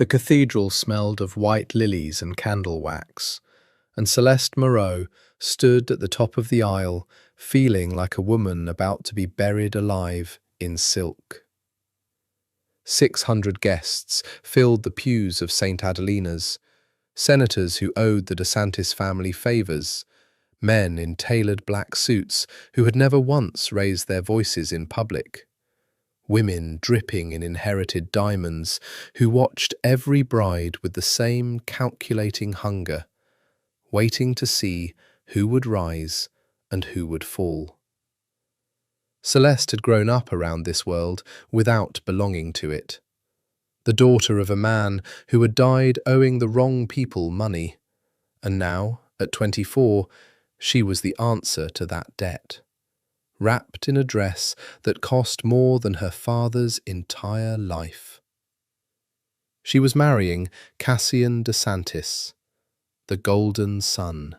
The cathedral smelled of white lilies and candle wax, and Celeste Moreau stood at the top of the aisle, feeling like a woman about to be buried alive in silk. 600 guests filled the pews of St. Adelina's, senators who owed the DeSantis family favours, men in tailored black suits who had never once raised their voices in public, women dripping in inherited diamonds who watched every bride with the same calculating hunger, waiting to see who would rise and who would fall. Celeste had grown up around this world without belonging to it. The daughter of a man who had died owing the wrong people money, and now, at 24, she was the answer to that debt, wrapped in a dress that cost more than her father's entire life. She was marrying Cassian DeSantis, the golden son.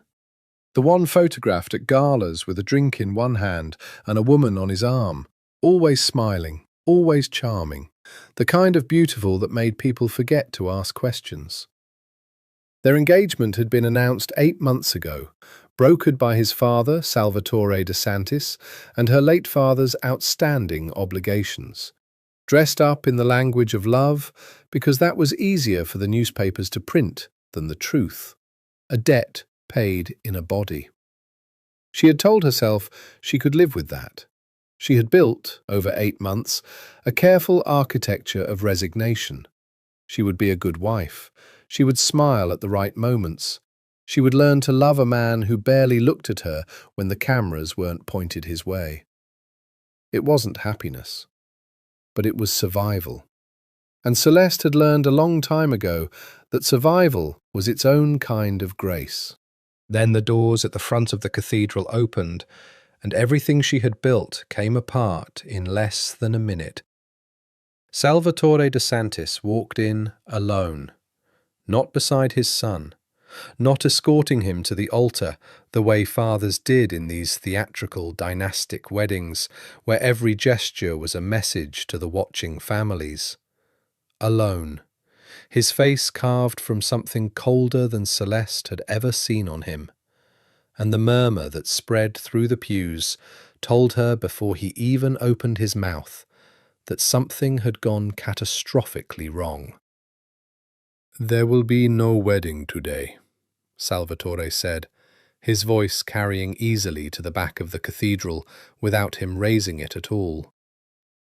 The one photographed at galas with a drink in one hand and a woman on his arm, always smiling, always charming, the kind of beautiful that made people forget to ask questions. Their engagement had been announced 8 months ago, brokered by his father, Salvatore DeSantis, and her late father's outstanding obligations. Dressed up in the language of love, because that was easier for the newspapers to print than the truth. A debt paid in a body. She had told herself she could live with that. She had built, over 8 months, a careful architecture of resignation. She would be a good wife. She would smile at the right moments. She would learn to love a man who barely looked at her when the cameras weren't pointed his way. It wasn't happiness, but it was survival. And Celeste had learned a long time ago that survival was its own kind of grace. Then the doors at the front of the cathedral opened, and everything she had built came apart in less than a minute. Salvatore DeSantis walked in alone, not beside his son, not escorting him to the altar the way fathers did in these theatrical dynastic weddings, where every gesture was a message to the watching families. Alone, his face carved from something colder than Celeste had ever seen on him, and the murmur that spread through the pews told her before he even opened his mouth that something had gone catastrophically wrong. "There will be no wedding today," Salvatore said, his voice carrying easily to the back of the cathedral without him raising it at all.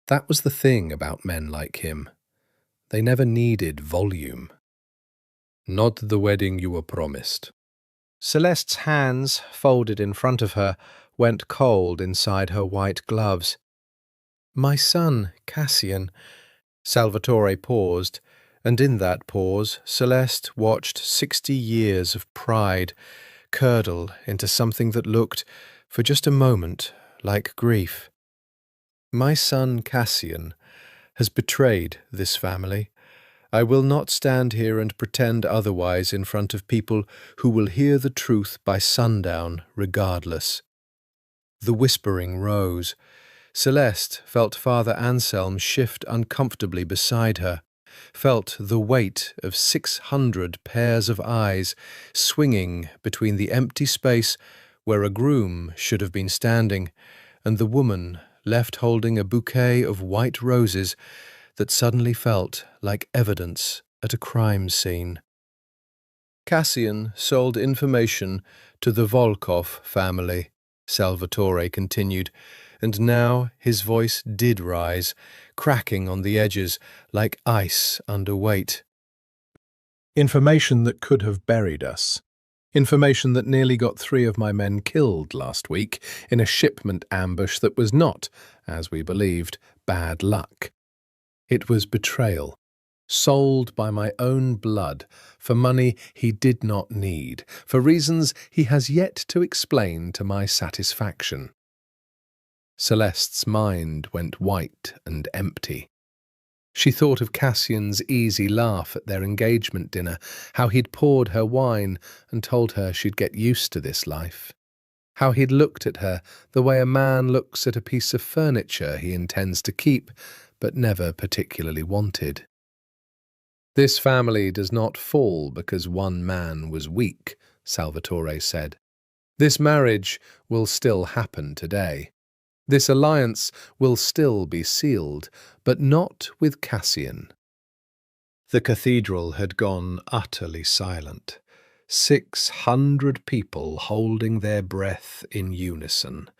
That was the thing about men like him. They never needed volume. "Not the wedding you were promised." Celeste's hands, folded in front of her, went cold inside her white gloves. "My son, Cassian." Salvatore paused, and in that pause Celeste watched 60 years of pride curdle into something that looked, for just a moment, like grief. "My son, Cassian, has betrayed this family. I will not stand here and pretend otherwise in front of people who will hear the truth by sundown regardless." The whispering rose. Celeste felt Father Anselm shift uncomfortably beside her, felt the weight of 600 pairs of eyes swinging between the empty space where a groom should have been standing and the woman left holding a bouquet of white roses that suddenly felt like evidence at a crime scene. "Cassian sold information to the Volkov family," Salvatore continued, and now his voice did rise, cracking on the edges like ice under weight. "Information that could have buried us. Information that nearly got 3 of my men killed last week in a shipment ambush that was not, as we believed, bad luck. It was betrayal, sold by my own blood for money he did not need, for reasons he has yet to explain to my satisfaction." Celeste's mind went white and empty. She thought of Cassian's easy laugh at their engagement dinner, how he'd poured her wine and told her she'd get used to this life, how he'd looked at her the way a man looks at a piece of furniture he intends to keep but never particularly wanted. This family does not fall because one man was weak, Salvatore said. This marriage will still happen today. This alliance will still be sealed, but not with Cassian. The cathedral had gone utterly silent. 600 people holding their breath in unison,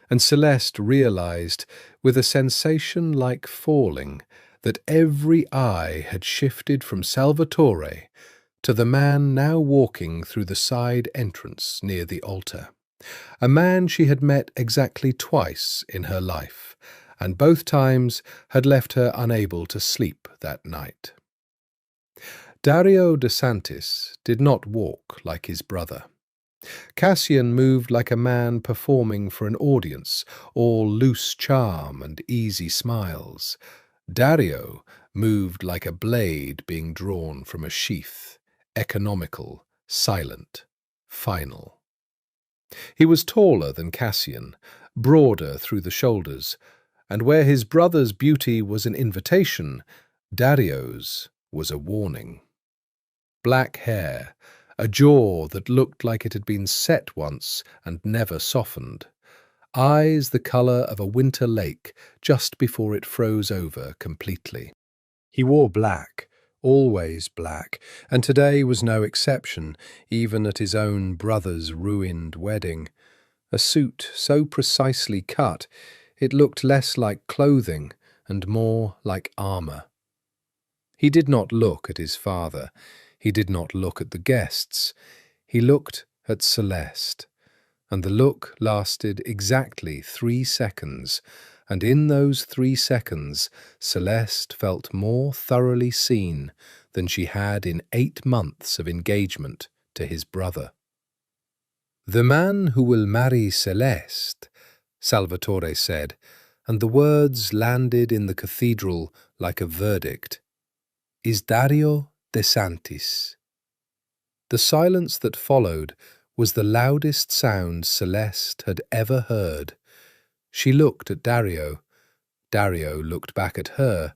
and Celeste realized, with a sensation like falling, that every eye had shifted from Salvatore to the man now walking through the side entrance near the altar. A man she had met exactly twice in her life, and both times had left her unable to sleep that night. Dario de Santis did not walk like his brother. Cassian moved like a man performing for an audience, all loose charm and easy smiles. Dario moved like a blade being drawn from a sheath, economical, silent, final. He was taller than Cassian, broader through the shoulders, and where his brother's beauty was an invitation, Dario's was a warning. Black hair, a jaw that looked like it had been set once and never softened, eyes the colour of a winter lake just before it froze over completely. He wore black, always black, and today was no exception, even at his own brother's ruined wedding. A suit so precisely cut, it looked less like clothing and more like armour. He did not look at his father. He did not look at the guests. He looked at Celeste, and the look lasted exactly 3 seconds, and in those 3 seconds Celeste felt more thoroughly seen than she had in 8 months of engagement to his brother. "The man who will marry Celeste," Salvatore said, and the words landed in the cathedral like a verdict, "is Dario de Santis." The silence that followed was the loudest sound Celeste had ever heard. She looked at Dario. Dario looked back at her,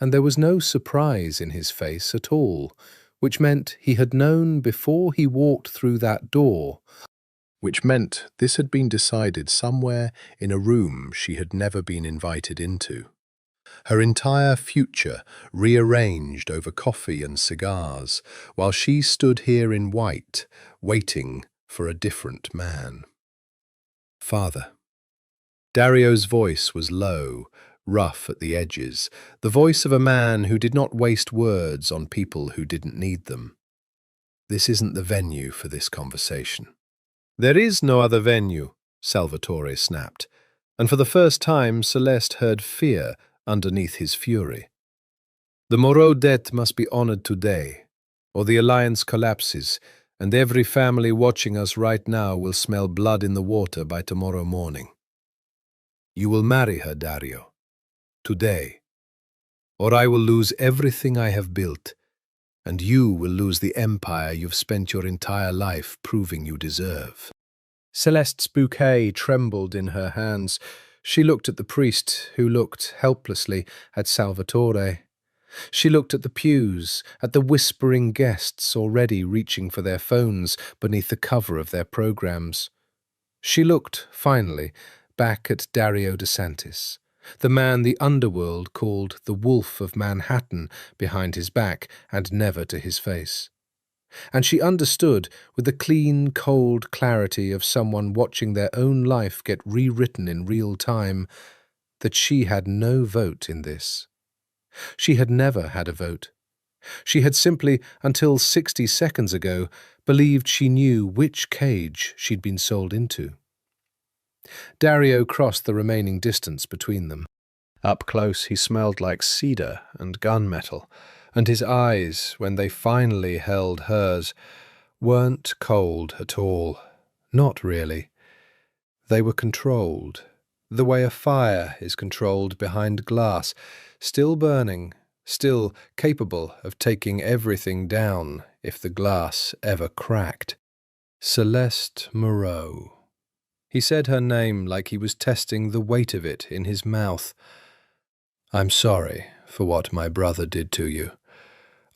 and there was no surprise in his face at all, which meant he had known before he walked through that door, which meant this had been decided somewhere in a room she had never been invited into. Her entire future rearranged over coffee and cigars, while she stood here in white, waiting for a different man. "Father." Dario's voice was low, rough at the edges, the voice of a man who did not waste words on people who didn't need them. "This isn't the venue for this conversation." "There is no other venue," Salvatore snapped, and for the first time Celeste heard fear underneath his fury. "The Moreau debt must be honored today, or the alliance collapses, and every family watching us right now will smell blood in the water by tomorrow morning. You will marry her, Dario, today, or I will lose everything I have built, and you will lose the empire you've spent your entire life proving you deserve." Celeste's bouquet trembled in her hands. She looked at the priest, who looked helplessly at Salvatore. She looked at the pews, at the whispering guests already reaching for their phones beneath the cover of their programs. She looked, finally, back at Dario de Santis, the man the underworld called the Wolf of Manhattan behind his back and never to his face. And she understood, with the clean, cold clarity of someone watching their own life get rewritten in real time, that she had no vote in this. She had never had a vote. She had simply, until 60 seconds ago, believed she knew which cage she'd been sold into. Dario crossed the remaining distance between them. Up close he smelled like cedar and gunmetal, and his eyes, when they finally held hers, weren't cold at all. Not really. They were controlled, the way a fire is controlled behind glass, still burning, still capable of taking everything down if the glass ever cracked. Celeste Moreau. He said her name like he was testing the weight of it in his mouth. "I'm sorry for what my brother did to you.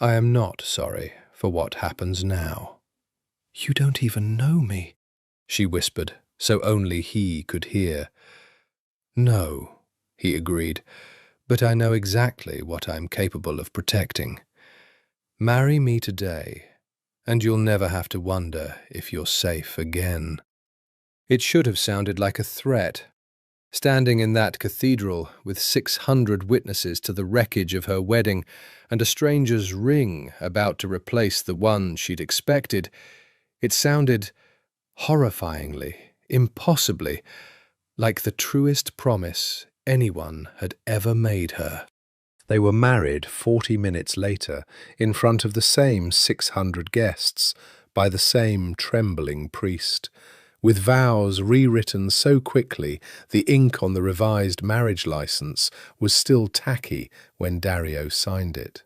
I am not sorry for what happens now. You don't even know me, she whispered, so only he could hear. No, he agreed, but I know exactly what I'm capable of protecting. Marry me today, and you'll never have to wonder if you're safe again. It should have sounded like a threat. Standing in that cathedral with 600 witnesses to the wreckage of her wedding and a stranger's ring about to replace the one she'd expected, it sounded horrifyingly, impossibly, like the truest promise anyone had ever made her. They were married 40 minutes later in front of the same 600 guests by the same trembling priest, with vows rewritten so quickly the ink on the revised marriage license was still tacky when Dario signed it.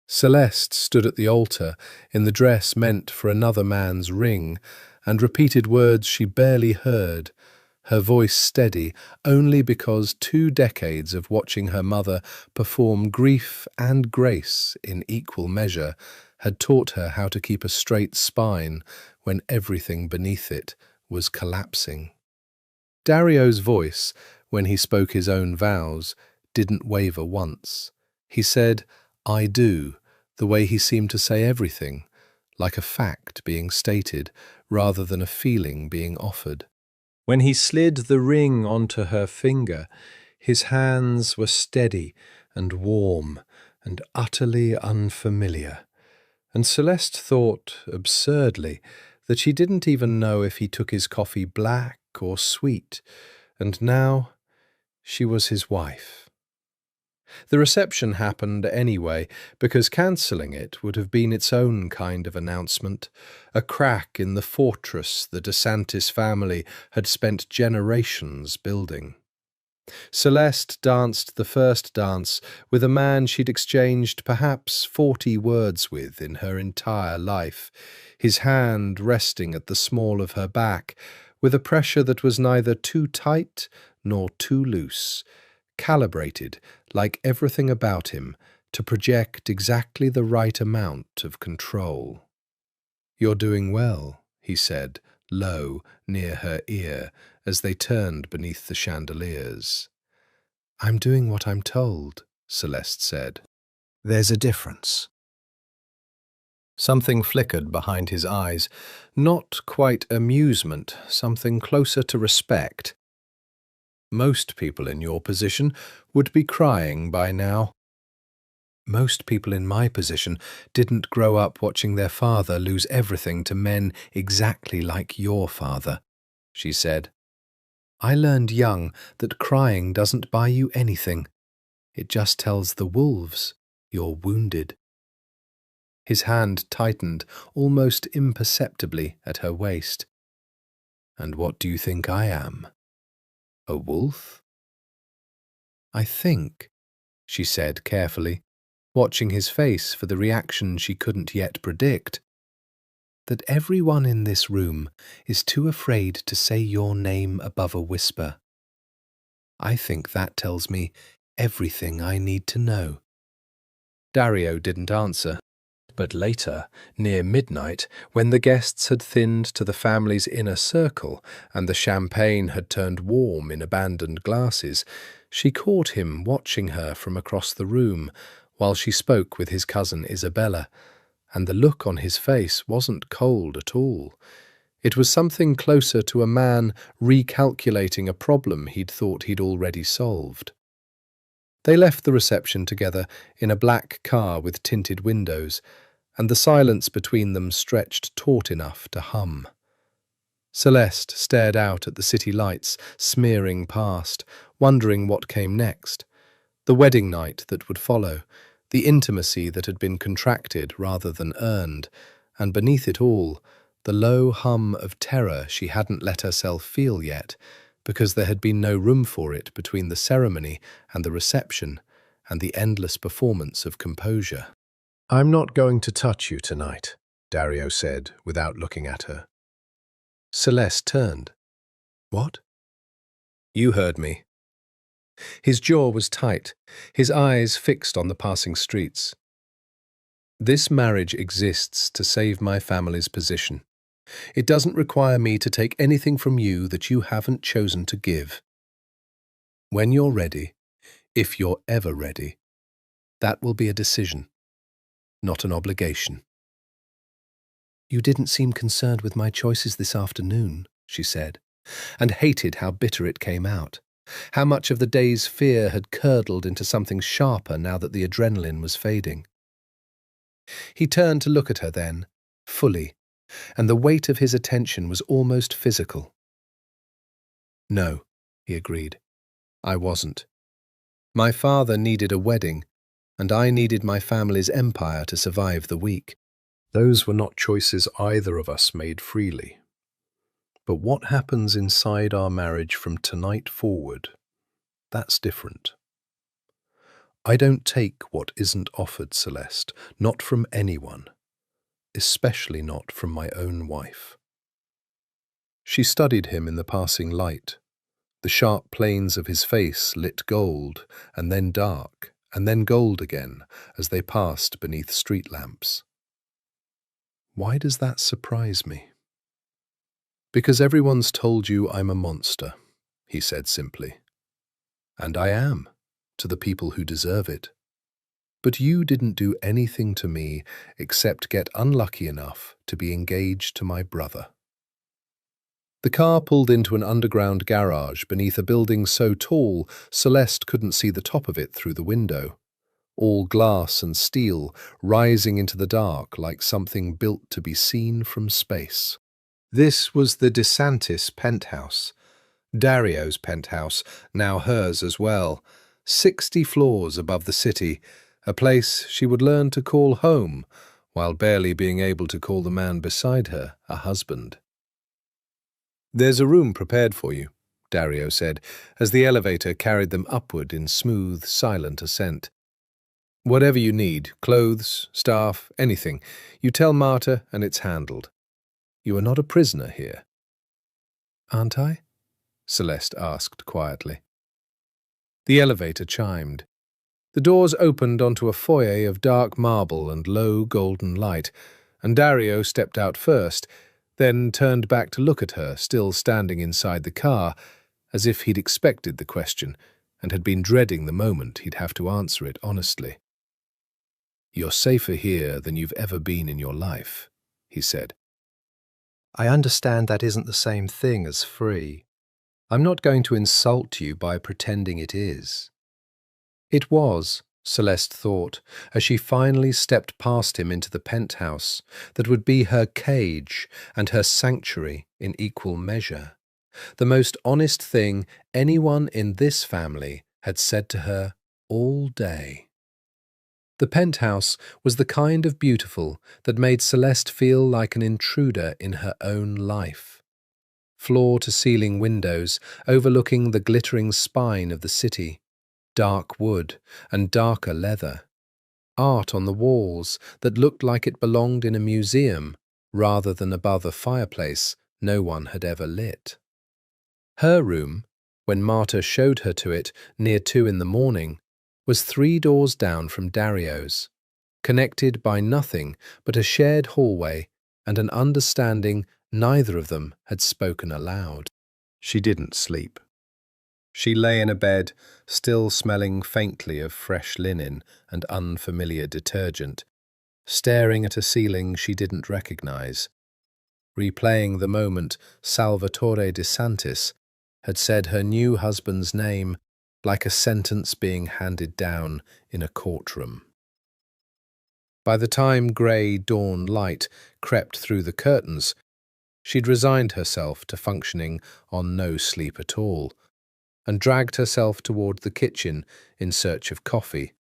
Celeste stood at the altar in the dress meant for another man's ring and repeated words she barely heard, her voice steady only because 2 decades of watching her mother perform grief and grace in equal measure had taught her how to keep a straight spine when everything beneath it was collapsing. Dario's voice, when he spoke his own vows, didn't waver once. He said, "I do," the way he seemed to say everything, like a fact being stated rather than a feeling being offered. When he slid the ring onto her finger, his hands were steady and warm and utterly unfamiliar, and Celeste thought, absurdly, that she didn't even know if he took his coffee black or sweet, and now she was his wife. The reception happened anyway, because cancelling it would have been its own kind of announcement, a crack in the fortress the DeSantis family had spent generations building. Celeste danced the first dance with a man she'd exchanged perhaps 40 words with in her entire life, his hand resting at the small of her back, with a pressure that was neither too tight nor too loose, calibrated, like everything about him, to project exactly the right amount of control. "You're doing well," he said, low, near her ear, as they turned beneath the chandeliers. "I'm doing what I'm told," Celeste said. "There's a difference." Something flickered behind his eyes, not quite amusement, something closer to respect. "Most people in your position would be crying by now." "Most people in my position didn't grow up watching their father lose everything to men exactly like your father," she said. "I learned young that crying doesn't buy you anything. It just tells the wolves you're wounded." His hand tightened almost imperceptibly at her waist. "And what do you think I am? A wolf?" "I think," she said carefully, watching his face for the reaction she couldn't yet predict, "that everyone in this room is too afraid to say your name above a whisper. I think that tells me everything I need to know." Dario didn't answer, but later, near midnight, when the guests had thinned to the family's inner circle and the champagne had turned warm in abandoned glasses, she caught him watching her from across the room while she spoke with his cousin Isabella, and the look on his face wasn't cold at all. It was something closer to a man recalculating a problem he'd thought he'd already solved. They left the reception together in a black car with tinted windows, and the silence between them stretched taut enough to hum. Celeste stared out at the city lights smearing past, wondering what came next. The wedding night that would follow, the intimacy that had been contracted rather than earned, and beneath it all, the low hum of terror she hadn't let herself feel yet, because there had been no room for it between the ceremony and the reception and the endless performance of composure. "I'm not going to touch you tonight," Dario said, without looking at her. Celeste turned. "What?" "You heard me." His jaw was tight, his eyes fixed on the passing streets. This marriage exists to save my family's position. It doesn't require me to take anything from you that you haven't chosen to give. When you're ready, if you're ever ready, that will be a decision, not an obligation. You didn't seem concerned with my choices this afternoon, she said, and hated how bitter it came out, how much of the day's fear had curdled into something sharper now that the adrenaline was fading. He turned to look at her then, fully, and the weight of his attention was almost physical. No, he agreed. I wasn't. My father needed a wedding, and I needed my family's empire to survive the week. Those were not choices either of us made freely. But what happens inside our marriage from tonight forward, that's different. I don't take what isn't offered, Celeste, not from anyone, especially not from my own wife. She studied him in the passing light. The sharp planes of his face lit gold, and then dark, and then gold again, as they passed beneath street lamps. Why does that surprise me? Because everyone's told you I'm a monster, he said simply. And I am, to the people who deserve it. But you didn't do anything to me except get unlucky enough to be engaged to my brother. The car pulled into an underground garage beneath a building so tall Celeste couldn't see the top of it through the window, all glass and steel rising into the dark like something built to be seen from space. This was the DeSantis penthouse, Dario's penthouse, now hers as well, 60 floors above the city, a place she would learn to call home, while barely being able to call the man beside her a husband. There's a room prepared for you, Dario said, as the elevator carried them upward in smooth, silent ascent. Whatever you need, clothes, staff, anything, you tell Marta and it's handled. You are not a prisoner here. Aren't I? Celeste asked quietly. The elevator chimed. The doors opened onto a foyer of dark marble and low golden light, and Dario stepped out first, then turned back to look at her, still standing inside the car, as if he'd expected the question and had been dreading the moment he'd have to answer it honestly. You're safer here than you've ever been in your life, he said. I understand that isn't the same thing as free. I'm not going to insult you by pretending it is. It was, Celeste thought, as she finally stepped past him into the penthouse that would be her cage and her sanctuary in equal measure, the most honest thing anyone in this family had said to her all day. The penthouse was the kind of beautiful that made Celeste feel like an intruder in her own life. Floor-to-ceiling windows overlooking the glittering spine of the city, dark wood and darker leather, art on the walls that looked like it belonged in a museum rather than above a fireplace no one had ever lit. Her room, when Marta showed her to it near 2 in the morning, was 3 doors down from Dario's, connected by nothing but a shared hallway and an understanding neither of them had spoken aloud. She didn't sleep. She lay in a bed, still smelling faintly of fresh linen and unfamiliar detergent, staring at a ceiling she didn't recognize, replaying the moment Salvatore DeSantis had said her new husband's name like a sentence being handed down in a courtroom. By the time grey dawn light crept through the curtains, she'd resigned herself to functioning on no sleep at all, and dragged herself toward the kitchen in search of coffee,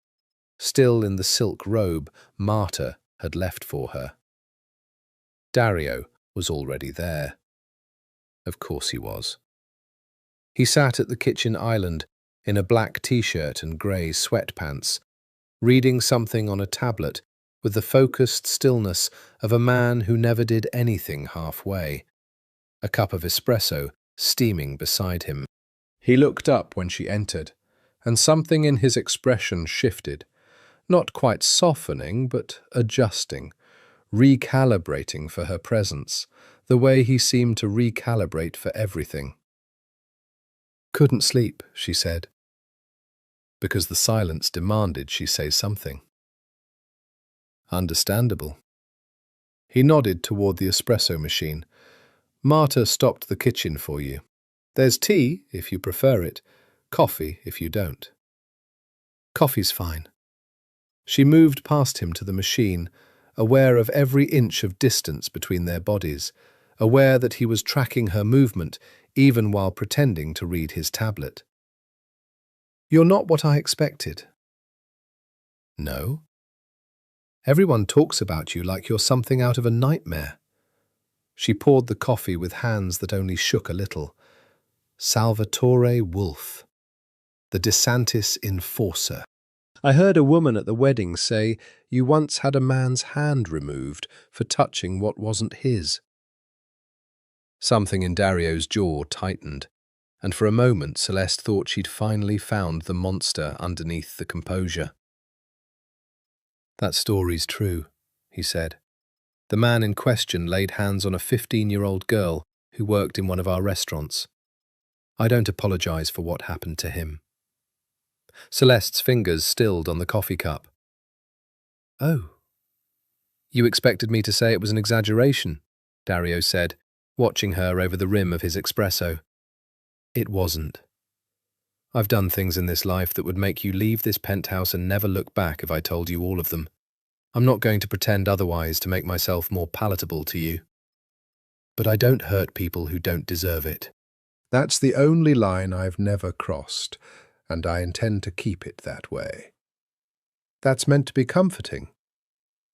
still in the silk robe Marta had left for her. Dario was already there. Of course he was. He sat at the kitchen island in a black t-shirt and grey sweatpants, reading something on a tablet with the focused stillness of a man who never did anything halfway, a cup of espresso steaming beside him. He looked up when she entered, and something in his expression shifted, Not quite softening, but adjusting, recalibrating for her presence, the way he seemed to recalibrate for everything. "Couldn't sleep," she said, because the silence demanded she say something. "Understandable." He nodded toward the espresso machine. "Marta stopped the kitchen for you. There's tea, if you prefer it. Coffee, if you don't." "Coffee's fine." She moved past him to the machine, aware of every inch of distance between their bodies, aware that he was tracking her movement even while pretending to read his tablet. "You're not what I expected." "No? Everyone talks about you like you're something out of a nightmare." She poured the coffee with hands that only shook a little. "Salvatore Wolfe, the DeSantis enforcer. I heard a woman at the wedding say you once had a man's hand removed for touching what wasn't his." Something in Dario's jaw tightened, and for a moment Celeste thought she'd finally found the monster underneath the composure. "That story's true," he said. "The man in question laid hands on a 15-year-old girl who worked in one of our restaurants. I don't apologize for what happened to him." Celeste's fingers stilled on the coffee cup. "Oh. You expected me to say it was an exaggeration," Dario said, watching her over the rim of his espresso. "It wasn't. I've done things in this life that would make you leave this penthouse and never look back if I told you all of them. I'm not going to pretend otherwise to make myself more palatable to you. But I don't hurt people who don't deserve it. That's the only line I've never crossed, and I intend to keep it that way. That's meant to be comforting."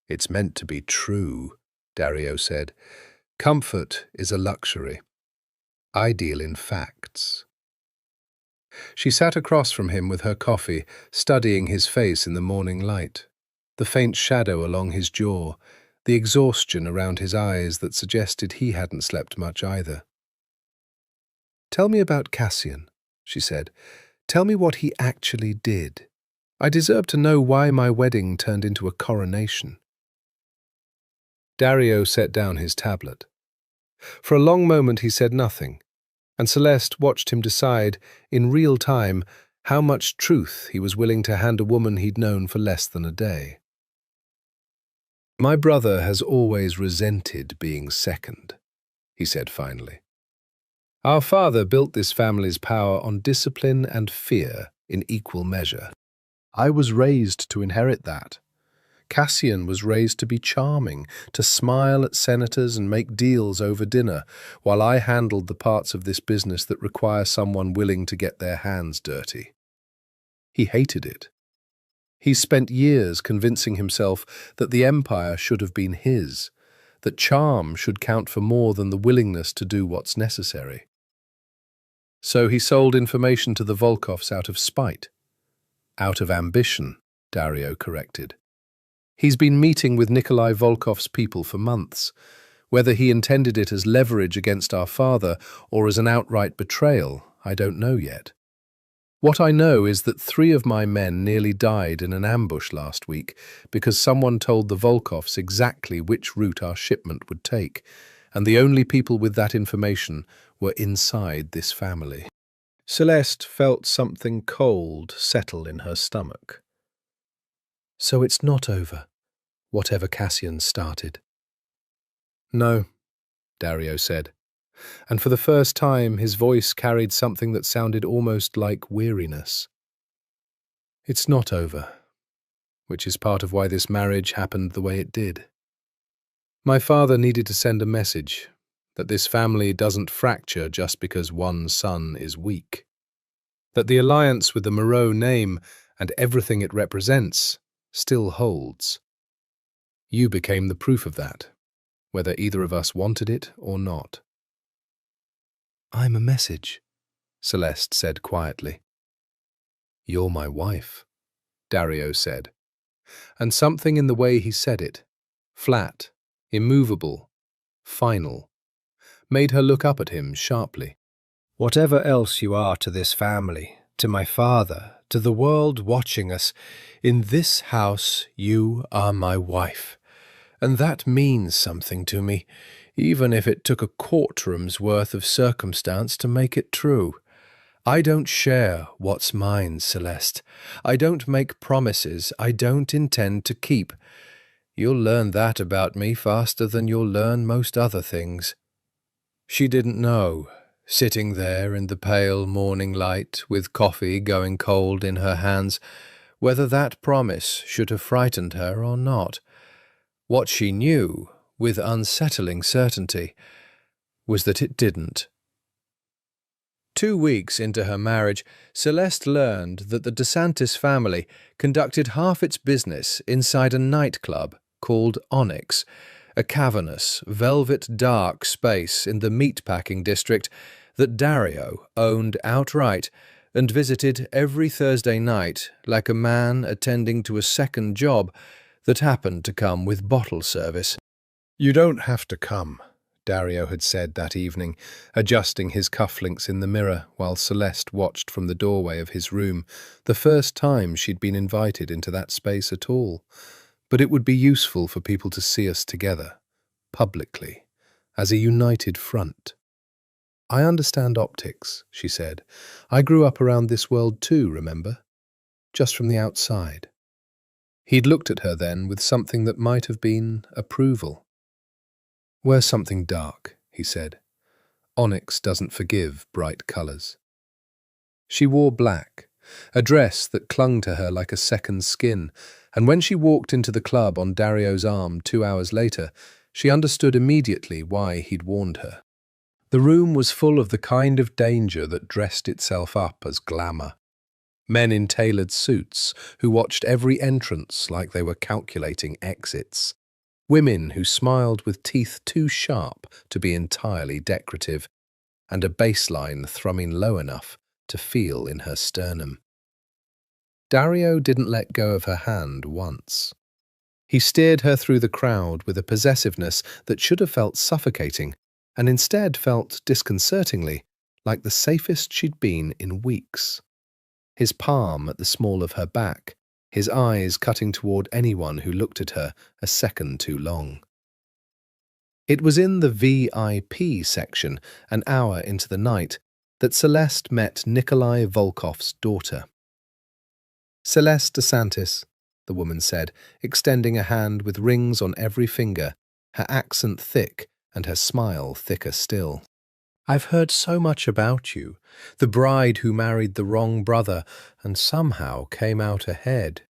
"It's meant to be true," Dario said. "Comfort is a luxury. I deal in facts." She sat across from him with her coffee, studying his face in the morning light, the faint shadow along his jaw, the exhaustion around his eyes that suggested he hadn't slept much either. "Tell me about Cassian," she said. "Tell me what he actually did. I deserve to know why my wedding turned into a coronation." Dario set down his tablet. For a long moment he said nothing, and Celeste watched him decide, in real time, how much truth he was willing to hand a woman he'd known for less than a day. "My brother has always resented being second," he said finally. "Our father built this family's power on discipline and fear in equal measure. I was raised to inherit that. Cassian was raised to be charming, to smile at senators and make deals over dinner, while I handled the parts of this business that require someone willing to get their hands dirty. He hated it. He spent years convincing himself that the empire should have been his, that charm should count for more than the willingness to do what's necessary. So he sold information to the Volkovs out of spite. Out of ambition, Dario corrected. He's been meeting with Nikolai Volkov's people for months. Whether he intended it as leverage against our father or as an outright betrayal, I don't know yet. What I know is that 3 of my men nearly died in an ambush last week because someone told the Volkovs exactly which route our shipment would take, and the only people with that information were inside this family." Celeste felt something cold settle in her stomach. "So it's not over, whatever Cassian started?" "No," Dario said, and for the first time his voice carried something that sounded almost like weariness. "It's not over, which is part of why this marriage happened the way it did. My father needed to send a message that this family doesn't fracture just because one son is weak, that the alliance with the Moreau name and everything it represents still holds. You became the proof of that, whether either of us wanted it or not." "I'm a message," Celeste said quietly. "You're my wife," Dario said, and something in the way he said it, flat, immovable, final, made her look up at him sharply. "Whatever else you are to this family, to my father, To the world watching us, in this house you are my wife. And that means something to me, even if it took a courtroom's worth of circumstance to make it true. I don't share what's mine, Celeste. I don't make promises I don't intend to keep. You'll learn that about me faster than you'll learn most other things. She didn't know, sitting there in the pale morning light, with coffee going cold in her hands, whether that promise should have frightened her or not. What she knew, with unsettling certainty, was that it didn't. 2 weeks into her marriage, Celeste learned that the DeSantis family conducted half its business inside a nightclub called Onyx, a cavernous, velvet-dark space in the meatpacking district that Dario owned outright and visited every Thursday night like a man attending to a second job that happened to come with bottle service. "You don't have to come," Dario had said that evening, adjusting his cufflinks in the mirror while Celeste watched from the doorway of his room, the first time she'd been invited into that space at all. "But it would be useful for people to see us together, publicly, as a united front." "I understand optics," she said. "I grew up around this world too, remember? Just from the outside." He'd looked at her then with something that might have been approval. "Wear something dark," he said. "Onyx doesn't forgive bright colours." She wore black, a dress that clung to her like a second skin, and when she walked into the club on Dario's arm 2 hours later, she understood immediately why he'd warned her. The room was full of the kind of danger that dressed itself up as glamour. Men in tailored suits who watched every entrance like they were calculating exits. Women who smiled with teeth too sharp to be entirely decorative, and a bassline thrumming low enough to feel in her sternum. Dario didn't let go of her hand once. He steered her through the crowd with a possessiveness that should have felt suffocating, and instead felt disconcertingly like the safest she'd been in weeks. His palm at the small of her back, his eyes cutting toward anyone who looked at her a second too long. It was in the VIP section, an hour into the night, that Celeste met Nikolai Volkov's daughter. "Celeste DeSantis," the woman said, extending a hand with rings on every finger, her accent thick and her smile thicker still. "I've heard so much about you, the bride who married the wrong brother and somehow came out ahead."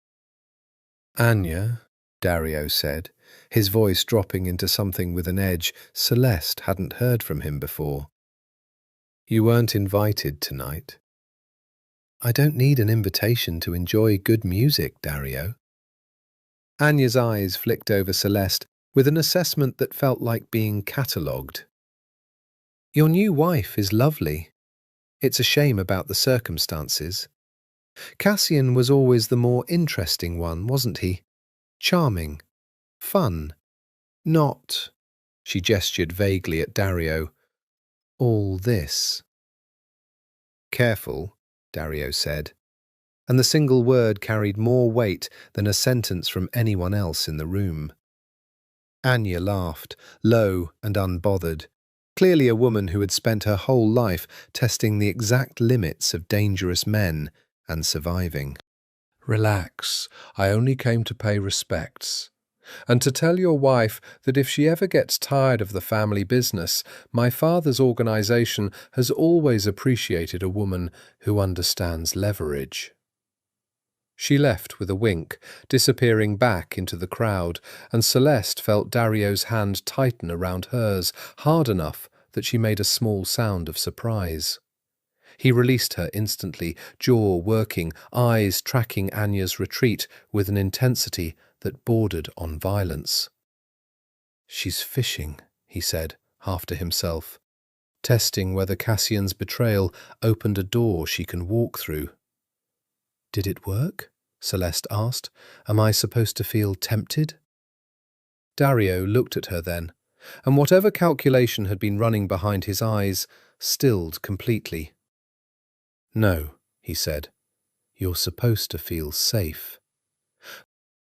"Anya," Dario said, his voice dropping into something with an edge Celeste hadn't heard from him before. "You weren't invited tonight." "I don't need an invitation to enjoy good music, Dario." Anya's eyes flicked over Celeste with an assessment that felt like being catalogued. "Your new wife is lovely. It's a shame about the circumstances. Cassian was always the more interesting one, wasn't he? Charming. Fun. Not," she gestured vaguely at Dario, "all this." "Careful," Dario said, and the single word carried more weight than a sentence from anyone else in the room. Anya laughed, low and unbothered, clearly a woman who had spent her whole life testing the exact limits of dangerous men and surviving. "Relax, I only came to pay respects. And to tell your wife that if she ever gets tired of the family business, my father's organization has always appreciated a woman who understands leverage." She left with a wink, disappearing back into the crowd, and Celeste felt Dario's hand tighten around hers, hard enough that she made a small sound of surprise. He released her instantly, jaw working, eyes tracking Anya's retreat with an intensity that bordered on violence. "She's fishing," he said, half to himself, testing whether Cassian's betrayal opened a door she can walk through. "Did it work?" Celeste asked. "Am I supposed to feel tempted?" Dario looked at her then, and whatever calculation had been running behind his eyes stilled completely. "No," he said. You're supposed to feel safe.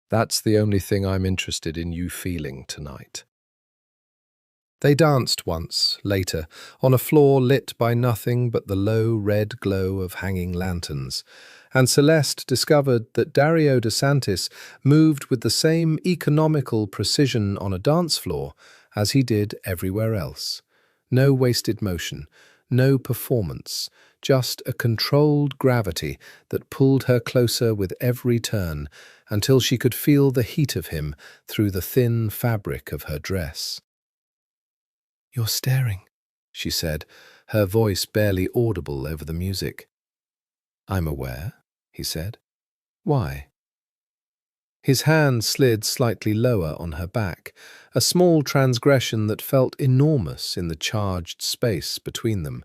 That's the only thing I'm interested in you feeling tonight. They danced once, later, on a floor lit by nothing but the low red glow of hanging lanterns, and Celeste discovered that Dario DeSantis moved with the same economical precision on a dance floor as he did everywhere else. No wasted motion, no performance, just a controlled gravity that pulled her closer with every turn until she could feel the heat of him through the thin fabric of her dress. "You're staring," she said, her voice barely audible over the music. "I'm aware," he said. "Why?" His hand slid slightly lower on her back, a small transgression that felt enormous in the charged space between them.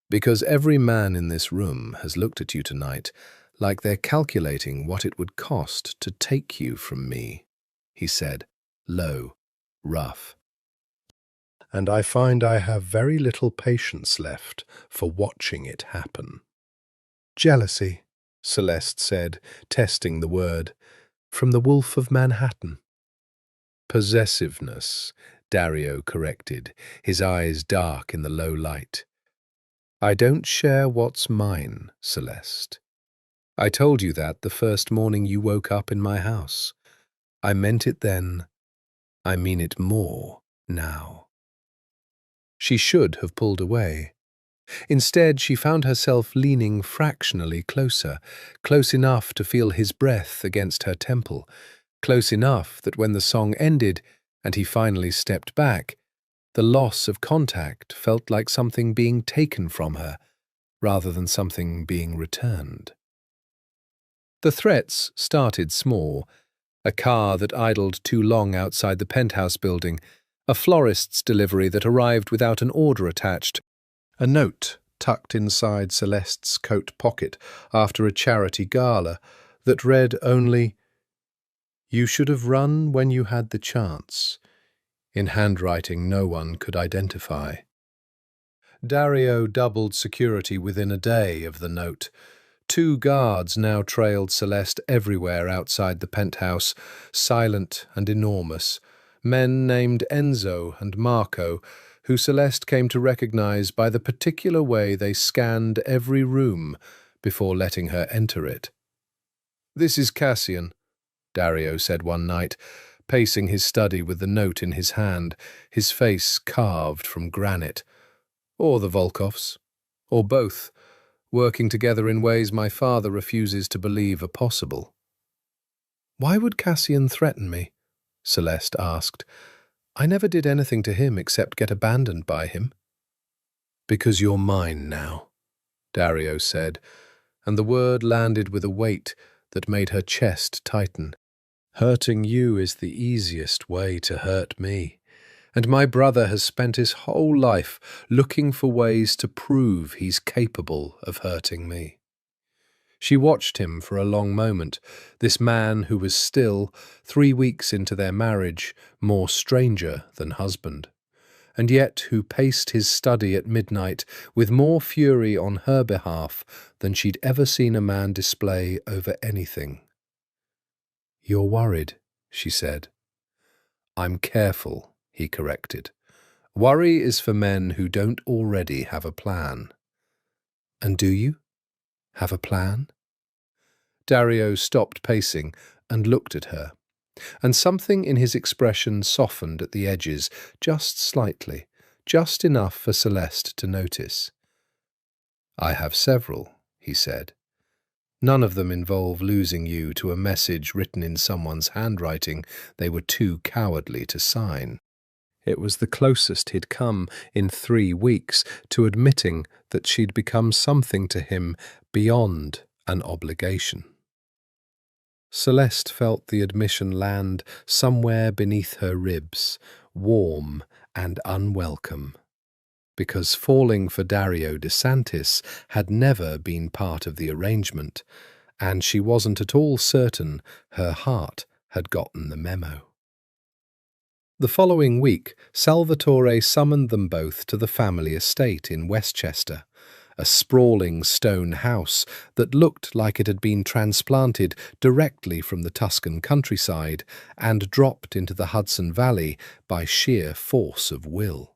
"Because every man in this room has looked at you tonight like they're calculating what it would cost to take you from me," he said, low, rough. "And I find I have very little patience left for watching it happen." "Jealousy," Celeste said, testing the word, "from the Wolf of Manhattan." "Possessiveness," Dario corrected, his eyes dark in the low light. "I don't share what's mine, Celeste. I told you that the first morning you woke up in my house. I meant it then. I mean it more now." She should have pulled away. Instead, she found herself leaning fractionally closer, close enough to feel his breath against her temple, close enough that when the song ended and he finally stepped back, the loss of contact felt like something being taken from her, rather than something being returned. The threats started small: a car that idled too long outside the penthouse building, a florist's delivery that arrived without an order attached, a note tucked inside Celeste's coat pocket after a charity gala that read only, "You should have run when you had the chance," in handwriting no one could identify. Dario doubled security within a day of the note. 2 guards now trailed Celeste everywhere outside the penthouse, silent and enormous, men named Enzo and Marco, who Celeste came to recognize by the particular way they scanned every room before letting her enter it. "This is Cassian," Dario said one night, pacing his study with the note in his hand, his face carved from granite. "Or the Volkovs, or both, working together in ways my father refuses to believe are possible." "Why would Cassian threaten me?" Celeste asked. "I never did anything to him except get abandoned by him." "Because you're mine now," Dario said, and the word landed with a weight that made her chest tighten. "Hurting you is the easiest way to hurt me, and my brother has spent his whole life looking for ways to prove he's capable of hurting me." She watched him for a long moment, this man who was still, 3 weeks into their marriage, more stranger than husband, and yet who paced his study at midnight with more fury on her behalf than she'd ever seen a man display over anything. "You're worried," she said. "I'm careful," he corrected. "Worry is for men who don't already have a plan." "And do you have a plan?" Dario stopped pacing and looked at her, and something in his expression softened at the edges, just slightly, just enough for Celeste to notice. "I have several," he said. "None of them involve losing you to a message written in someone's handwriting they were too cowardly to sign." It was the closest he'd come in 3 weeks to admitting that she'd become something to him beyond an obligation. Celeste felt the admission land somewhere beneath her ribs, warm and unwelcome, because falling for Dario DeSantis had never been part of the arrangement, and she wasn't at all certain her heart had gotten the memo. The following week, Salvatore summoned them both to the family estate in Westchester, a sprawling stone house that looked like it had been transplanted directly from the Tuscan countryside and dropped into the Hudson Valley by sheer force of will.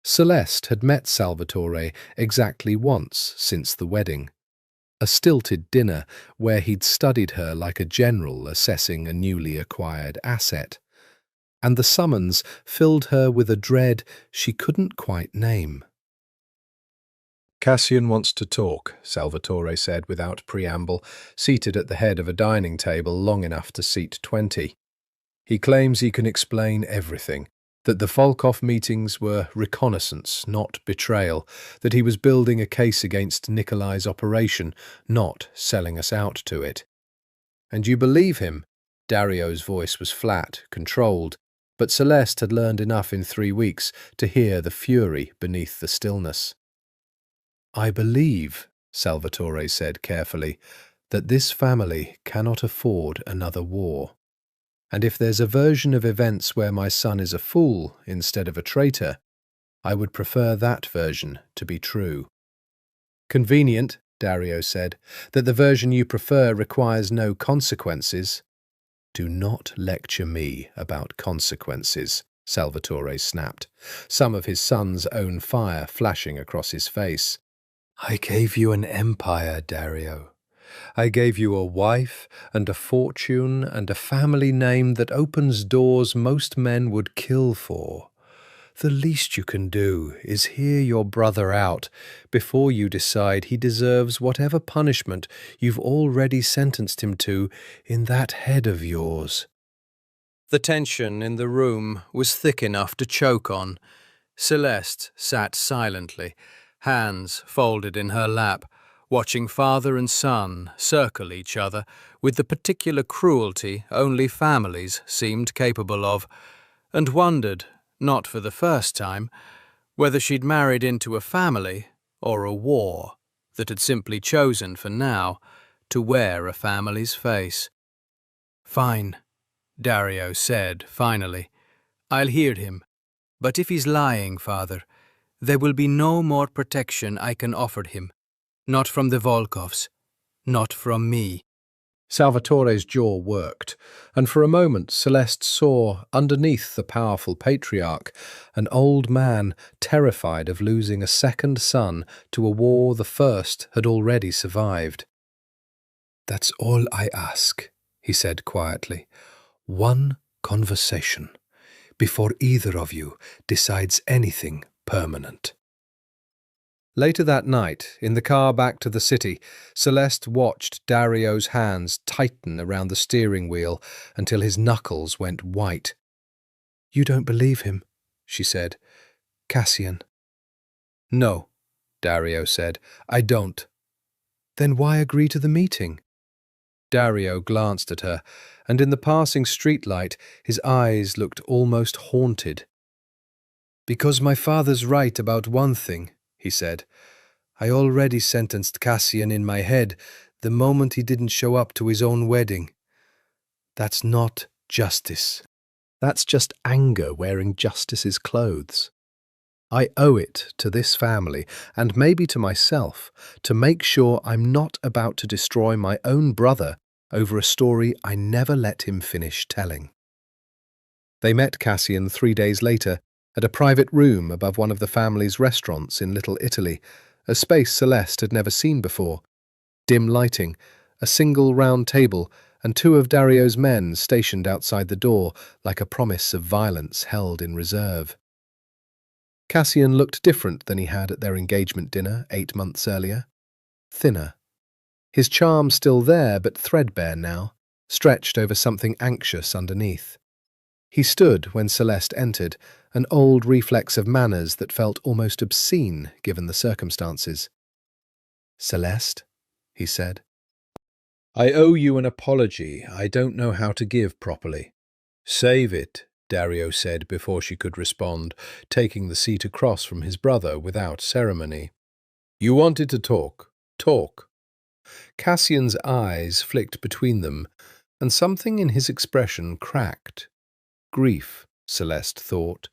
Celeste had met Salvatore exactly once since the wedding. A stilted dinner where he'd studied her like a general assessing a newly acquired asset, and the summons filled her with a dread she couldn't quite name. "Cassian wants to talk," Salvatore said without preamble, seated at the head of a dining table long enough to seat 20. "He claims he can explain everything, that the Volkov meetings were reconnaissance, not betrayal, that he was building a case against Nikolai's operation, not selling us out to it." "And you believe him?" Dario's voice was flat, controlled, but Celeste had learned enough in 3 weeks to hear the fury beneath the stillness. "I believe," Salvatore said carefully, "that this family cannot afford another war. And if there's a version of events where my son is a fool instead of a traitor, I would prefer that version to be true." "Convenient," Dario said, "that the version you prefer requires no consequences." "Do not lecture me about consequences," Salvatore snapped, some of his son's own fire flashing across his face. "I gave you an empire, Dario. I gave you a wife and a fortune and a family name that opens doors most men would kill for. The least you can do is hear your brother out before you decide he deserves whatever punishment you've already sentenced him to in that head of yours." The tension in the room was thick enough to choke on. Celeste sat silently, hands folded in her lap, watching father and son circle each other with the particular cruelty only families seemed capable of, and wondered, not for the first time, whether she'd married into a family or a war that had simply chosen for now to wear a family's face. "Fine," Dario said finally. "I'll hear him. But if he's lying, father, there will be no more protection I can offer him. Not from the Volkovs. Not from me." Salvatore's jaw worked, and for a moment Celeste saw, underneath the powerful patriarch, an old man terrified of losing a second son to a war the first had already survived. "That's all I ask," he said quietly. "One conversation, before either of you decides anything permanent." Later that night, in the car back to the city, Celeste watched Dario's hands tighten around the steering wheel until his knuckles went white. "You don't believe him," she said. "Cassian." "No," Dario said. "I don't." "Then why agree to the meeting?" Dario glanced at her, and in the passing streetlight his eyes looked almost haunted. "Because my father's right about one thing," he said. "I already sentenced Cassian in my head the moment he didn't show up to his own wedding. That's not justice. That's just anger wearing justice's clothes. I owe it to this family, and maybe to myself, to make sure I'm not about to destroy my own brother over a story I never let him finish telling." They met Cassian 3 days later at a private room above one of the family's restaurants in Little Italy, a space Celeste had never seen before. Dim lighting, a single round table, and 2 of Dario's men stationed outside the door like a promise of violence held in reserve. Cassian looked different than he had at their engagement dinner 8 months earlier. Thinner. His charm still there, but threadbare now, stretched over something anxious underneath. He stood when Celeste entered, an old reflex of manners that felt almost obscene given the circumstances. "Celeste," he said. "I owe you an apology I don't know how to give properly." "Save it," Dario said before she could respond, taking the seat across from his brother without ceremony. "You wanted to talk. Talk." Cassian's eyes flicked between them, and something in his expression cracked. Grief, Celeste thought,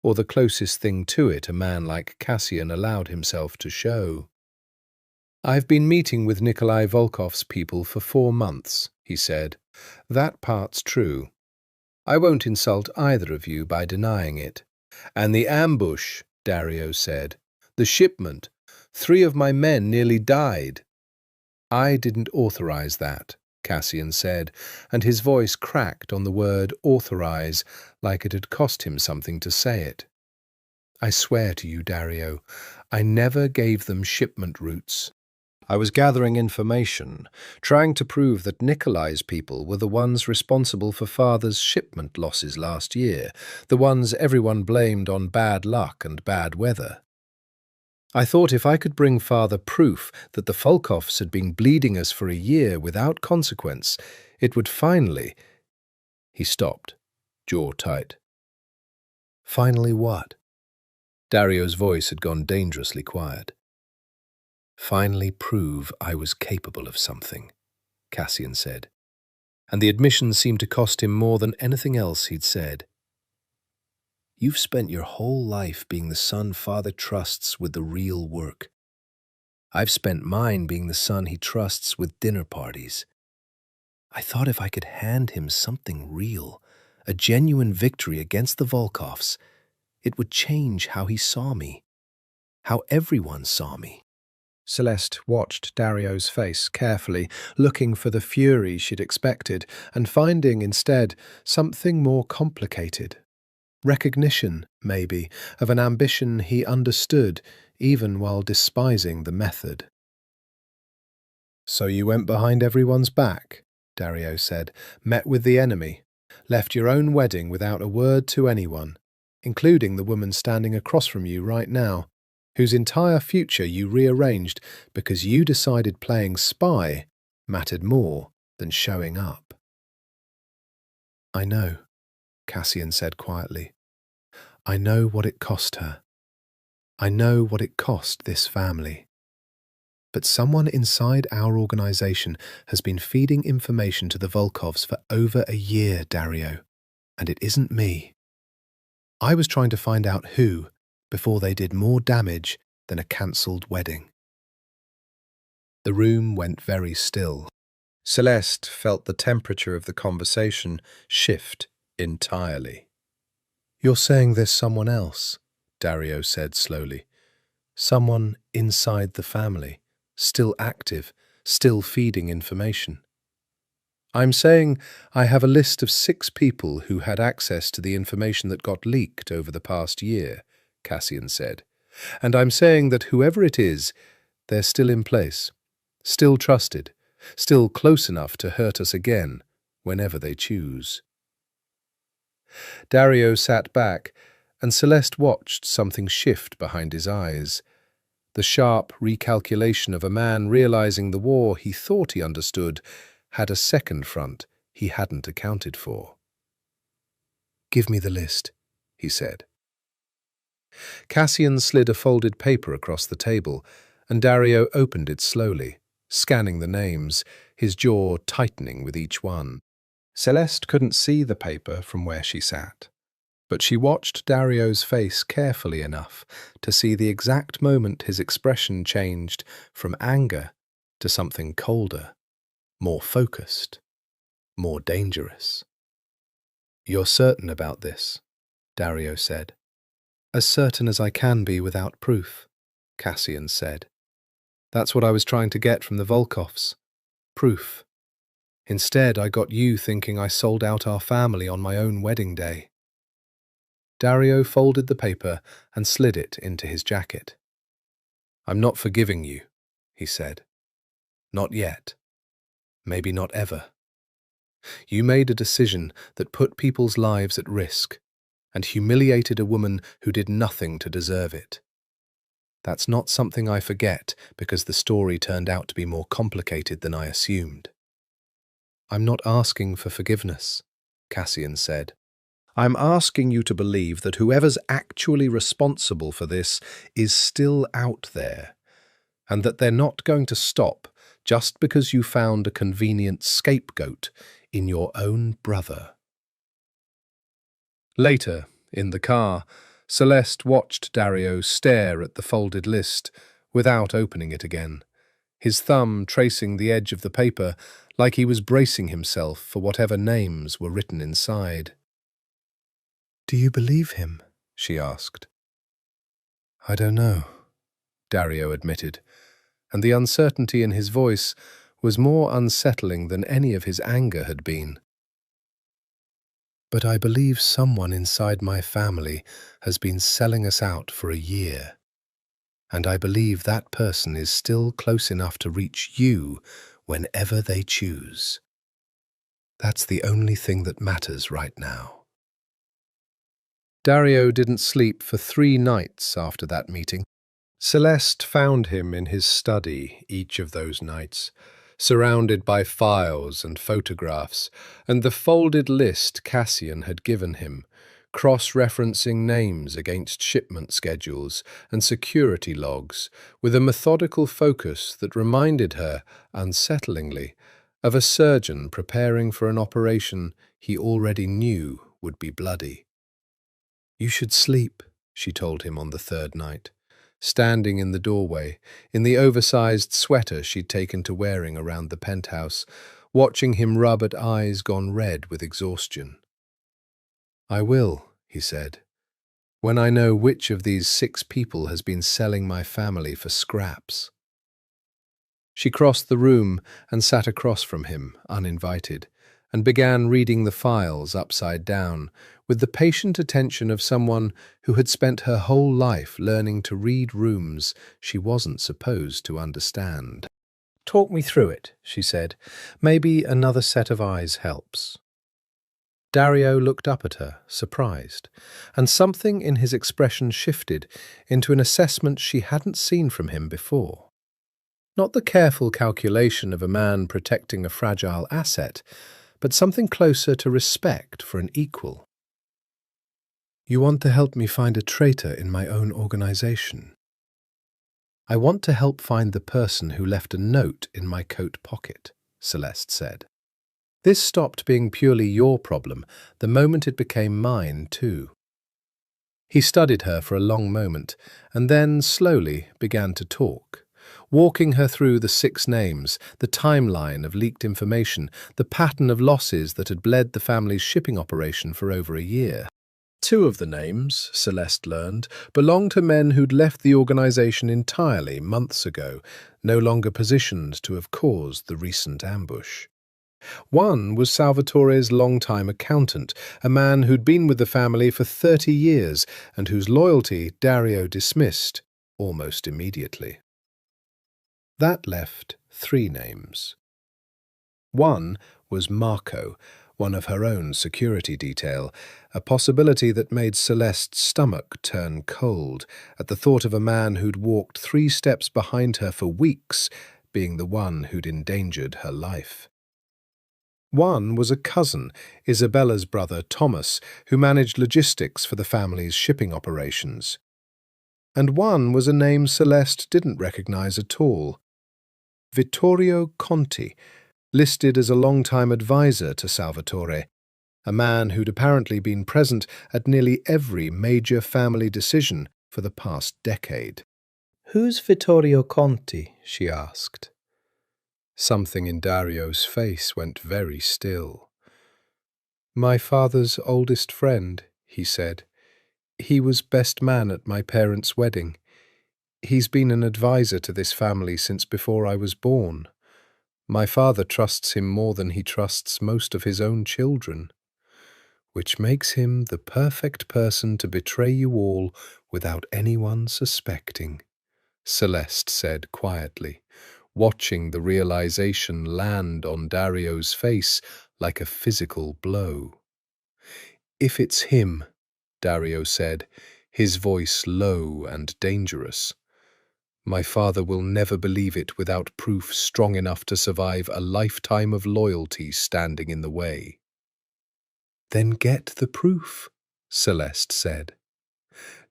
or the closest thing to it a man like Cassian allowed himself to show. "I've been meeting with Nikolai Volkov's people for 4 months," he said. "That part's true. I won't insult either of you by denying it. And the ambush," Dario said. "The shipment. 3 of my men nearly died." "I didn't authorize that," Cassian said, and his voice cracked on the word authorize like it had cost him something to say it. "I swear to you, Dario, I never gave them shipment routes. I was gathering information, trying to prove that Nikolai's people were the ones responsible for Father's shipment losses last year, the ones everyone blamed on bad luck and bad weather. I thought if I could bring Father proof that the Volkovs had been bleeding us for a year without consequence, it would finally—" He stopped, jaw tight. "Finally what?" Dario's voice had gone dangerously quiet. "Finally prove I was capable of something," Cassian said, and the admission seemed to cost him more than anything else he'd said. "You've spent your whole life being the son Father trusts with the real work. I've spent mine being the son he trusts with dinner parties. I thought if I could hand him something real, a genuine victory against the Volkovs, it would change how he saw me, how everyone saw me." Celeste watched Dario's face carefully, looking for the fury she'd expected, and finding instead something more complicated. Recognition, maybe, of an ambition he understood, even while despising the method. "So you went behind everyone's back," Dario said, "met with the enemy, left your own wedding without a word to anyone, including the woman standing across from you right now, whose entire future you rearranged because you decided playing spy mattered more than showing up." "I know," Cassian said quietly. "I know what it cost her. I know what it cost this family. But someone inside our organization has been feeding information to the Volkovs for over a year, Dario, and it isn't me. I was trying to find out who before they did more damage than a cancelled wedding." The room went very still. Celeste felt the temperature of the conversation shift entirely. "You're saying there's someone else," Dario said slowly. "Someone inside the family, still active, still feeding information." "I'm saying I have a list of 6 people who had access to the information that got leaked over the past year," Cassian said. "And I'm saying that whoever it is, they're still in place, still trusted, still close enough to hurt us again whenever they choose." Dario sat back, and Celeste watched something shift behind his eyes. The sharp recalculation of a man realizing the war he thought he understood had a second front he hadn't accounted for. "Give me the list," he said. Cassian slid a folded paper across the table, and Dario opened it slowly, scanning the names, his jaw tightening with each one. Celeste couldn't see the paper from where she sat, but she watched Dario's face carefully enough to see the exact moment his expression changed from anger to something colder, more focused, more dangerous. "You're certain about this?" Dario said. "As certain as I can be without proof," Cassian said. "That's what I was trying to get from the Volkovs. Proof. Instead, I got you thinking I sold out our family on my own wedding day." Dario folded the paper and slid it into his jacket. "I'm not forgiving you," he said. "Not yet. Maybe not ever. You made a decision that put people's lives at risk and humiliated a woman who did nothing to deserve it. That's not something I forget because the story turned out to be more complicated than I assumed." "I'm not asking for forgiveness," Cassian said. "I'm asking you to believe that whoever's actually responsible for this is still out there, and that they're not going to stop just because you found a convenient scapegoat in your own brother." Later, in the car, Celeste watched Dario stare at the folded list without opening it again, his thumb tracing the edge of the paper like he was bracing himself for whatever names were written inside. "Do you believe him?" she asked. "I don't know," Dario admitted, and the uncertainty in his voice was more unsettling than any of his anger had been. "But I believe someone inside my family has been selling us out for a year. And I believe that person is still close enough to reach you whenever they choose. That's the only thing that matters right now." Dario didn't sleep for 3 nights after that meeting. Celeste found him in his study each of those nights, surrounded by files and photographs, and the folded list Cassian had given him, cross-referencing names against shipment schedules and security logs, with a methodical focus that reminded her, unsettlingly, of a surgeon preparing for an operation he already knew would be bloody. "You should sleep," she told him on the 3rd night, standing in the doorway, in the oversized sweater she'd taken to wearing around the penthouse, watching him rub at eyes gone red with exhaustion. "I will," he said, "when I know which of these 6 people has been selling my family for scraps." She crossed the room and sat across from him, uninvited, and began reading the files upside down, with the patient attention of someone who had spent her whole life learning to read rooms she wasn't supposed to understand. "Talk me through it," she said. "Maybe another set of eyes helps." Dario looked up at her, surprised, and something in his expression shifted into an assessment she hadn't seen from him before. Not the careful calculation of a man protecting a fragile asset, but something closer to respect for an equal. "You want to help me find a traitor in my own organization?" "I want to help find the person who left a note in my coat pocket," Celeste said. "This stopped being purely your problem the moment it became mine, too." He studied her for a long moment, and then slowly began to talk, walking her through the 6 names, the timeline of leaked information, the pattern of losses that had bled the family's shipping operation for over a year. 2 of the names, Celeste learned, belonged to men who'd left the organization entirely months ago, no longer positioned to have caused the recent ambush. One was Salvatore's longtime accountant, a man who'd been with the family for 30 years and whose loyalty Dario dismissed almost immediately. That left 3 names. One was Marco, one of her own security detail, a possibility that made Celeste's stomach turn cold at the thought of a man who'd walked 3 steps behind her for weeks being the one who'd endangered her life. One was a cousin, Isabella's brother Thomas, who managed logistics for the family's shipping operations. And one was a name Celeste didn't recognize at all. Vittorio Conti, listed as a long-time advisor to Salvatore, a man who'd apparently been present at nearly every major family decision for the past decade. "Who's Vittorio Conti?" she asked. Something in Dario's face went very still. "My father's oldest friend," he said. "He was best man at my parents' wedding. He's been an advisor to this family since before I was born. My father trusts him more than he trusts most of his own children, which makes him the perfect person to betray you all without anyone suspecting," Celeste said quietly, watching the realization land on Dario's face like a physical blow. "If it's him," Dario said, his voice low and dangerous, "my father will never believe it without proof strong enough to survive a lifetime of loyalty standing in the way." "Then get the proof," Celeste said.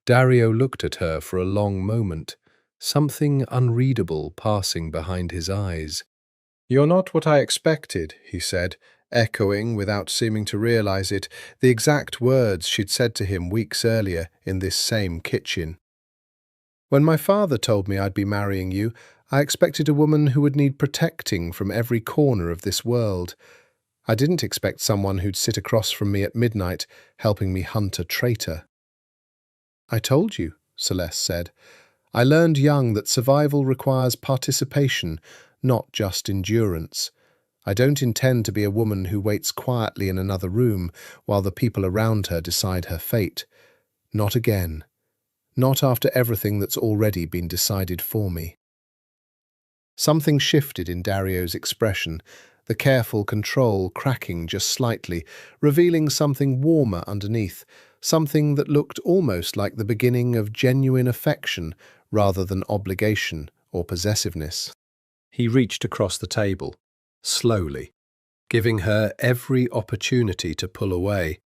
Dario looked at her for a long moment, something unreadable passing behind his eyes. "You're not what I expected," he said, echoing, without seeming to realize it, the exact words she'd said to him weeks earlier in this same kitchen. When my father told me I'd be marrying you, I expected a woman who would need protecting from every corner of this world. I didn't expect someone who'd sit across from me at midnight, helping me hunt a traitor. I told you, Celeste said. I learned young that survival requires participation, not just endurance. I don't intend to be a woman who waits quietly in another room while the people around her decide her fate. Not again. Not after everything that's already been decided for me. Something shifted in Dario's expression, the careful control cracking just slightly, revealing something warmer underneath, something that looked almost like the beginning of genuine affection rather than obligation or possessiveness. He reached across the table, slowly, giving her every opportunity to pull away,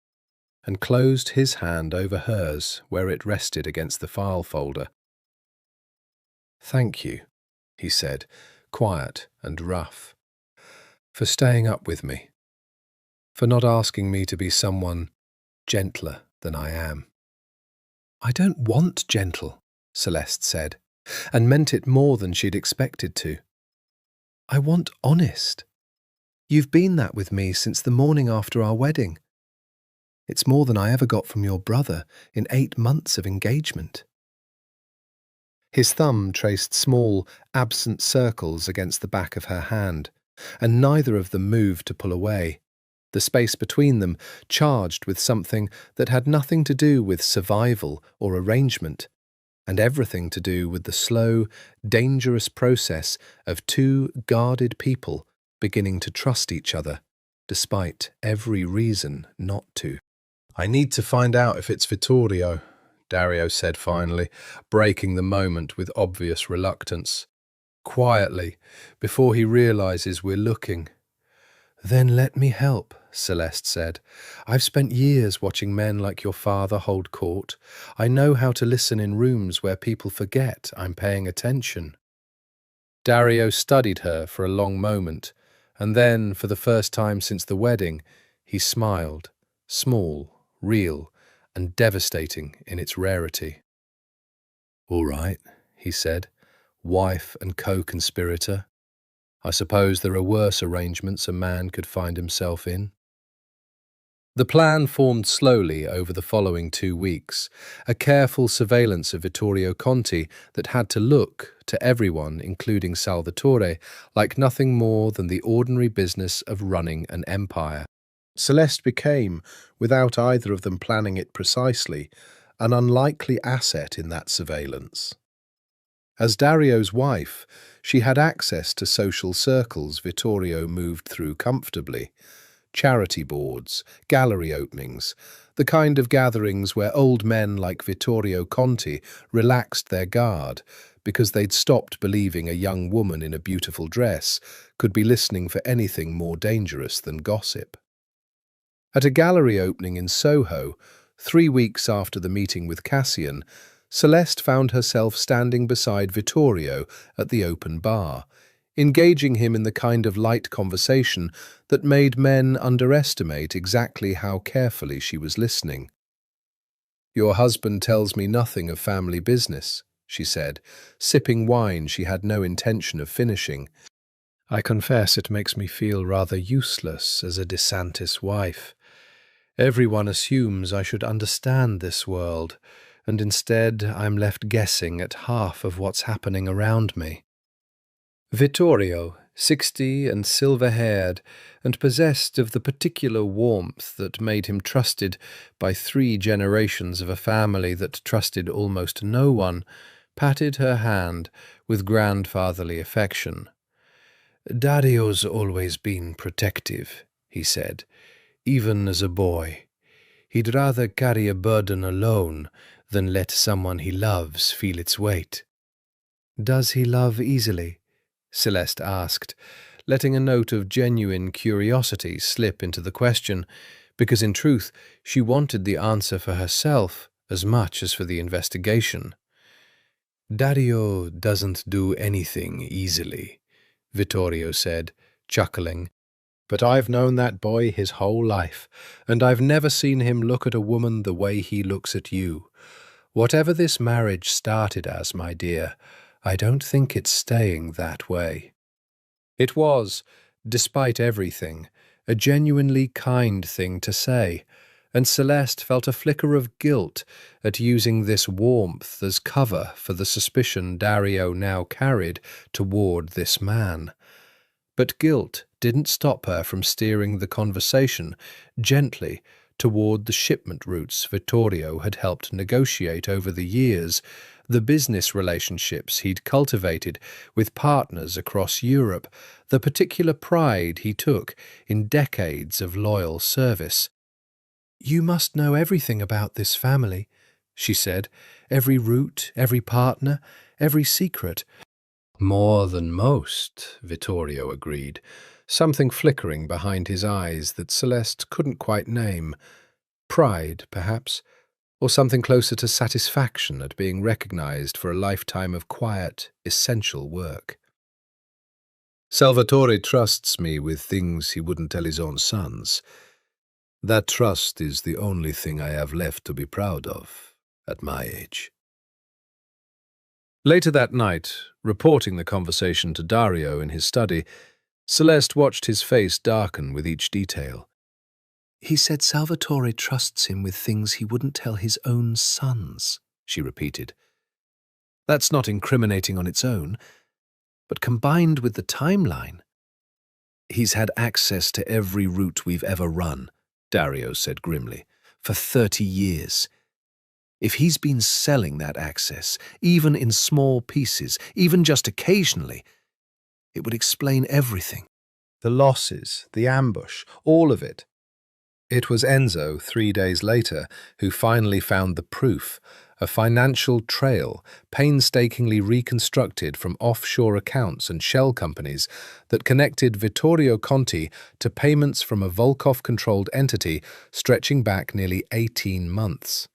and closed his hand over hers where it rested against the file folder. "Thank you," he said, quiet and rough, "for staying up with me, for not asking me to be someone gentler than I am." "I don't want gentle," Celeste said, and meant it more than she'd expected to. "I want honest. You've been that with me since the morning after our wedding. It's more than I ever got from your brother in 8 months of engagement." His thumb traced small, absent circles against the back of her hand, and neither of them moved to pull away, the space between them charged with something that had nothing to do with survival or arrangement, and everything to do with the slow, dangerous process of two guarded people beginning to trust each other, despite every reason not to. "I need to find out if it's Vittorio," Dario said finally, breaking the moment with obvious reluctance. "Quietly, before he realizes we're looking." "Then let me help," Celeste said. "I've spent years watching men like your father hold court. I know how to listen in rooms where people forget I'm paying attention." Dario studied her for a long moment, and then, for the first time since the wedding, he smiled, small, real, and devastating in its rarity. "All right," he said, "wife and co-conspirator. I suppose there are worse arrangements a man could find himself in." The plan formed slowly over the following 2 weeks, a careful surveillance of Vittorio Conti that had to look, to everyone, including Salvatore, like nothing more than the ordinary business of running an empire. Celeste became, without either of them planning it precisely, an unlikely asset in that surveillance. As Dario's wife, she had access to social circles Vittorio moved through comfortably. Charity boards, gallery openings, the kind of gatherings where old men like Vittorio Conti relaxed their guard because they'd stopped believing a young woman in a beautiful dress could be listening for anything more dangerous than gossip. At a gallery opening in Soho, 3 weeks after the meeting with Cassian, Celeste found herself standing beside Vittorio at the open bar, engaging him in the kind of light conversation that made men underestimate exactly how carefully she was listening. "Your husband tells me nothing of family business," she said, sipping wine she had no intention of finishing. "I confess it makes me feel rather useless as a DeSantis wife. Everyone assumes I should understand this world, and instead I'm left guessing at half of what's happening around me." Vittorio, 60 and silver-haired, and possessed of the particular warmth that made him trusted by 3 generations of a family that trusted almost no one, patted her hand with grandfatherly affection. "Dario's always been protective," he said, "even as a boy. He'd rather carry a burden alone than let someone he loves feel its weight." "Does he love easily?" Celeste asked, letting a note of genuine curiosity slip into the question, because in truth she wanted the answer for herself as much as for the investigation. "Dario doesn't do anything easily," Vittorio said, chuckling. But I've known that boy his whole life, and I've never seen him look at a woman the way he looks at you. Whatever this marriage started as, my dear, I don't think it's staying that way." It was, despite everything, a genuinely kind thing to say, and Celeste felt a flicker of guilt at using this warmth as cover for the suspicion Dario now carried toward this man. But guilt didn't stop her from steering the conversation gently toward the shipment routes Vittorio had helped negotiate over the years, the business relationships he'd cultivated with partners across Europe, the particular pride he took in decades of loyal service. "You must know everything about this family," she said, "every route, every partner, every secret." "More than most," Vittorio agreed, something flickering behind his eyes that Celeste couldn't quite name. Pride, perhaps, or something closer to satisfaction at being recognized for a lifetime of quiet, essential work. "Salvatore trusts me with things he wouldn't tell his own sons. That trust is the only thing I have left to be proud of at my age." Later that night, reporting the conversation to Dario in his study, Celeste watched his face darken with each detail. "He said Salvatore trusts him with things he wouldn't tell his own sons," she repeated. "That's not incriminating on its own, but combined with the timeline—" "He's had access to every route we've ever run," Dario said grimly, "for 30 years. If he's been selling that access, even in small pieces, even just occasionally, it would explain everything. The losses, the ambush, all of it." It was Enzo, 3 days later, who finally found the proof, a financial trail painstakingly reconstructed from offshore accounts and shell companies that connected Vittorio Conti to payments from a Volkov-controlled entity stretching back nearly 18 months.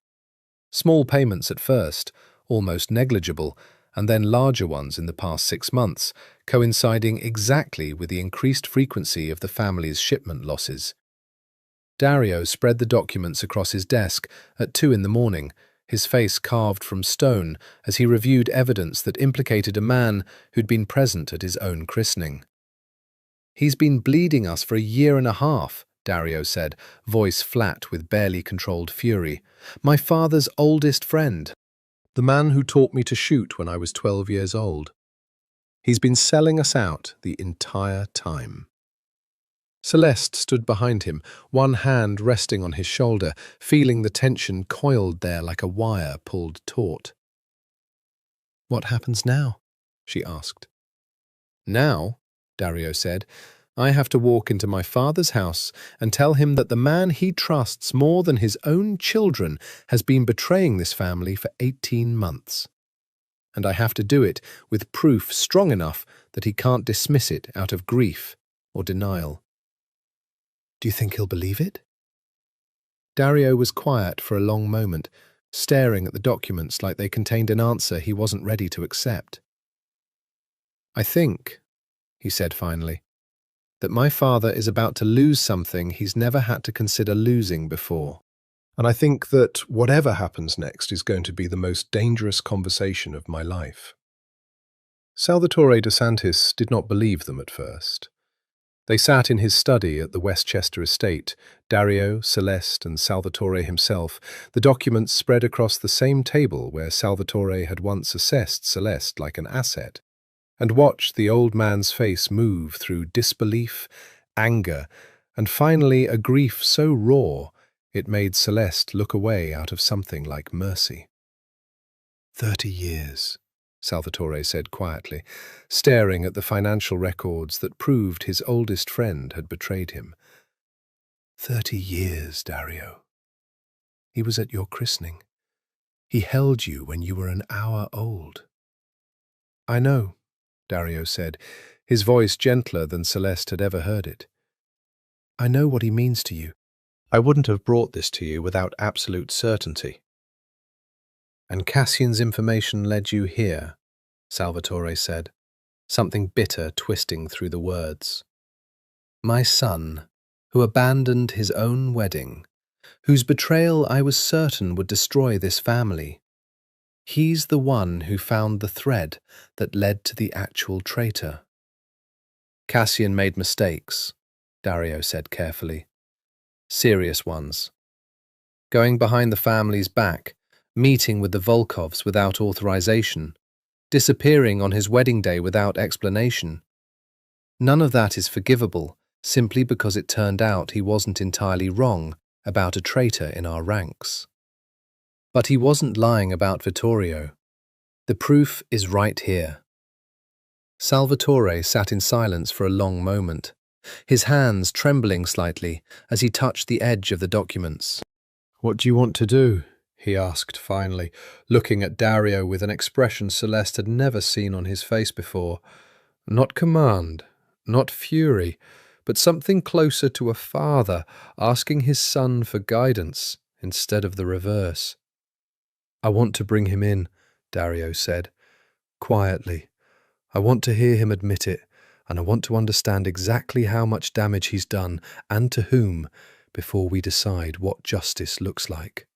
Small payments at first, almost negligible, and then larger ones in the past 6 months, coinciding exactly with the increased frequency of the family's shipment losses. Dario spread the documents across his desk at 2 in the morning, his face carved from stone as he reviewed evidence that implicated a man who'd been present at his own christening. "He's been bleeding us for a year and a half," Dario said, voice flat with barely controlled fury. "My father's oldest friend. The man who taught me to shoot when I was 12 years old. He's been selling us out the entire time." Celeste stood behind him, one hand resting on his shoulder, feeling the tension coiled there like a wire pulled taut. "What happens now?" she asked. "Now," Dario said, "I have to walk into my father's house and tell him that the man he trusts more than his own children has been betraying this family for 18 months. And I have to do it with proof strong enough that he can't dismiss it out of grief or denial." "Do you think he'll believe it?" Dario was quiet for a long moment, staring at the documents like they contained an answer he wasn't ready to accept. "I think," he said finally, "that my father is about to lose something he's never had to consider losing before. And I think that whatever happens next is going to be the most dangerous conversation of my life." Salvatore DeSantis did not believe them at first. They sat in his study at the Westchester estate, Dario, Celeste, and Salvatore himself, the documents spread across the same table where Salvatore had once assessed Celeste like an asset, and watched the old man's face move through disbelief, anger, and finally a grief so raw it made Celeste look away out of something like mercy. 30 years. Salvatore said quietly, staring at the financial records that proved his oldest friend had betrayed him. 30 years, Dario. He was at your christening. He held you when you were an hour old. I know, Dario said, his voice gentler than Celeste had ever heard it. I know what he means to you. I wouldn't have brought this to you without absolute certainty. And Cassian's information led you here, Salvatore said, something bitter twisting through the words. My son, who abandoned his own wedding, whose betrayal I was certain would destroy this family. He's the one who found the thread that led to the actual traitor. Cassian made mistakes, Dario said carefully. Serious ones. Going behind the family's back, meeting with the Volkovs without authorization, disappearing on his wedding day without explanation. None of that is forgivable simply because it turned out he wasn't entirely wrong about a traitor in our ranks. But he wasn't lying about Vittorio. The proof is right here. Salvatore sat in silence for a long moment, his hands trembling slightly as he touched the edge of the documents. "What do you want to do?" he asked finally, looking at Dario with an expression Celeste had never seen on his face before. Not command, not fury, but something closer to a father asking his son for guidance instead of the reverse. "I want to bring him in," Dario said, quietly. "I want to hear him admit it, and I want to understand exactly how much damage he's done and to whom before we decide what justice looks like.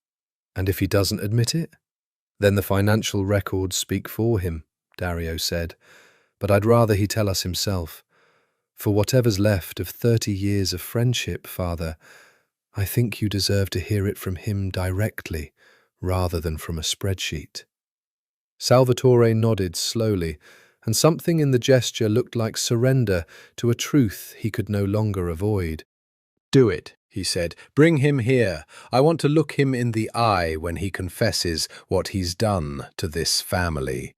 And if he doesn't admit it, then the financial records speak for him," Dario said. "But I'd rather he tell us himself. For whatever's left of 30 years of friendship, Father, I think you deserve to hear it from him directly, rather than from a spreadsheet." Salvatore nodded slowly, and something in the gesture looked like surrender to a truth he could no longer avoid. "Do it," he said. "Bring him here. I want to look him in the eye when he confesses what he's done to this family."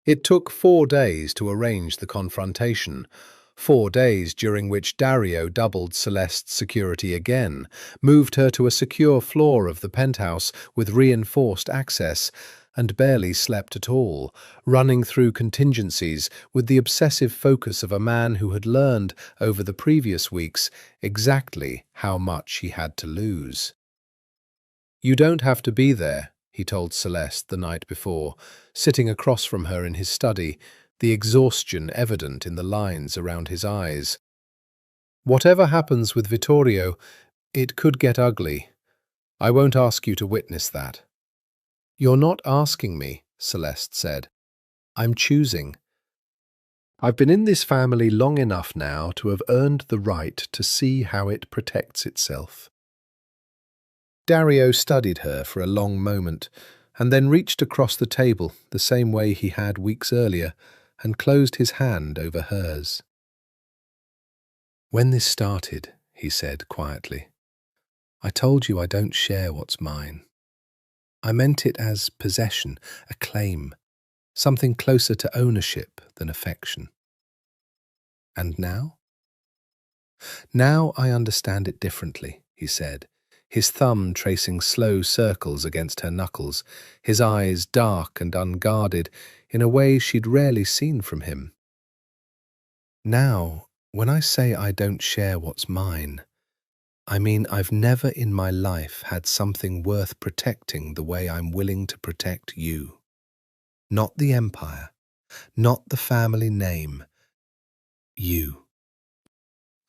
It took 4 days to arrange the confrontation, 4 days during which Dario doubled Celeste's security again, moved her to a secure floor of the penthouse with reinforced access, and barely slept at all, running through contingencies with the obsessive focus of a man who had learned over the previous weeks exactly how much he had to lose. "You don't have to be there," he told Celeste the night before, sitting across from her in his study, the exhaustion evident in the lines around his eyes. "Whatever happens with Vittorio, it could get ugly. I won't ask you to witness that." "You're not asking me," Celeste said. "I'm choosing. I've been in this family long enough now to have earned the right to see how it protects itself." Dario studied her for a long moment, and then reached across the table the same way he had weeks earlier, and closed his hand over hers. "When this started," he said quietly, "I told you I don't share what's mine. I meant it as possession, a claim, something closer to ownership than affection. And now? Now I understand it differently," he said, his thumb tracing slow circles against her knuckles, his eyes dark and unguarded in a way she'd rarely seen from him. "Now, when I say I don't share what's mine, I mean I've never in my life had something worth protecting the way I'm willing to protect you. Not the empire, not the family name. You."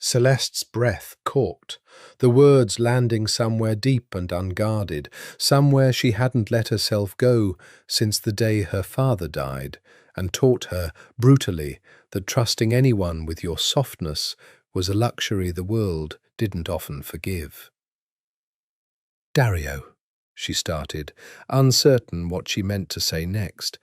Celeste's breath caught, the words landing somewhere deep and unguarded, somewhere she hadn't let herself go since the day her father died, and taught her, brutally, that trusting anyone with your softness was a luxury the world didn't often forgive. "Dario," she started, uncertain what she meant to say next,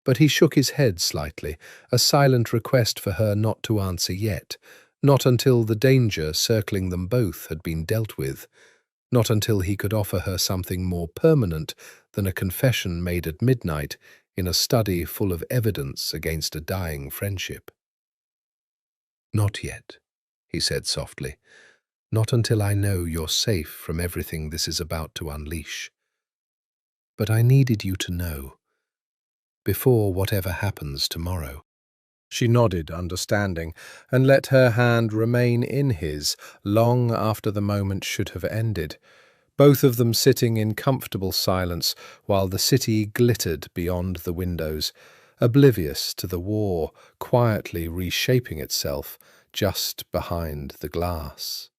but he shook his head slightly, a silent request for her not to answer yet, not until the danger circling them both had been dealt with, not until he could offer her something more permanent than a confession made at midnight in a study full of evidence against a dying friendship. "Not yet," he said softly. "Not until I know you're safe from everything this is about to unleash. But I needed you to know, before whatever happens tomorrow." She nodded, understanding, and let her hand remain in his long after the moment should have ended, both of them sitting in comfortable silence while the city glittered beyond the windows, oblivious to the war quietly reshaping itself just behind the glass.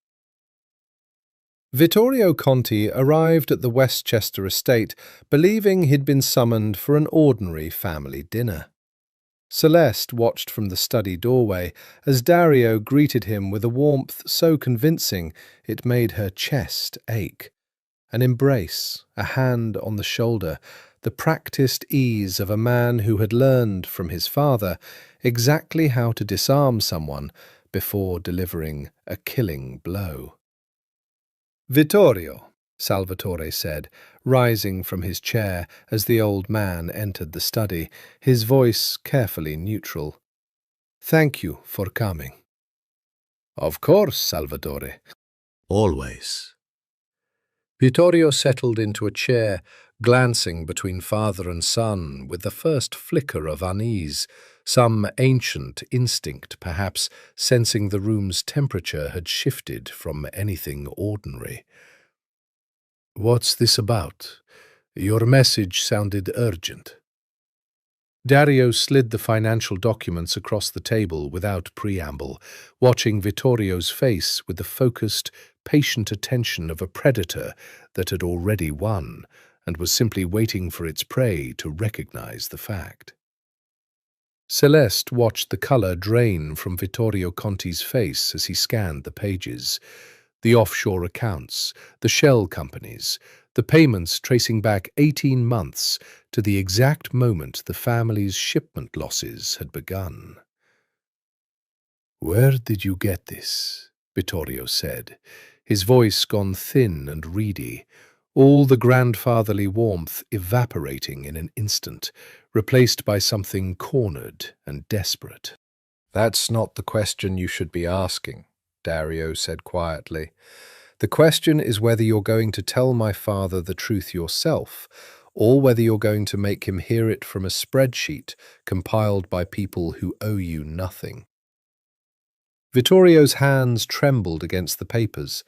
Vittorio Conti arrived at the Westchester estate believing he'd been summoned for an ordinary family dinner. Celeste watched from the study doorway as Dario greeted him with a warmth so convincing it made her chest ache. An embrace, a hand on the shoulder, the practiced ease of a man who had learned from his father exactly how to disarm someone before delivering a killing blow. "Vittorio," Salvatore said, rising from his chair as the old man entered the study, his voice carefully neutral. "Thank you for coming." "Of course, Salvatore." Always. Vittorio settled into a chair, glancing between father and son with the first flicker of unease, some ancient instinct perhaps sensing the room's temperature had shifted from anything ordinary. "What's this about? Your message sounded urgent." Dario slid the financial documents across the table without preamble, watching Vittorio's face with the focused, patient attention of a predator that had already won and was simply waiting for its prey to recognize the fact. Celeste watched the color drain from Vittorio Conti's face as he scanned the pages. The offshore accounts, the shell companies, the payments tracing back 18 months to the exact moment the family's shipment losses had begun. "Where did you get this?" Vittorio said, his voice gone thin and reedy, all the grandfatherly warmth evaporating in an instant, replaced by something cornered and desperate. "That's not the question you should be asking," Dario said quietly. "The question is whether you're going to tell my father the truth yourself, or whether you're going to make him hear it from a spreadsheet compiled by people who owe you nothing." Vittorio's hands trembled against the papers.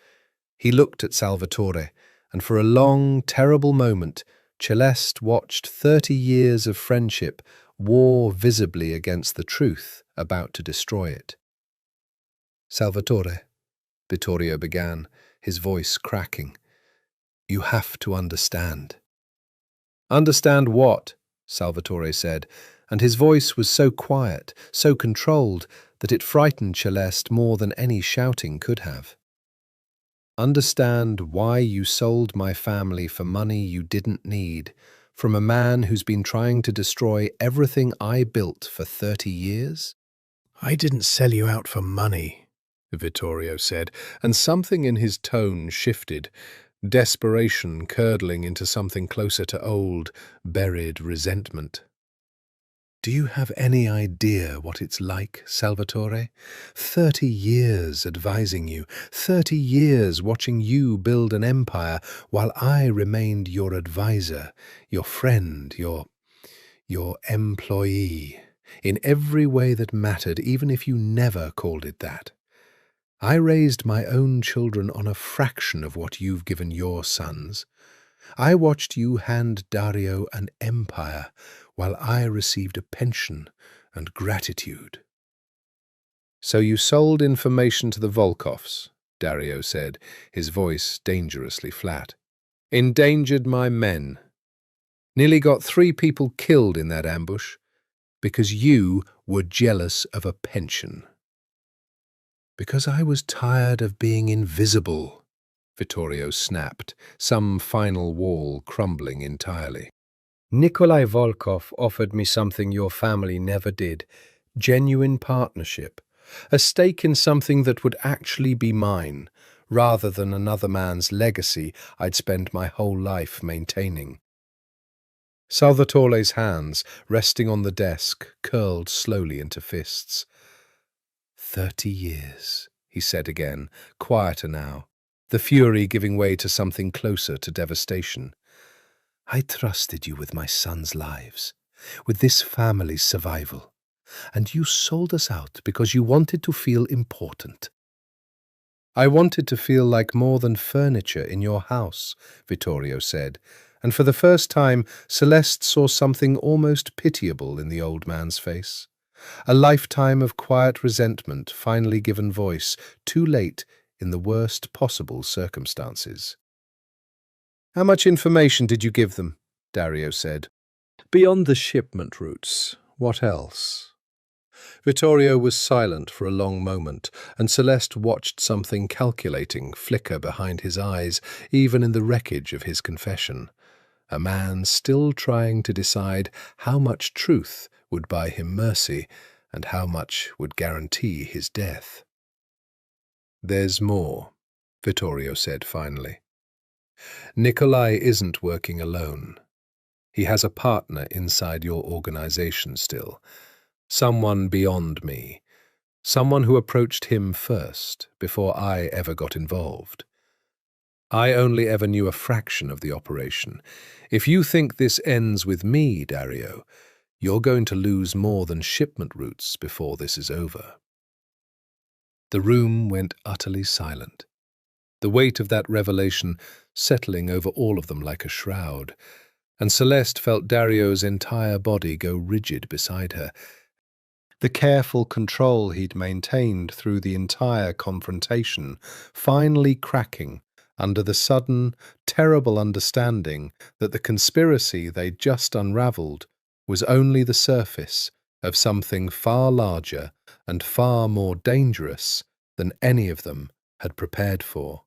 He looked at Salvatore, and for a long, terrible moment, Celeste watched 30 years of friendship war visibly against the truth about to destroy it. "Salvatore," Vittorio began, his voice cracking, "you have to understand." "Understand what?" Salvatore said, and his voice was so quiet, so controlled, that it frightened Celeste more than any shouting could have. "Understand why you sold my family for money you didn't need, from a man who's been trying to destroy everything I built for 30 years? "I didn't sell you out for money," Vittorio said, and something in his tone shifted, desperation curdling into something closer to old, buried resentment. "Do you have any idea what it's like, Salvatore? 30 years advising you, 30 years watching you build an empire while I remained your advisor, your friend, your employee, in every way that mattered, even if you never called it that. I raised my own children on a fraction of what you've given your sons. I watched you hand Dario an empire while I received a pension and gratitude." "So you sold information to the Volkovs," Dario said, his voice dangerously flat. "Endangered my men. Nearly got 3 people killed in that ambush because you were jealous of a pension." "Because I was tired of being invisible," Vittorio snapped, some final wall crumbling entirely. "Nikolai Volkov offered me something your family never did, genuine partnership, a stake in something that would actually be mine, rather than another man's legacy I'd spend my whole life maintaining." Salvatore's hands, resting on the desk, curled slowly into fists. 30 years, he said again, quieter now, the fury giving way to something closer to devastation. "I trusted you with my sons' lives, with this family's survival, and you sold us out because you wanted to feel important." "I wanted to feel like more than furniture in your house," Vittorio said, and for the first time Celeste saw something almost pitiable in the old man's face. A lifetime of quiet resentment finally given voice, too late in the worst possible circumstances. "How much information did you give them?" Dario said. "Beyond the shipment routes, what else?" Vittorio was silent for a long moment, and Celeste watched something calculating flicker behind his eyes, even in the wreckage of his confession. A man still trying to decide how much truth would buy him mercy and how much would guarantee his death. "There's more," Vittorio said finally. "Nikolai isn't working alone. He has a partner inside your organization still. Someone beyond me. Someone who approached him first, before I ever got involved. I only ever knew a fraction of the operation. If you think this ends with me, Dario, you're going to lose more than shipment routes before this is over." The room went utterly silent, the weight of that revelation settling over all of them like a shroud, and Celeste felt Dario's entire body go rigid beside her. The careful control he'd maintained through the entire confrontation finally cracking under the sudden, terrible understanding that the conspiracy they'd just unravelled was only the surface of something far larger and far more dangerous than any of them had prepared for.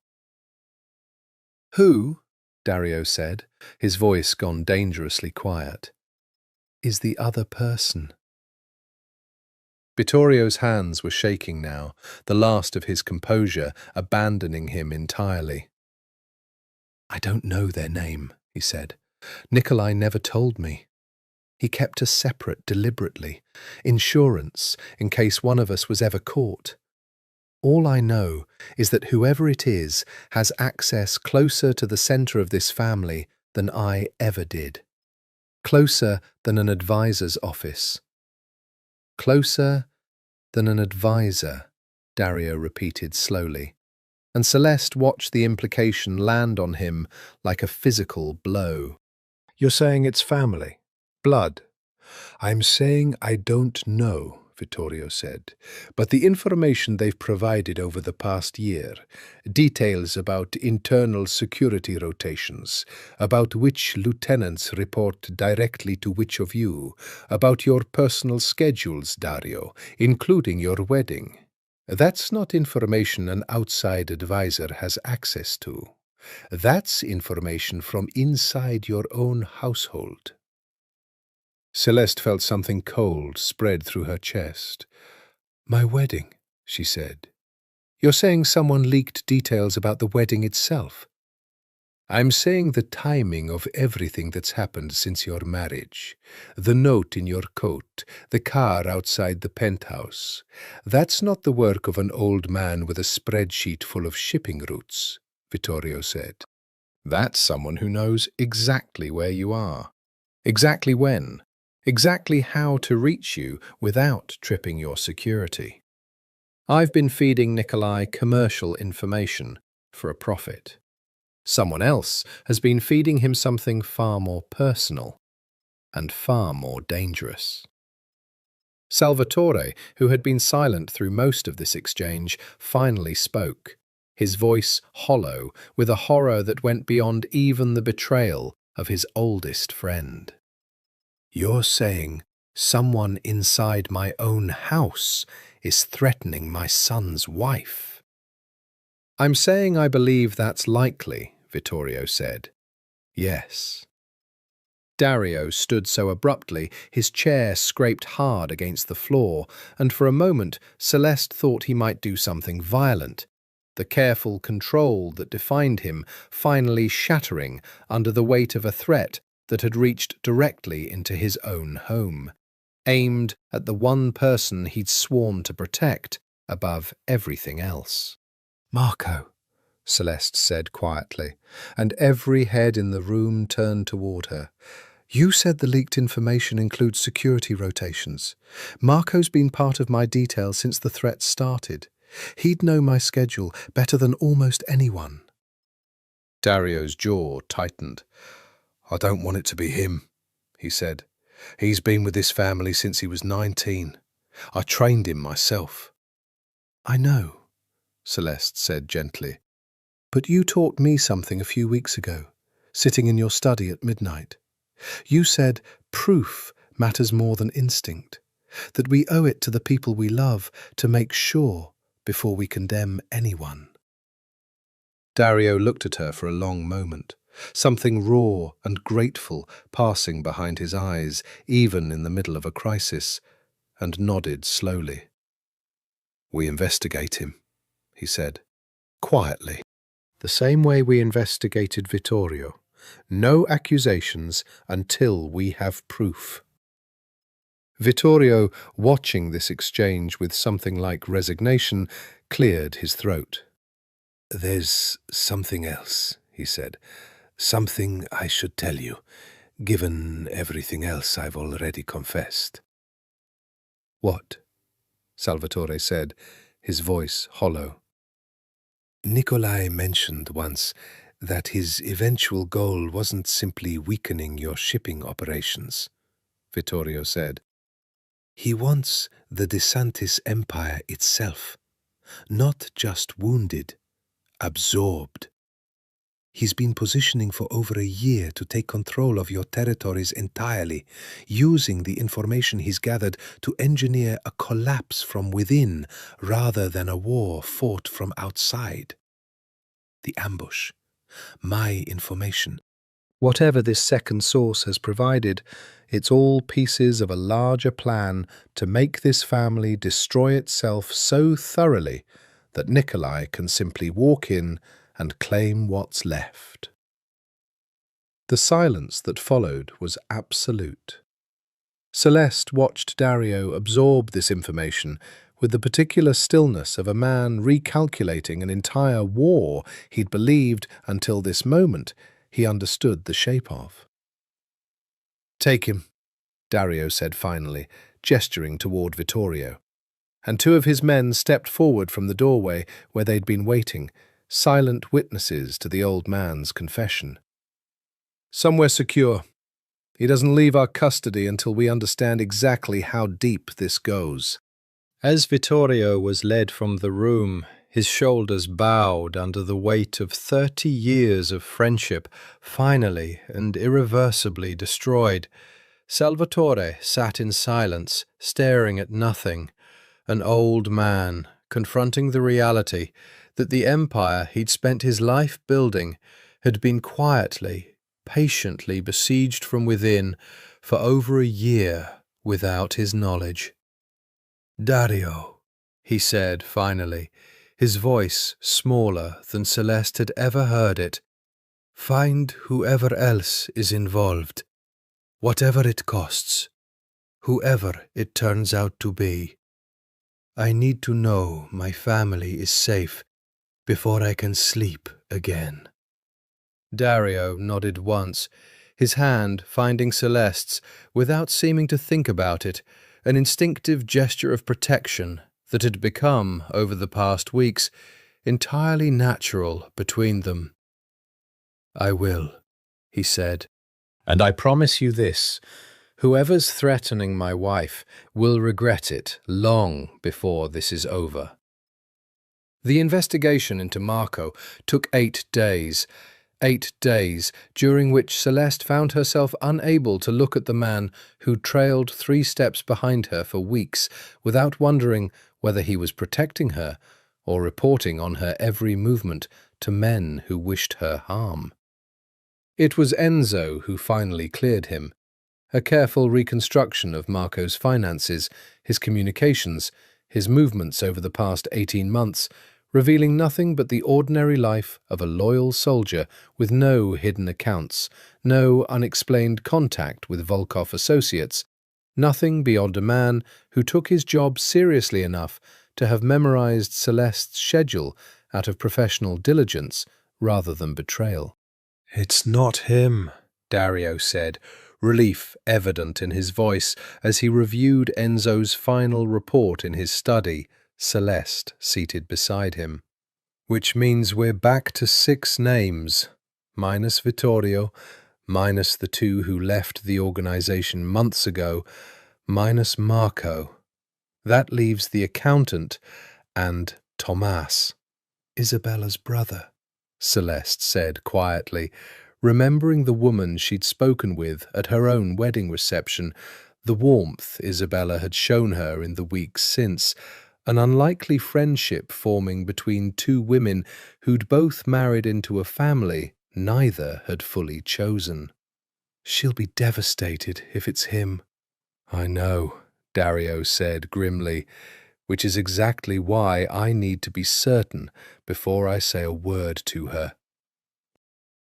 "Who," Dario said, his voice gone dangerously quiet, "is the other person?" Vittorio's hands were shaking now, the last of his composure abandoning him entirely. "I don't know their name," he said. "Nikolai never told me. He kept us separate deliberately, insurance in case one of us was ever caught. All I know is that whoever it is has access closer to the center of this family than I ever did. Closer than an advisor's office. Closer than an advisor," Dario repeated slowly, and Celeste watched the implication land on him like a physical blow. "You're saying it's family? Blood?" "I'm saying I don't know," Vittorio said, "but the information they've provided over the past year, details about internal security rotations, about which lieutenants report directly to which of you, about your personal schedules, Dario, including your wedding. That's not information an outside advisor has access to. That's information from inside your own household." Celeste felt something cold spread through her chest. "My wedding," she said. "You're saying someone leaked details about the wedding itself?" "I'm saying the timing of everything that's happened since your marriage. The note in your coat, the car outside the penthouse. That's not the work of an old man with a spreadsheet full of shipping routes," Vittorio said. "That's someone who knows exactly where you are, exactly when, exactly how to reach you without tripping your security. I've been feeding Nikolai commercial information for a profit. Someone else has been feeding him something far more personal and far more dangerous." Salvatore, who had been silent through most of this exchange, finally spoke, his voice hollow with a horror that went beyond even the betrayal of his oldest friend. "You're saying someone inside my own house is threatening my son's wife?" "I'm saying I believe that's likely," Vittorio said. "Yes." Dario stood so abruptly, his chair scraped hard against the floor, and for a moment Celeste thought he might do something violent, the careful control that defined him finally shattering under the weight of a threat that had reached directly into his own home, aimed at the one person he'd sworn to protect above everything else. "Marco," Celeste said quietly, and every head in the room turned toward her. "You said the leaked information includes security rotations. Marco's been part of my detail since the threat started. He'd know my schedule better than almost anyone." Dario's jaw tightened. "I don't want it to be him," he said. "He's been with this family since he was 19. I trained him myself." "I know," Celeste said gently. "But you taught me something a few weeks ago, sitting in your study at midnight. You said proof matters more than instinct, that we owe it to the people we love to make sure before we condemn anyone." Dario looked at her for a long moment, something raw and grateful passing behind his eyes, even in the middle of a crisis, and nodded slowly. "We investigate him," he said, quietly. "The same way we investigated Vittorio. No accusations until we have proof." Vittorio, watching this exchange with something like resignation, cleared his throat. "There's something else," he said. "Something I should tell you, given everything else I've already confessed." "What?" Salvatore said, his voice hollow. "Nikolai mentioned once that his eventual goal wasn't simply weakening your shipping operations," Vittorio said. "He wants the DeSantis empire itself, not just wounded, absorbed. He's been positioning for over a year to take control of your territories entirely, using the information he's gathered to engineer a collapse from within rather than a war fought from outside. The ambush. My information. Whatever this second source has provided, it's all pieces of a larger plan to make this family destroy itself so thoroughly that Nikolai can simply walk in and claim what's left." The silence that followed was absolute. Celeste watched Dario absorb this information with the particular stillness of a man recalculating an entire war he'd believed until this moment he understood the shape of. "Take him," Dario said finally, gesturing toward Vittorio, and two of his men stepped forward from the doorway where they'd been waiting, silent witnesses to the old man's confession. "Somewhere secure. He doesn't leave our custody until we understand exactly how deep this goes." As Vittorio was led from the room, his shoulders bowed under the weight of 30 years of friendship, finally and irreversibly destroyed. Salvatore sat in silence, staring at nothing, an old man confronting the reality that the empire he'd spent his life building had been quietly, patiently besieged from within for over a year without his knowledge. "Dario," he said finally, his voice smaller than Celeste had ever heard it, "find whoever else is involved, whatever it costs, whoever it turns out to be. I need to know my family is safe before I can sleep again." Dario nodded once, his hand finding Celeste's without seeming to think about it, an instinctive gesture of protection that had become, over the past weeks, entirely natural between them. "I will," he said. "And I promise you this. Whoever's threatening my wife will regret it long before this is over." The investigation into Marco took 8 days. 8 days, during which Celeste found herself unable to look at the man who trailed 3 steps behind her for weeks without wondering whether he was protecting her or reporting on her every movement to men who wished her harm. It was Enzo who finally cleared him. A careful reconstruction of Marco's finances, his communications, his movements over the past 18 months, revealing nothing but the ordinary life of a loyal soldier with no hidden accounts, no unexplained contact with Volkov associates, nothing beyond a man who took his job seriously enough to have memorized Celeste's schedule out of professional diligence rather than betrayal. "It's not him," Dario said, relief evident in his voice as he reviewed Enzo's final report in his study, Celeste seated beside him. "Which means we're back to 6 names, minus Vittorio, minus the 2 who left the organization months ago, minus Marco. That leaves the accountant and Tomas, Isabella's brother, Celeste said quietly, remembering the woman she'd spoken with at her own wedding reception, the warmth Isabella had shown her in the weeks since, an unlikely friendship forming between two women who'd both married into a family neither had fully chosen. She'll be devastated if it's him. I know, Dario said grimly, which is exactly why I need to be certain before I say a word to her.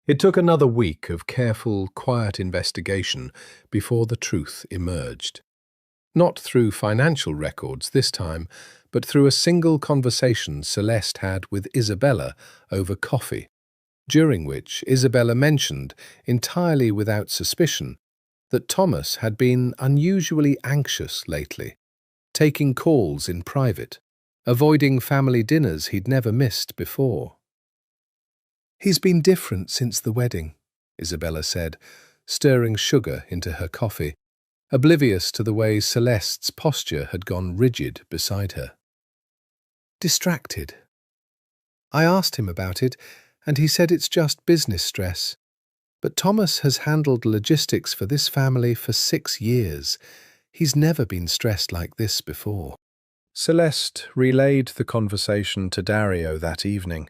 It took another week of careful, quiet investigation before the truth emerged. Not through financial records this time, but through a single conversation Celeste had with Isabella over coffee, during which Isabella mentioned, entirely without suspicion, that Thomas had been unusually anxious lately, taking calls in private, avoiding family dinners he'd never missed before. He's been different since the wedding, Isabella said, stirring sugar into her coffee, oblivious to the way Celeste's posture had gone rigid beside her. Distracted. I asked him about it, and he said it's just business stress. But Thomas has handled logistics for this family for 6 years. He's never been stressed like this before. Celeste relayed the conversation to Dario that evening,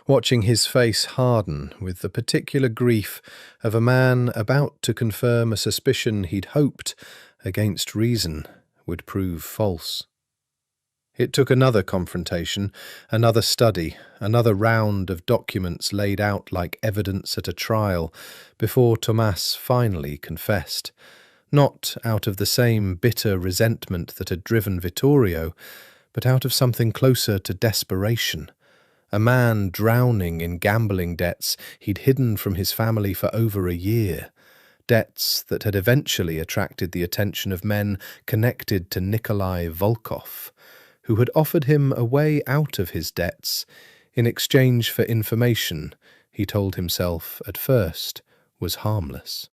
watching his face harden with the particular grief of a man about to confirm a suspicion he'd hoped, against reason, would prove false. It took another confrontation, another study, another round of documents laid out like evidence at a trial, before Tomas finally confessed, not out of the same bitter resentment that had driven Vittorio, but out of something closer to desperation. A man drowning in gambling debts he'd hidden from his family for over a year, debts that had eventually attracted the attention of men connected to Nikolai Volkov, who had offered him a way out of his debts in exchange for information he told himself at first was harmless.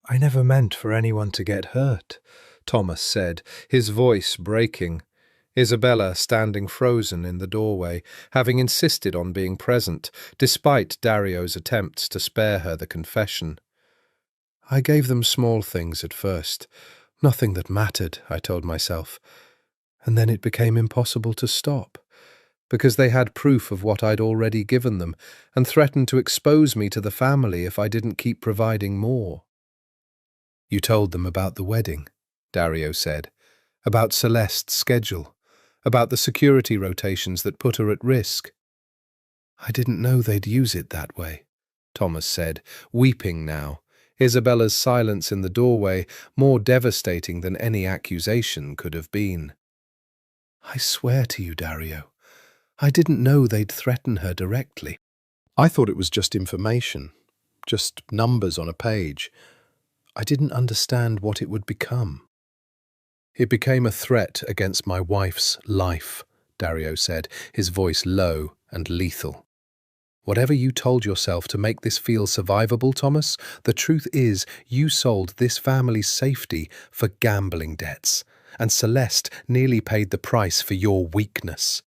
I never meant for anyone to get hurt, Thomas said, his voice breaking. Isabella standing frozen in the doorway, having insisted on being present, despite Dario's attempts to spare her the confession. I gave them small things at first, nothing that mattered, I told myself. And then it became impossible to stop, because they had proof of what I'd already given them, and threatened to expose me to the family if I didn't keep providing more. You told them about the wedding, Dario said, about Celeste's schedule, about the security rotations that put her at risk. I didn't know they'd use it that way, Thomas said, weeping now, Isabella's silence in the doorway more devastating than any accusation could have been. I swear to you, Dario, I didn't know they'd threaten her directly. I thought it was just information, just numbers on a page. I didn't understand what it would become. It became a threat against my wife's life, Dario said, his voice low and lethal. Whatever you told yourself to make this feel survivable, Thomas, the truth is you sold this family's safety for gambling debts, and Celeste nearly paid the price for your weakness.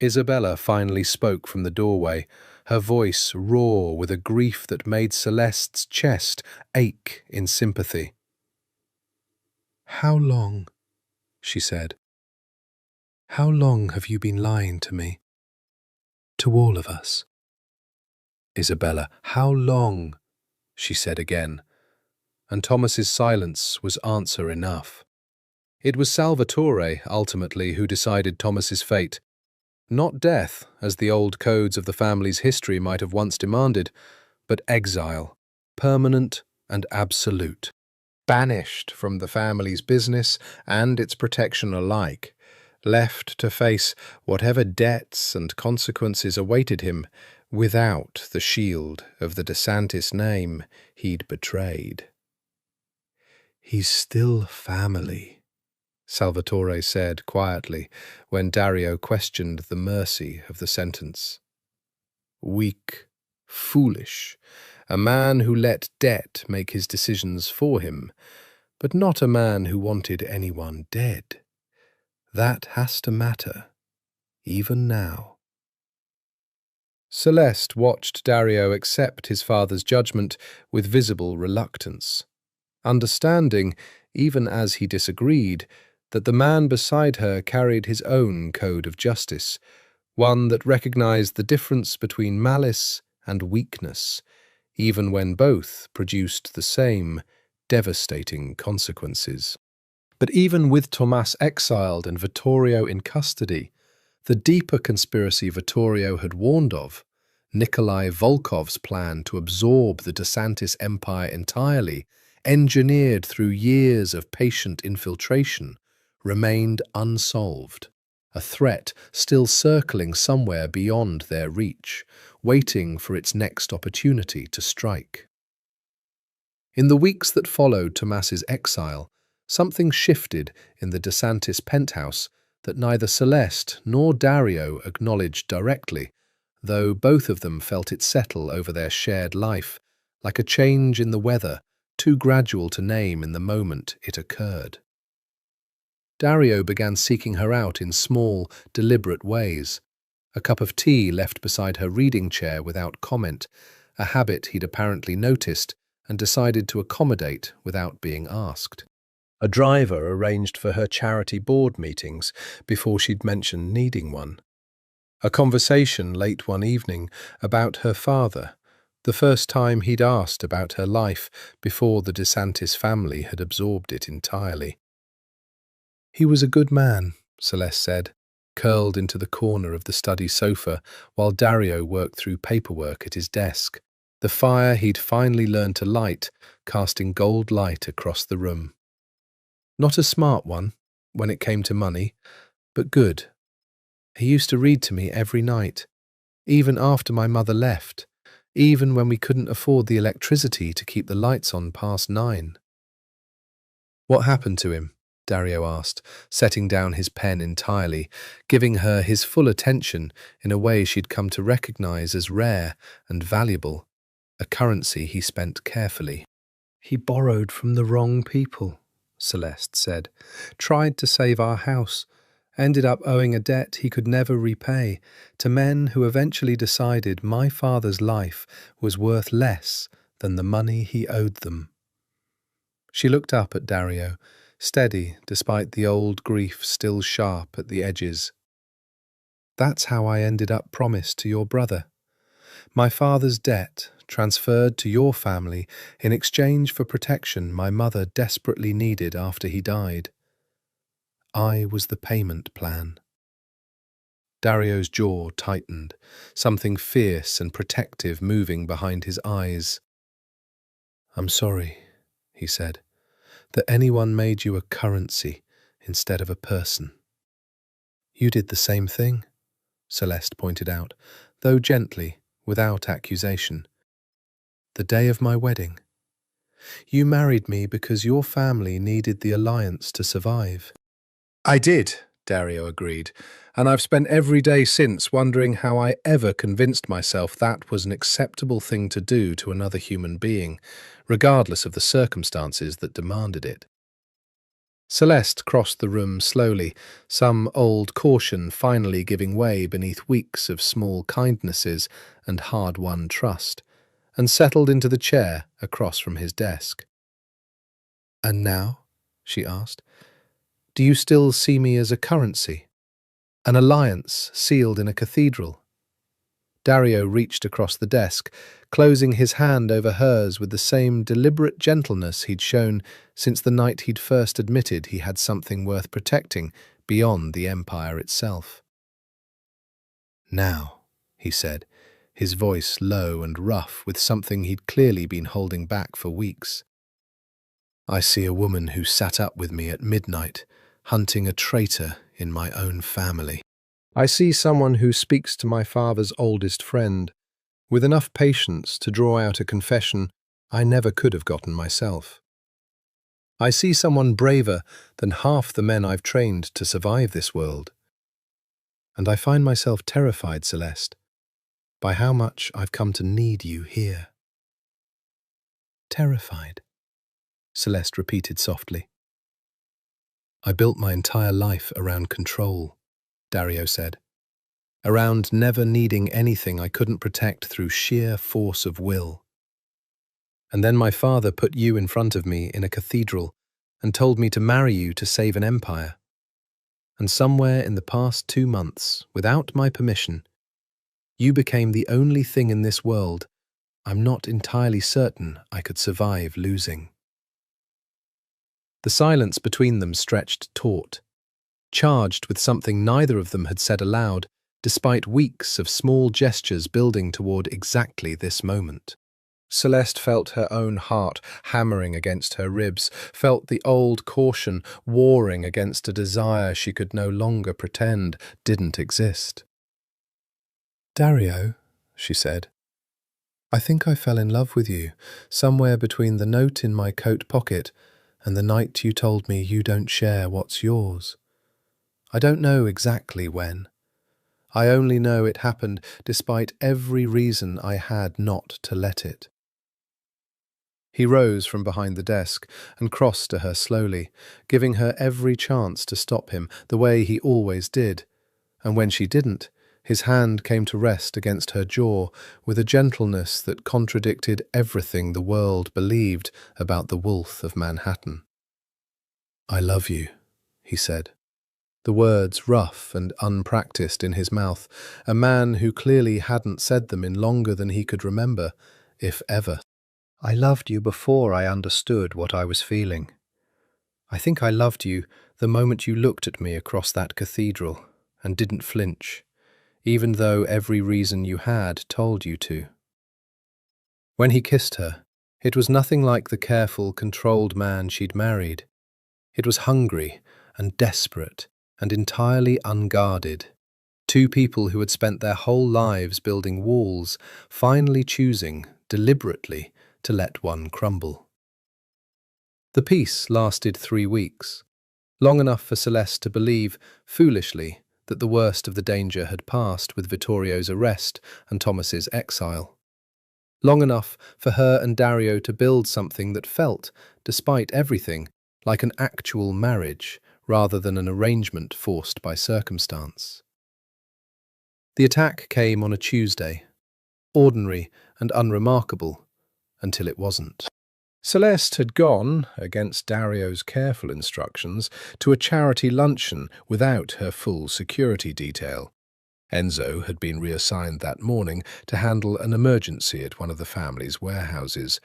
Isabella finally spoke from the doorway, her voice raw with a grief that made Celeste's chest ache in sympathy. How long, she said, how long have you been lying to me? To all of us. Isabella, how long? She said again, and Thomas's silence was answer enough. It was Salvatore, ultimately, who decided Thomas's fate. Not death, as the old codes of the family's history might have once demanded, but exile, permanent and absolute. Banished from the family's business and its protection alike, left to face whatever debts and consequences awaited him without the shield of the DeSantis name he'd betrayed. He's still family, Salvatore said quietly when Dario questioned the mercy of the sentence. Weak, foolish, a man who let debt make his decisions for him, but not a man who wanted anyone dead. That has to matter, even now. Celeste watched Dario accept his father's judgment with visible reluctance, understanding, even as he disagreed, that the man beside her carried his own code of justice, one that recognized the difference between malice and weakness, even when both produced the same devastating consequences. But even with Tomas exiled and Vittorio in custody, the deeper conspiracy Vittorio had warned of, Nikolai Volkov's plan to absorb the DeSantis empire entirely, engineered through years of patient infiltration, remained unsolved, a threat still circling somewhere beyond their reach, waiting for its next opportunity to strike. In the weeks that followed Tomas's exile, something shifted in the DeSantis penthouse that neither Celeste nor Dario acknowledged directly, though both of them felt it settle over their shared life, like a change in the weather, too gradual to name in the moment it occurred. Dario began seeking her out in small, deliberate ways. A cup of tea left beside her reading chair without comment, a habit he'd apparently noticed and decided to accommodate without being asked. A driver arranged for her charity board meetings before she'd mentioned needing one. A conversation late one evening about her father, the first time he'd asked about her life before the DeSantis family had absorbed it entirely. "He was a good man," Celeste said, curled into the corner of the study sofa while Dario worked through paperwork at his desk, the fire he'd finally learned to light casting gold light across the room. Not a smart one, when it came to money, but good. He used to read to me every night, even after my mother left, even when we couldn't afford the electricity to keep the lights on past 9. "What happened to him?" Dario asked, setting down his pen entirely, giving her his full attention in a way she'd come to recognize as rare and valuable, a currency he spent carefully. "He borrowed from the wrong people," Celeste said. "Tried to save our house, ended up owing a debt he could never repay to men who eventually decided my father's life was worth less than the money he owed them." She looked up at Dario, steady despite the old grief still sharp at the edges. "That's how I ended up promised to your brother. My father's debt transferred to your family in exchange for protection my mother desperately needed after he died. I was the payment plan." Dario's jaw tightened, something fierce and protective moving behind his eyes. "I'm sorry," he said, "that anyone made you a currency instead of a person." "You did the same thing," Celeste pointed out, though gently, without accusation. "The day of my wedding. You married me because your family needed the alliance to survive." "I did," Dario agreed, "and I've spent every day since wondering how I ever convinced myself that was an acceptable thing to do to another human being, regardless of the circumstances that demanded it." Celeste crossed the room slowly, some old caution finally giving way beneath weeks of small kindnesses and hard-won trust, and settled into the chair across from his desk. "And now?" she asked. "Do you still see me as a currency? An alliance sealed in a cathedral?" Dario reached across the desk, closing his hand over hers with the same deliberate gentleness he'd shown since the night he'd first admitted he had something worth protecting beyond the empire itself. "Now," he said, his voice low and rough with something he'd clearly been holding back for weeks. "I see a woman who sat up with me at midnight, hunting a traitor in my own family. I see someone who speaks to my father's oldest friend, with enough patience to draw out a confession I never could have gotten myself. I see someone braver than half the men I've trained to survive this world. And I find myself terrified, Celeste, by how much I've come to need you here." "Terrified," Celeste repeated softly. I built my entire life around control, Dario said. Around never needing anything I couldn't protect through sheer force of will. And then my father put you in front of me in a cathedral and told me to marry you to save an empire. And somewhere in the past 2 months, without my permission, you became the only thing in this world I'm not entirely certain I could survive losing. The silence between them stretched taut, charged with something neither of them had said aloud, despite weeks of small gestures building toward exactly this moment. Celeste felt her own heart hammering against her ribs, felt the old caution warring against a desire she could no longer pretend didn't exist. "Dario," she said, "I think I fell in love with you, somewhere between the note in my coat pocket and the night you told me you don't share what's yours. I don't know exactly when. I only know it happened despite every reason I had not to let it." He rose from behind the desk and crossed to her slowly, giving her every chance to stop him, the way he always did, and when she didn't, his hand came to rest against her jaw with a gentleness that contradicted everything the world believed about the Wolf of Manhattan. "I love you," he said, the words rough and unpracticed in his mouth, a man who clearly hadn't said them in longer than he could remember, if ever. "I loved you before I understood what I was feeling. I think I loved you the moment you looked at me across that cathedral and didn't flinch, even though every reason you had told you to." When he kissed her, it was nothing like the careful, controlled man she'd married. It was hungry and desperate and entirely unguarded. Two people who had spent their whole lives building walls, finally choosing, deliberately, to let one crumble. The peace lasted 3 weeks, long enough for Celeste to believe, foolishly, that the worst of the danger had passed with Vittorio's arrest and Thomas's exile. Long enough for her and Dario to build something that felt, despite everything, like an actual marriage rather than an arrangement forced by circumstance. The attack came on a Tuesday, ordinary and unremarkable, until it wasn't. Celeste had gone, against Dario's careful instructions, to a charity luncheon without her full security detail. Enzo had been reassigned that morning to handle an emergency at one of the family's warehouses,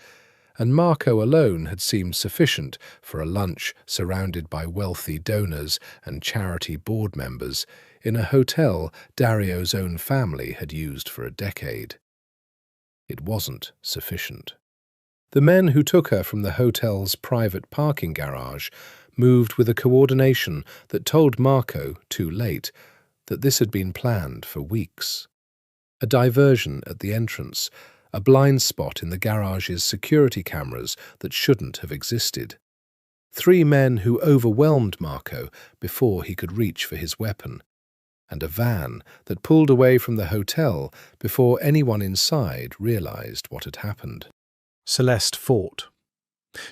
and Marco alone had seemed sufficient for a lunch surrounded by wealthy donors and charity board members in a hotel Dario's own family had used for a decade. It wasn't sufficient. The men who took her from the hotel's private parking garage moved with a coordination that told Marco, too late, that this had been planned for weeks. A diversion at the entrance, a blind spot in the garage's security cameras that shouldn't have existed. 3 men who overwhelmed Marco before he could reach for his weapon, and a van that pulled away from the hotel before anyone inside realized what had happened. Celeste fought.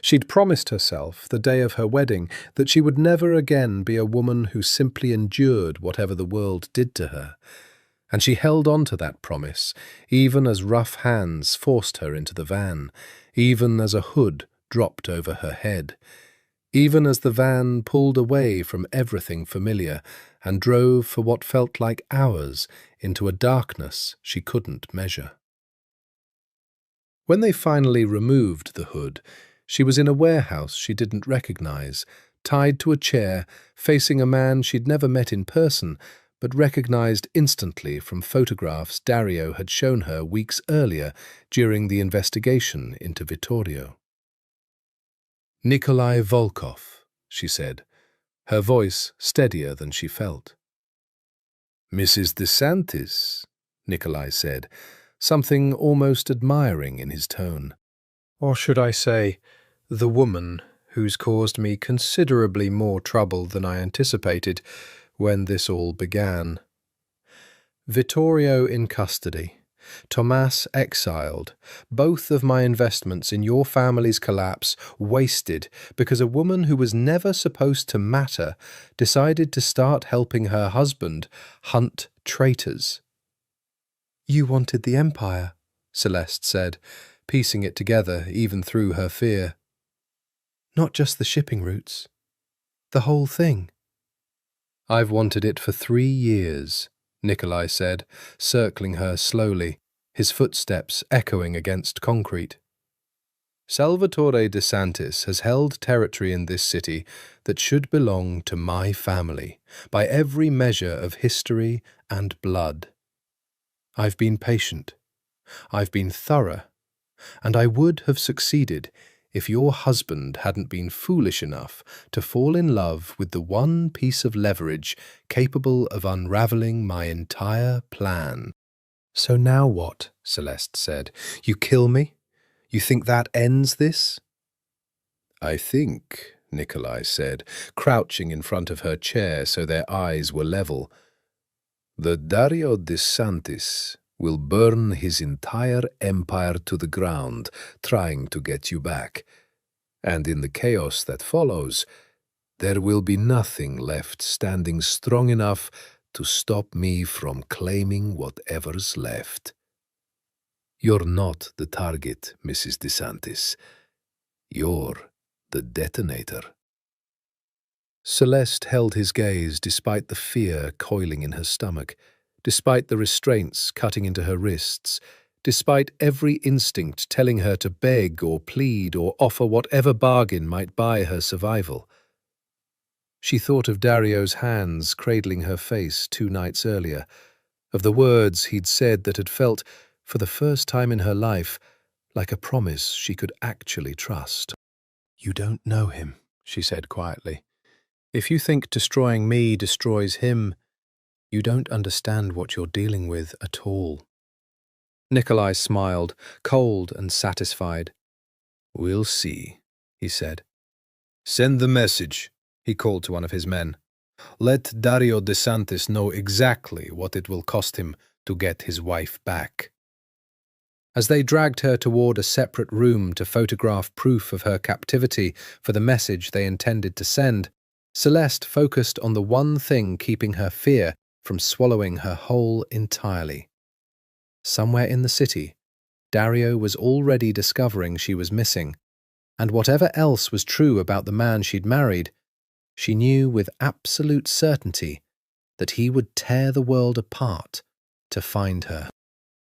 She'd promised herself, the day of her wedding, that she would never again be a woman who simply endured whatever the world did to her, and she held on to that promise, even as rough hands forced her into the van, even as a hood dropped over her head, even as the van pulled away from everything familiar and drove for what felt like hours into a darkness she couldn't measure. When they finally removed the hood, she was in a warehouse she didn't recognize, tied to a chair, facing a man she'd never met in person, but recognized instantly from photographs Dario had shown her weeks earlier during the investigation into Vittorio. "Nikolai Volkov," she said, her voice steadier than she felt. "Mrs. DeSantis," Nikolai said, something almost admiring in his tone. "Or should I say, the woman who's caused me considerably more trouble than I anticipated when this all began. Vittorio in custody, Tomas exiled. Both of my investments in your family's collapse wasted because a woman who was never supposed to matter decided to start helping her husband hunt traitors. You wanted the empire, Celeste said, piecing it together even through her fear. Not just the shipping routes. The whole thing. I've wanted it for 3 years, Nikolai said, circling her slowly, his footsteps echoing against concrete. Salvatore de Santis has held territory in this city that should belong to my family, by every measure of history and blood. I've been patient, I've been thorough, and I would have succeeded if your husband hadn't been foolish enough to fall in love with the one piece of leverage capable of unraveling my entire plan. So now what? Celeste said. You kill me? You think that ends this? I think, Nikolai said, crouching in front of her chair so their eyes were level, that Dario de Santis will burn his entire empire to the ground trying to get you back, and in the chaos that follows, there will be nothing left standing strong enough to stop me from claiming whatever's left. You're not the target, Mrs. De Santis. You're the detonator. Celeste held his gaze despite the fear coiling in her stomach, despite the restraints cutting into her wrists, despite every instinct telling her to beg or plead or offer whatever bargain might buy her survival. She thought of Dario's hands cradling her face 2 nights earlier, of the words he'd said that had felt, for the first time in her life, like a promise she could actually trust. You don't know him, she said quietly. If you think destroying me destroys him, you don't understand what you're dealing with at all. Nikolai smiled, cold and satisfied. We'll see, he said. Send the message, he called to one of his men. Let Dario de Santis know exactly what it will cost him to get his wife back. As they dragged her toward a separate room to photograph proof of her captivity for the message they intended to send, Celeste focused on the one thing keeping her fear from swallowing her whole entirely. Somewhere in the city, Dario was already discovering she was missing, and whatever else was true about the man she'd married, she knew with absolute certainty that he would tear the world apart to find her.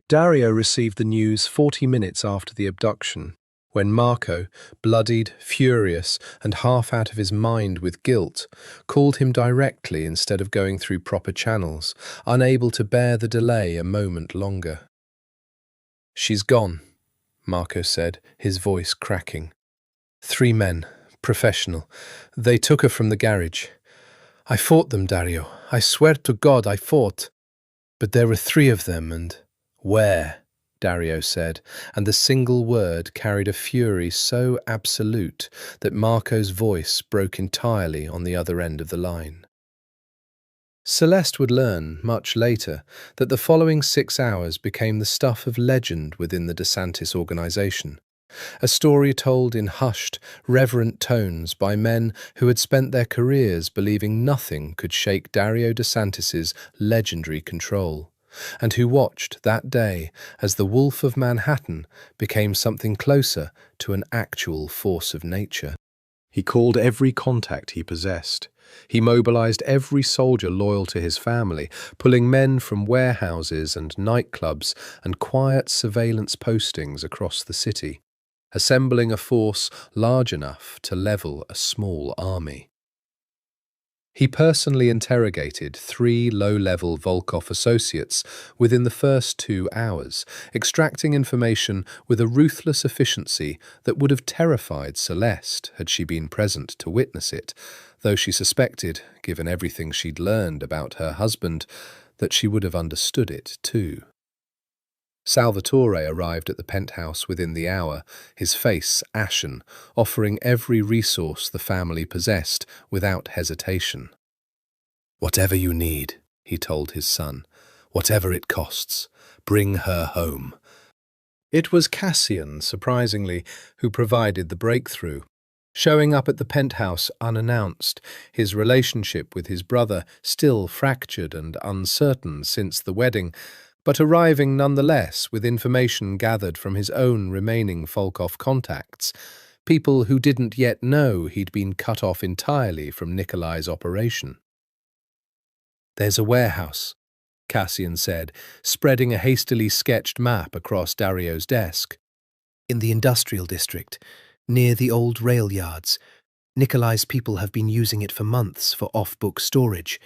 Dario received the news 40 minutes after the abduction, when Marco, bloodied, furious, and half out of his mind with guilt, called him directly instead of going through proper channels, unable to bear the delay a moment longer. She's gone, Marco said, his voice cracking. 3 men, professional. They took her from the garage. I fought them, Dario. I swear to God I fought. But there were 3 of them, and... Where? Dario said, and the single word carried a fury so absolute that Marco's voice broke entirely on the other end of the line. Celeste would learn, much later, that the following 6 hours became the stuff of legend within the De Santis organization, a story told in hushed, reverent tones by men who had spent their careers believing nothing could shake Dario De Santis's legendary control, and who watched that day as the Wolf of Manhattan became something closer to an actual force of nature. He called every contact he possessed. He mobilized every soldier loyal to his family, pulling men from warehouses and nightclubs and quiet surveillance postings across the city, assembling a force large enough to level a small army. He personally interrogated 3 low-level Volkov associates within the first 2 hours, extracting information with a ruthless efficiency that would have terrified Celeste had she been present to witness it, though she suspected, given everything she'd learned about her husband, that she would have understood it too. Salvatore arrived at the penthouse within the hour, his face ashen, offering every resource the family possessed without hesitation. Whatever you need, he told his son, whatever it costs, bring her home. It was Cassian, surprisingly, who provided the breakthrough. Showing up at the penthouse unannounced, his relationship with his brother still fractured and uncertain since the wedding, but arriving nonetheless with information gathered from his own remaining Volkov contacts, people who didn't yet know he'd been cut off entirely from Nikolai's operation. "There's a warehouse," Cassian said, spreading a hastily sketched map across Dario's desk. "In the industrial district, near the old rail yards. Nikolai's people have been using it for months for off-book storage.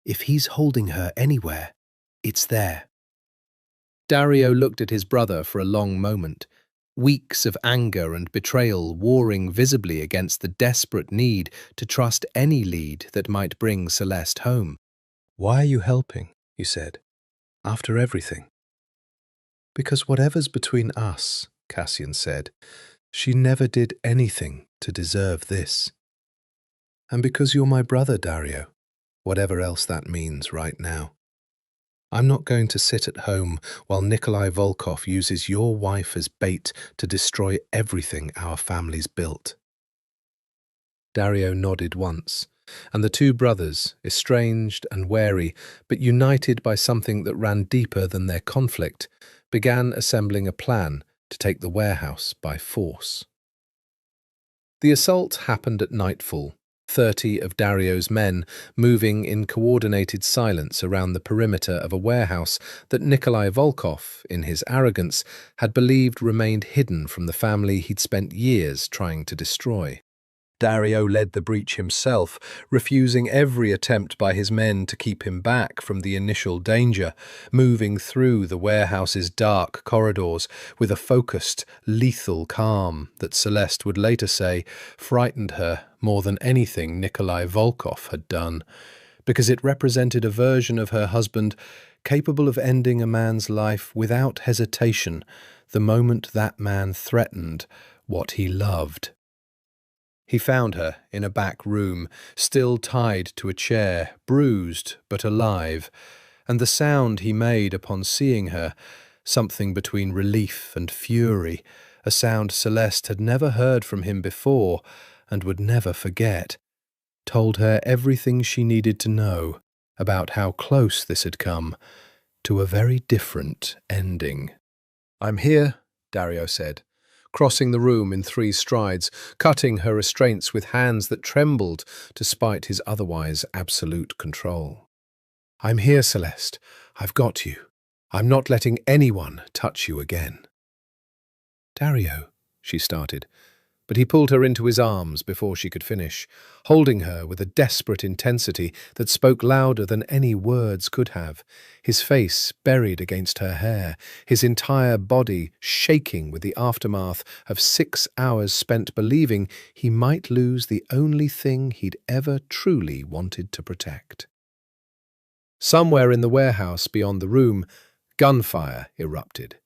If he's holding her anywhere, it's there." Dario looked at his brother for a long moment, weeks of anger and betrayal warring visibly against the desperate need to trust any lead that might bring Celeste home. "Why are you helping?" he said. "After everything." "Because whatever's between us," Cassian said, "she never did anything to deserve this. And because you're my brother, Dario, whatever else that means right now. I'm not going to sit at home while Nikolai Volkov uses your wife as bait to destroy everything our family's built." Dario nodded once, and the two brothers, estranged and wary, but united by something that ran deeper than their conflict, began assembling a plan to take the warehouse by force. The assault happened at nightfall, 30 of Dario's men moving in coordinated silence around the perimeter of a warehouse that Nikolai Volkov, in his arrogance, had believed remained hidden from the family he'd spent years trying to destroy. Dario led the breach himself, refusing every attempt by his men to keep him back from the initial danger, moving through the warehouse's dark corridors with a focused, lethal calm that Celeste would later say frightened her more than anything Nikolai Volkov had done, because it represented a version of her husband capable of ending a man's life without hesitation the moment that man threatened what he loved. He found her in a back room, still tied to a chair, bruised but alive, and the sound he made upon seeing her, something between relief and fury, a sound Celeste had never heard from him before and would never forget, told her everything she needed to know about how close this had come to a very different ending. "I'm here," Dario said, crossing the room in 3 strides, cutting her restraints with hands that trembled despite his otherwise absolute control. "I'm here, Celeste. I've got you. I'm not letting anyone touch you again." "Dario," she started, but he pulled her into his arms before she could finish, holding her with a desperate intensity that spoke louder than any words could have, his face buried against her hair, his entire body shaking with the aftermath of 6 hours spent believing he might lose the only thing he'd ever truly wanted to protect. Somewhere in the warehouse beyond the room, gunfire erupted.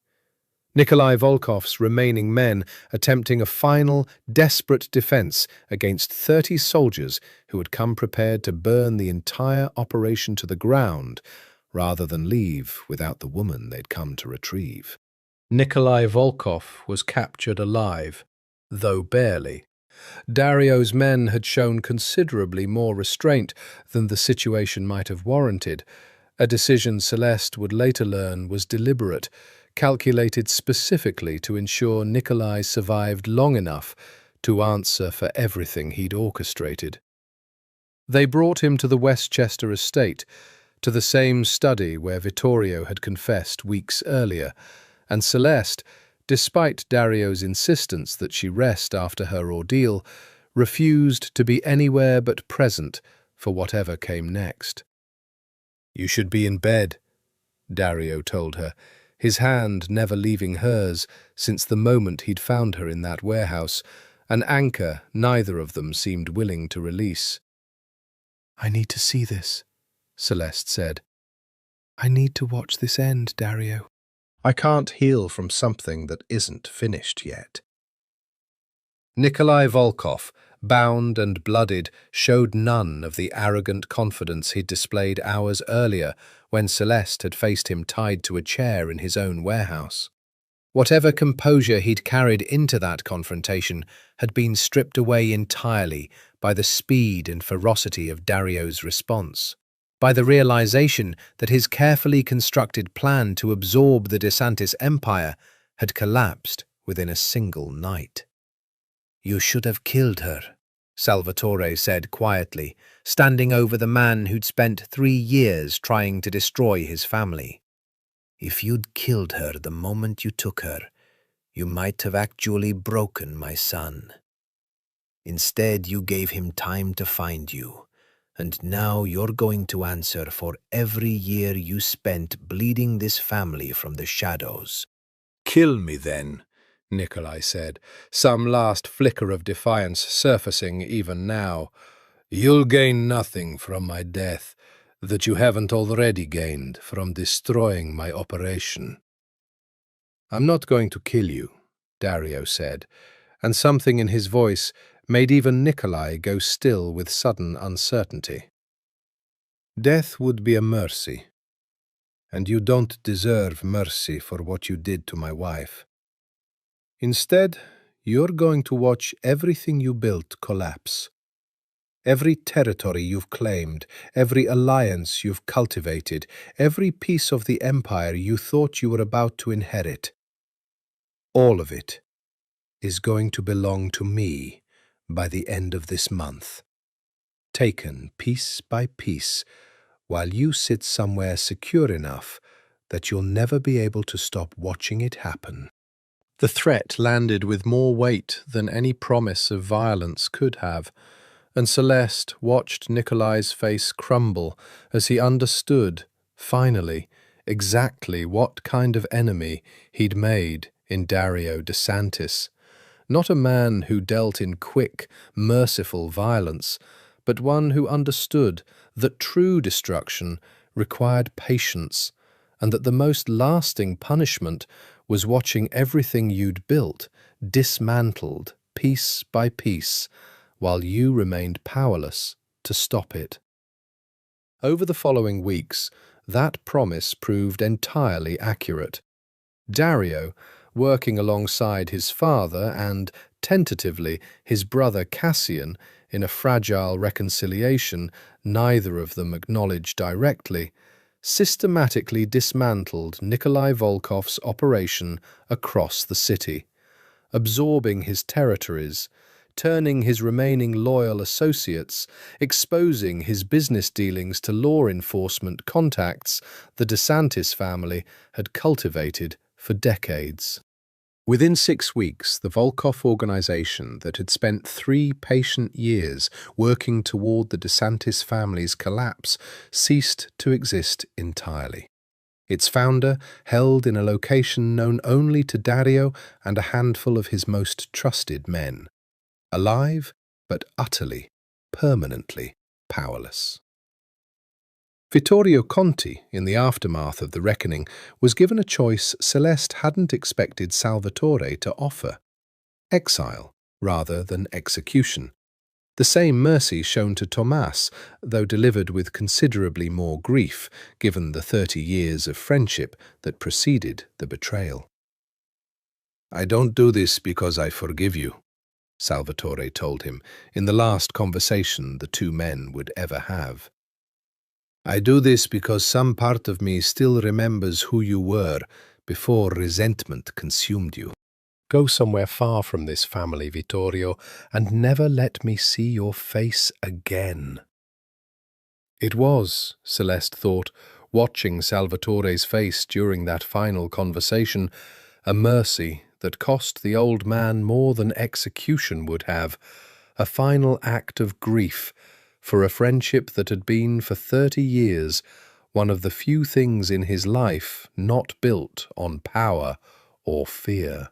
Nikolai Volkov's remaining men attempting a final, desperate defense against 30 soldiers who had come prepared to burn the entire operation to the ground rather than leave without the woman they'd come to retrieve. Nikolai Volkov was captured alive, though barely. Dario's men had shown considerably more restraint than the situation might have warranted, a decision Celeste would later learn was deliberate, calculated specifically to ensure Nikolai survived long enough to answer for everything he'd orchestrated. They brought him to the Westchester estate, to the same study where Vittorio had confessed weeks earlier, and Celeste, despite Dario's insistence that she rest after her ordeal, refused to be anywhere but present for whatever came next. "You should be in bed," Dario told her, his hand never leaving hers since the moment he'd found her in that warehouse, an anchor neither of them seemed willing to release. "I need to see this," Celeste said. "I need to watch this end, Dario. I can't heal from something that isn't finished yet." Nikolai Volkov, bound and blooded, showed none of the arrogant confidence he'd displayed hours earlier when Celeste had faced him tied to a chair in his own warehouse. Whatever composure he'd carried into that confrontation had been stripped away entirely by the speed and ferocity of Dario's response, by the realization that his carefully constructed plan to absorb the DeSantis empire had collapsed within a single night. "You should have killed her," Salvatore said quietly, standing over the man who'd spent 3 years trying to destroy his family. "If you'd killed her the moment you took her, you might have actually broken my son. Instead, you gave him time to find you, and now you're going to answer for every year you spent bleeding this family from the shadows." Kill me then. Nikolai said, some last flicker of defiance surfacing even now. You'll gain nothing from my death that you haven't already gained from destroying my operation. "I'm not going to kill you," Dario said, and something in his voice made even Nikolai go still with sudden uncertainty. "Death would be a mercy, and you don't deserve mercy for what you did to my wife. Instead, you're going to watch everything you built collapse. Every territory you've claimed, every alliance you've cultivated, every piece of the empire you thought you were about to inherit. All of it is going to belong to me by the end of this month, taken piece by piece, while you sit somewhere secure enough that you'll never be able to stop watching it happen." The threat landed with more weight than any promise of violence could have, and Celeste watched Nikolai's face crumble as he understood, finally, exactly what kind of enemy he'd made in Dario DeSantis. Not a man who dealt in quick, merciful violence, but one who understood that true destruction required patience, and that the most lasting punishment was watching everything you'd built dismantled piece by piece, while you remained powerless to stop it. Over the following weeks, that promise proved entirely accurate. Dario, working alongside his father and, tentatively, his brother Cassian in a fragile reconciliation neither of them acknowledged directly, systematically dismantled Nikolai Volkov's operation across the city, absorbing his territories, turning his remaining loyal associates, exposing his business dealings to law enforcement contacts the DeSantis family had cultivated for decades. Within 6 weeks, the Volkov organization that had spent 3 patient years working toward the DeSantis family's collapse ceased to exist entirely. Its founder, held in a location known only to Dario and a handful of his most trusted men, alive but utterly, permanently powerless. Vittorio Conti, in the aftermath of the reckoning, was given a choice Celeste hadn't expected Salvatore to offer: exile rather than execution. The same mercy shown to Tomas, though delivered with considerably more grief, given the 30 years of friendship that preceded the betrayal. "I don't do this because I forgive you," Salvatore told him in the last conversation the two men would ever have. "I do this because some part of me still remembers who you were before resentment consumed you." "Go somewhere far from this family, Vittorio, and never let me see your face again." It was, Celeste thought, watching Salvatore's face during that final conversation, a mercy that cost the old man more than execution would have, a final act of grief for a friendship that had been for 30 years one of the few things in his life not built on power or fear.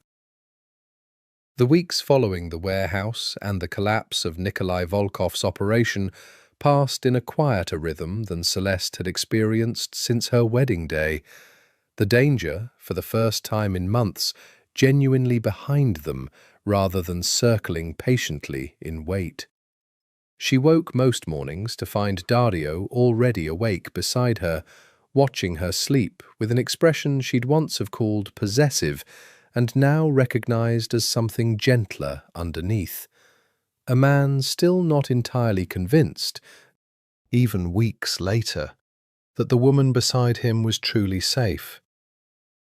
The weeks following the warehouse and the collapse of Nikolai Volkov's operation passed in a quieter rhythm than Celeste had experienced since her wedding day. The danger, for the first time in months, genuinely behind them, rather than circling patiently in wait. She woke most mornings to find Dario already awake beside her, watching her sleep with an expression she'd once have called possessive and now recognized as something gentler underneath. A man still not entirely convinced, even weeks later, that the woman beside him was truly safe,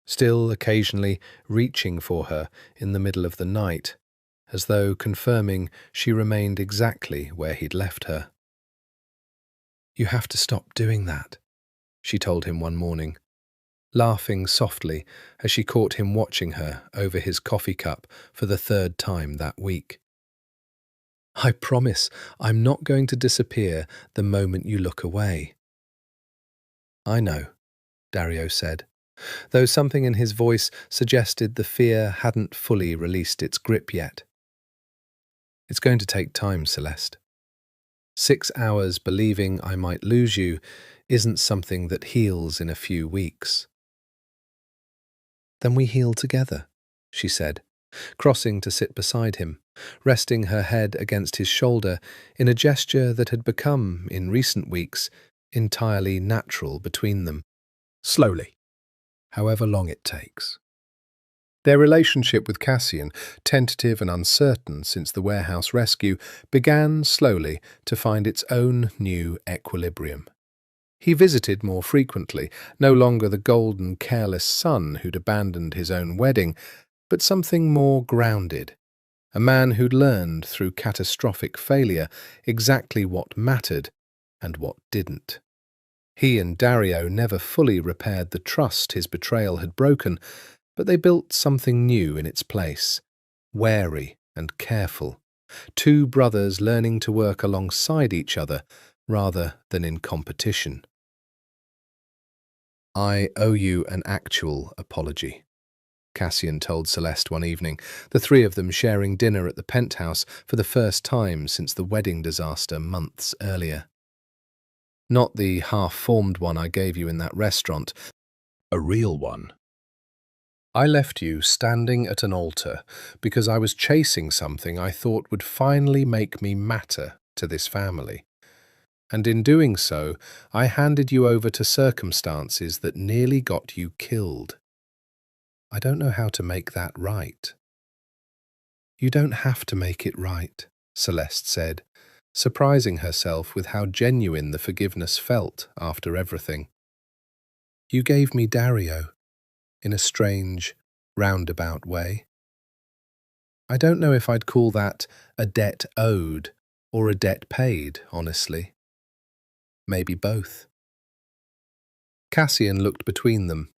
still occasionally reaching for her in the middle of the night, as though confirming she remained exactly where he'd left her. "You have to stop doing that," she told him one morning, laughing softly as she caught him watching her over his coffee cup for the third time that week. "I promise I'm not going to disappear the moment you look away." "I know," Dario said, though something in his voice suggested the fear hadn't fully released its grip yet. "It's going to take time, Celeste. 6 hours believing I might lose you isn't something that heals in a few weeks." "Then we heal together," she said, crossing to sit beside him, resting her head against his shoulder in a gesture that had become, in recent weeks, entirely natural between them. "Slowly, however long it takes." Their relationship with Cassian, tentative and uncertain since the warehouse rescue, began slowly to find its own new equilibrium. He visited more frequently, no longer the golden, careless son who'd abandoned his own wedding, but something more grounded, a man who'd learned through catastrophic failure exactly what mattered and what didn't. He and Dario never fully repaired the trust his betrayal had broken, but they built something new in its place, wary and careful, two brothers learning to work alongside each other rather than in competition. "I owe you an actual apology," Cassian told Celeste one evening, the three of them sharing dinner at the penthouse for the first time since the wedding disaster months earlier. "Not the half-formed one I gave you in that restaurant, a real one. I left you standing at an altar because I was chasing something I thought would finally make me matter to this family. And in doing so, I handed you over to circumstances that nearly got you killed. I don't know how to make that right." "You don't have to make it right," Celeste said, surprising herself with how genuine the forgiveness felt after everything. "You gave me Dario, in a strange, roundabout way. I don't know if I'd call that a debt owed or a debt paid, honestly. Maybe both." Cassian looked between them,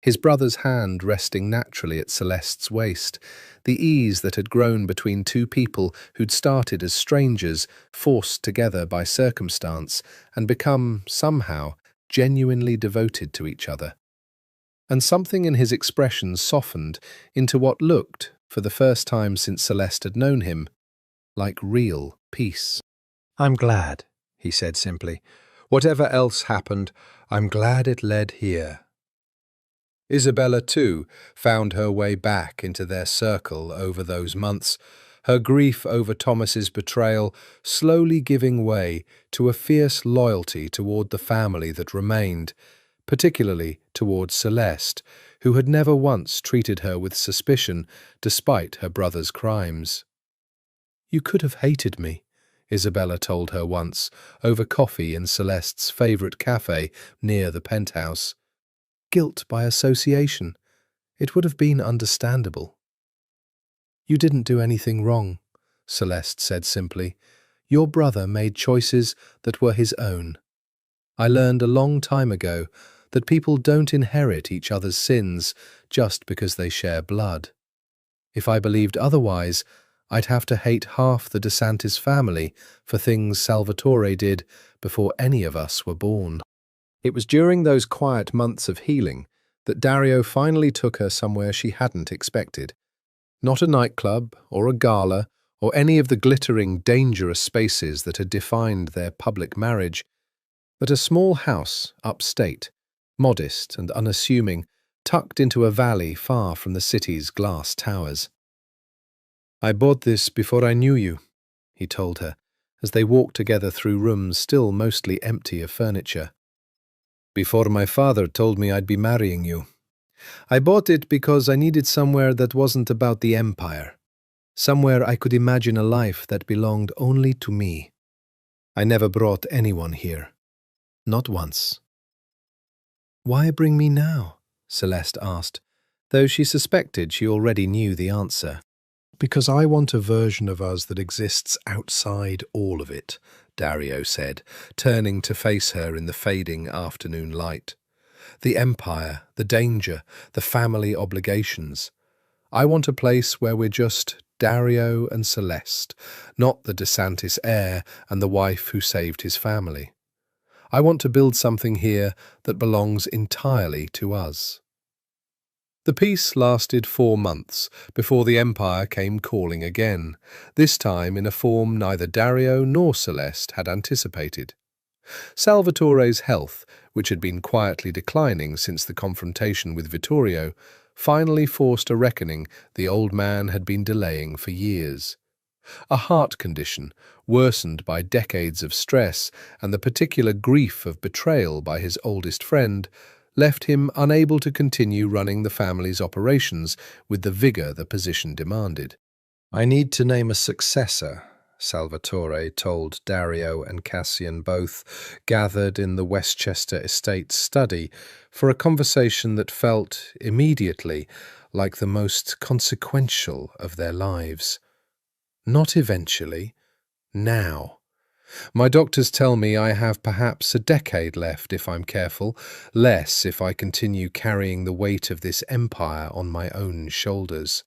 his brother's hand resting naturally at Celeste's waist, the ease that had grown between two people who'd started as strangers, forced together by circumstance, and become, somehow, genuinely devoted to each other. And something in his expression softened into what looked, for the first time since Celeste had known him, like real peace. "I'm glad," he said simply. "Whatever else happened, I'm glad it led here." Isabella, too, found her way back into their circle over those months, her grief over Thomas's betrayal slowly giving way to a fierce loyalty toward the family that remained, particularly toward Celeste, who had never once treated her with suspicion despite her brother's crimes. "You could have hated me," Isabella told her once, over coffee in Celeste's favourite cafe near the penthouse. "Guilt by association. It would have been understandable." "You didn't do anything wrong," Celeste said simply. "Your brother made choices that were his own. I learned a long time ago that people don't inherit each other's sins just because they share blood. If I believed otherwise, I'd have to hate half the DeSantis family for things Salvatore did before any of us were born." It was during those quiet months of healing that Dario finally took her somewhere she hadn't expected. Not a nightclub or a gala or any of the glittering, dangerous spaces that had defined their public marriage, but a small house upstate, modest and unassuming, tucked into a valley far from the city's glass towers. I bought this before I knew you, he told her, as they walked together through rooms still mostly empty of furniture. Before my father told me I'd be marrying you. I bought it because I needed somewhere that wasn't about the empire. Somewhere I could imagine a life that belonged only to me. I never brought anyone here. Not once. Why bring me now? Celeste asked, though she suspected she already knew the answer. Because I want a version of us that exists outside all of it, Dario said, turning to face her in the fading afternoon light. The empire, the danger, the family obligations. I want a place where we're just Dario and Celeste, not the DeSantis heir and the wife who saved his family. I want to build something here that belongs entirely to us. The peace lasted 4 months before the Empire came calling again, this time in a form neither Dario nor Celeste had anticipated. Salvatore's health, which had been quietly declining since the confrontation with Vittorio, finally forced a reckoning the old man had been delaying for years. A heart condition, worsened by decades of stress and the particular grief of betrayal by his oldest friend, left him unable to continue running the family's operations with the vigor the position demanded. I need to name a successor, Salvatore told Dario and Cassian, both gathered in the Westchester estate study for a conversation that felt immediately like the most consequential of their lives. Not eventually, now. My doctors tell me I have perhaps a decade left if I'm careful, less if I continue carrying the weight of this empire on my own shoulders.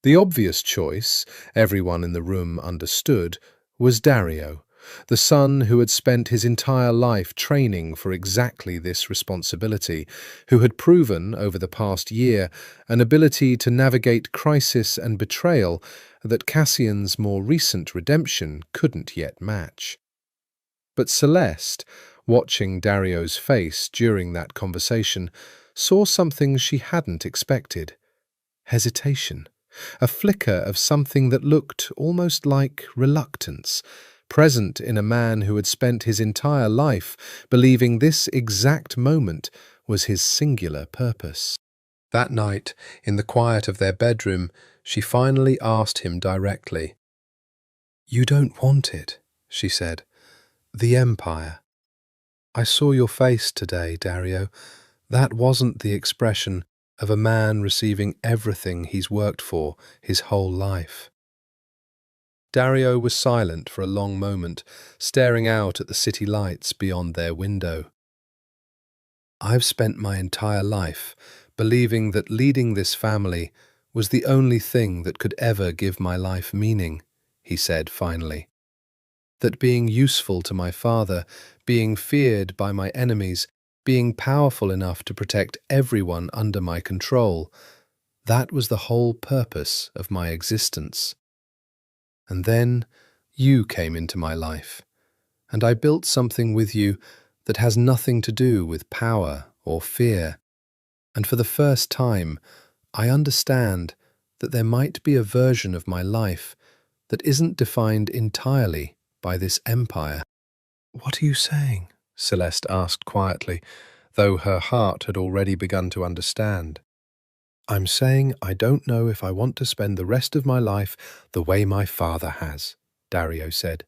The obvious choice, everyone in the room understood, was Dario, the son who had spent his entire life training for exactly this responsibility, who had proven over the past year an ability to navigate crisis and betrayal that Cassian's more recent redemption couldn't yet match. But Celeste, watching Dario's face during that conversation, saw something she hadn't expected. Hesitation. A flicker of something that looked almost like reluctance, present in a man who had spent his entire life believing this exact moment was his singular purpose. That night, in the quiet of their bedroom, she finally asked him directly. "You don't want it," she said. "The Empire. I saw your face today, Dario. That wasn't the expression of a man receiving everything he's worked for his whole life." Dario was silent for a long moment, staring out at the city lights beyond their window. "I've spent my entire life believing that leading this family was the only thing that could ever give my life meaning," he said finally. "That being useful to my father, being feared by my enemies, being powerful enough to protect everyone under my control, that was the whole purpose of my existence. And then you came into my life, and I built something with you that has nothing to do with power or fear. And for the first time, I understand that there might be a version of my life that isn't defined entirely by this empire." "What are you saying?" Celeste asked quietly, though her heart had already begun to understand. "I'm saying I don't know if I want to spend the rest of my life the way my father has," Dario said,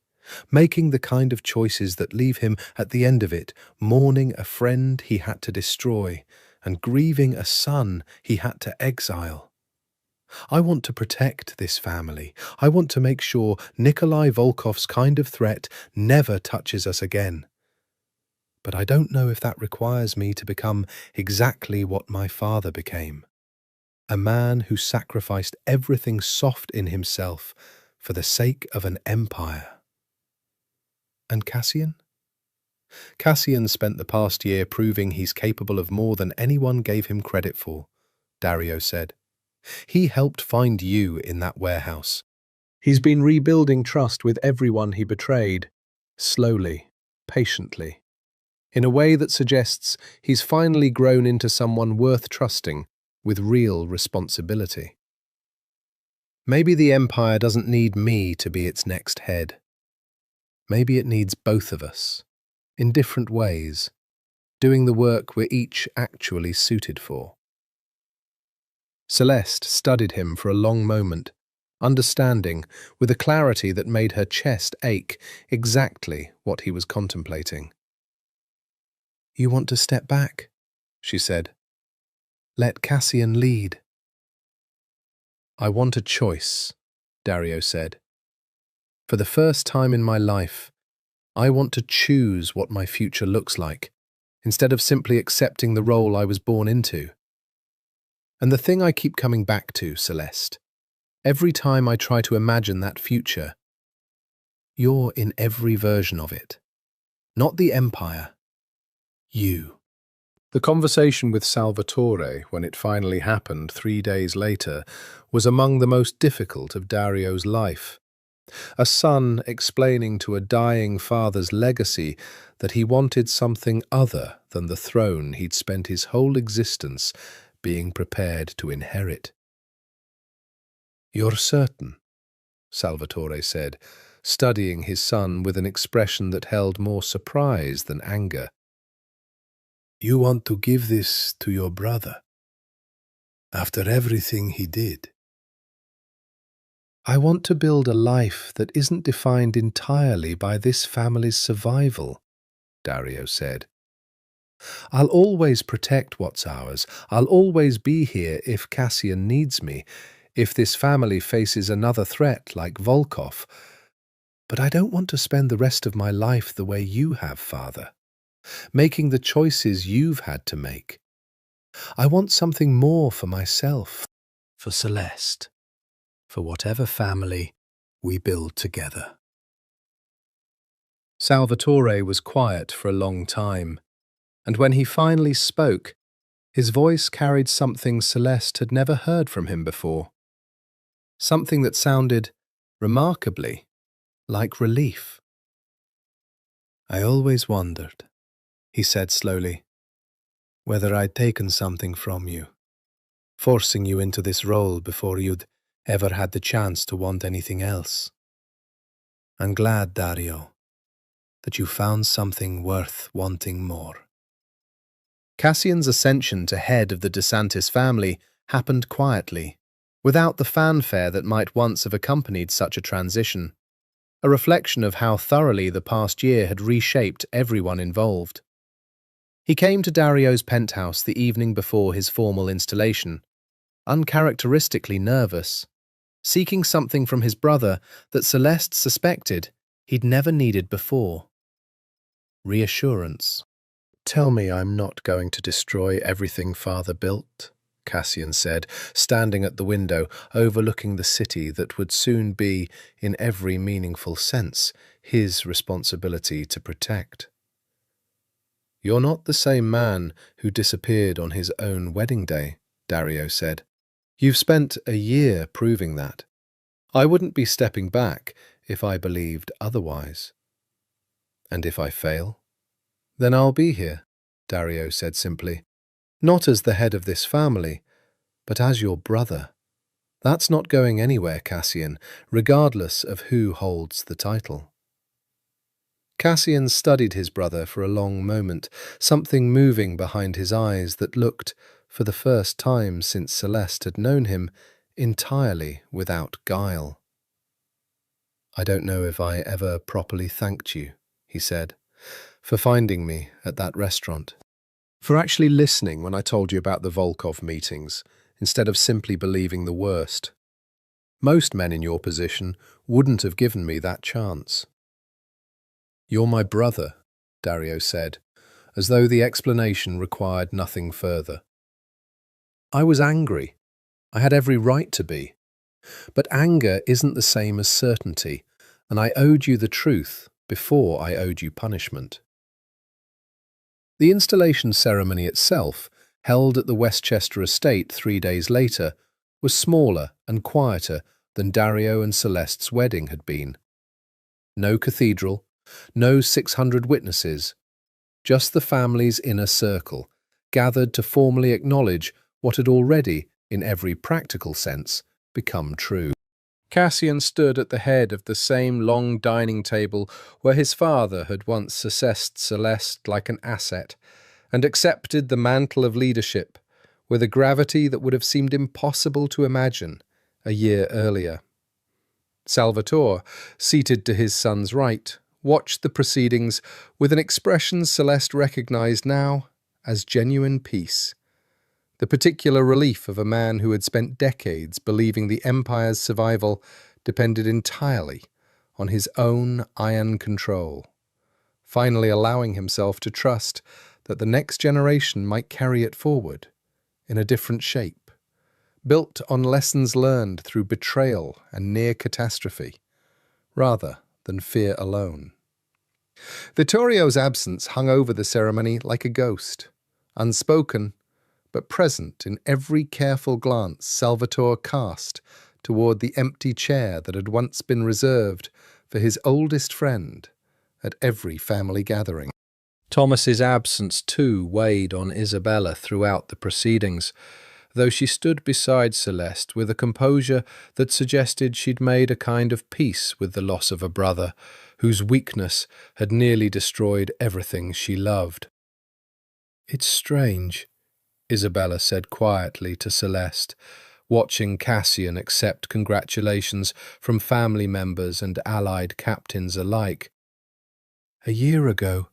"making the kind of choices that leave him at the end of it, mourning a friend he had to destroy and grieving a son he had to exile. I want to protect this family. I want to make sure Nikolai Volkov's kind of threat never touches us again. But I don't know if that requires me to become exactly what my father became. A man who sacrificed everything soft in himself for the sake of an empire." "And Cassian?" "Cassian spent the past year proving he's capable of more than anyone gave him credit for," Dario said. "He helped find you in that warehouse. He's been rebuilding trust with everyone he betrayed, slowly, patiently, in a way that suggests he's finally grown into someone worth trusting with real responsibility." Maybe the Empire doesn't need me to be its next head. Maybe it needs both of us, in different ways, doing the work we're each actually suited for. Celeste studied him for a long moment, understanding, with a clarity that made her chest ache, exactly what he was contemplating. "You want to step back?" she said. "Let Cassian lead." "I want a choice," Dario said. "For the first time in my life, I want to choose what my future looks like, instead of simply accepting the role I was born into. And the thing I keep coming back to, Celeste, every time I try to imagine that future, you're in every version of it. Not the Empire. You." The conversation with Salvatore, when it finally happened 3 days later, was among the most difficult of Dario's life. A son explaining to a dying father's legacy that he wanted something other than the throne he'd spent his whole existence being prepared to inherit. "You're certain?" Salvatore said, studying his son with an expression that held more surprise than anger. "You want to give this to your brother, after everything he did?" "I want to build a life that isn't defined entirely by this family's survival," Dario said. "I'll always protect what's ours. I'll always be here if Cassian needs me, if this family faces another threat like Volkov. But I don't want to spend the rest of my life the way you have, Father, making the choices you've had to make. I want something more for myself, for Celeste, for whatever family we build together." Salvatore was quiet for a long time, and when he finally spoke, his voice carried something Celeste had never heard from him before. Something that sounded, remarkably, like relief. "I always wondered," he said slowly, "whether I'd taken something from you, forcing you into this role before you'd ever had the chance to want anything else. I'm glad, Dario, that you found something worth wanting more." Cassian's ascension to head of the DeSantis family happened quietly, without the fanfare that might once have accompanied such a transition, a reflection of how thoroughly the past year had reshaped everyone involved. He came to Dario's penthouse the evening before his formal installation, uncharacteristically nervous, seeking something from his brother that Celeste suspected he'd never needed before. Reassurance. "Tell me I'm not going to destroy everything Father built," Cassian said, standing at the window, overlooking the city that would soon be, in every meaningful sense, his responsibility to protect. "You're not the same man who disappeared on his own wedding day," Dario said. "You've spent a year proving that. I wouldn't be stepping back if I believed otherwise." "And if I fail?" "Then I'll be here," Dario said simply. "Not as the head of this family, but as your brother. That's not going anywhere, Cassian, regardless of who holds the title." Cassian studied his brother for a long moment, something moving behind his eyes that looked, for the first time since Celeste had known him, entirely without guile. "I don't know if I ever properly thanked you," he said, "for finding me at that restaurant. For actually listening when I told you about the Volkov meetings, instead of simply believing the worst. Most men in your position wouldn't have given me that chance." "You're my brother," Dario said, as though the explanation required nothing further. "I was angry. I had every right to be. But anger isn't the same as certainty, and I owed you the truth before I owed you punishment." The installation ceremony itself, held at the Westchester estate 3 days later, was smaller and quieter than Dario and Celeste's wedding had been. No cathedral, no 600 witnesses, just the family's inner circle, gathered to formally acknowledge what had already, in every practical sense, become true. Cassian stood at the head of the same long dining table where his father had once assessed Celeste like an asset, and accepted the mantle of leadership with a gravity that would have seemed impossible to imagine a year earlier. Salvatore, seated to his son's right, watched the proceedings with an expression Celeste recognized now as genuine peace, the particular relief of a man who had spent decades believing the Empire's survival depended entirely on his own iron control, finally allowing himself to trust that the next generation might carry it forward in a different shape, built on lessons learned through betrayal and near catastrophe, rather than fear alone. Vittorio's absence hung over the ceremony like a ghost, unspoken, but present in every careful glance Salvatore cast toward the empty chair that had once been reserved for his oldest friend at every family gathering. Thomas's absence, too, weighed on Isabella throughout the proceedings, though she stood beside Celeste with a composure that suggested she'd made a kind of peace with the loss of a brother whose weakness had nearly destroyed everything she loved. "It's strange," Isabella said quietly to Celeste, watching Cassian accept congratulations from family members and allied captains alike. "A year ago,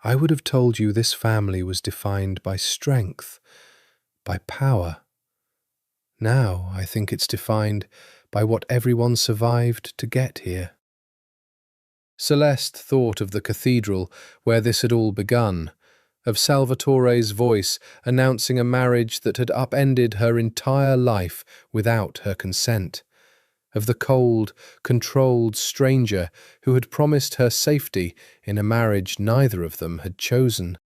I would have told you this family was defined by strength, by power. Now I think it's defined by what everyone survived to get here." Celeste thought of the cathedral where this had all begun, of Salvatore's voice announcing a marriage that had upended her entire life without her consent, of the cold, controlled stranger who had promised her safety in a marriage neither of them had chosen.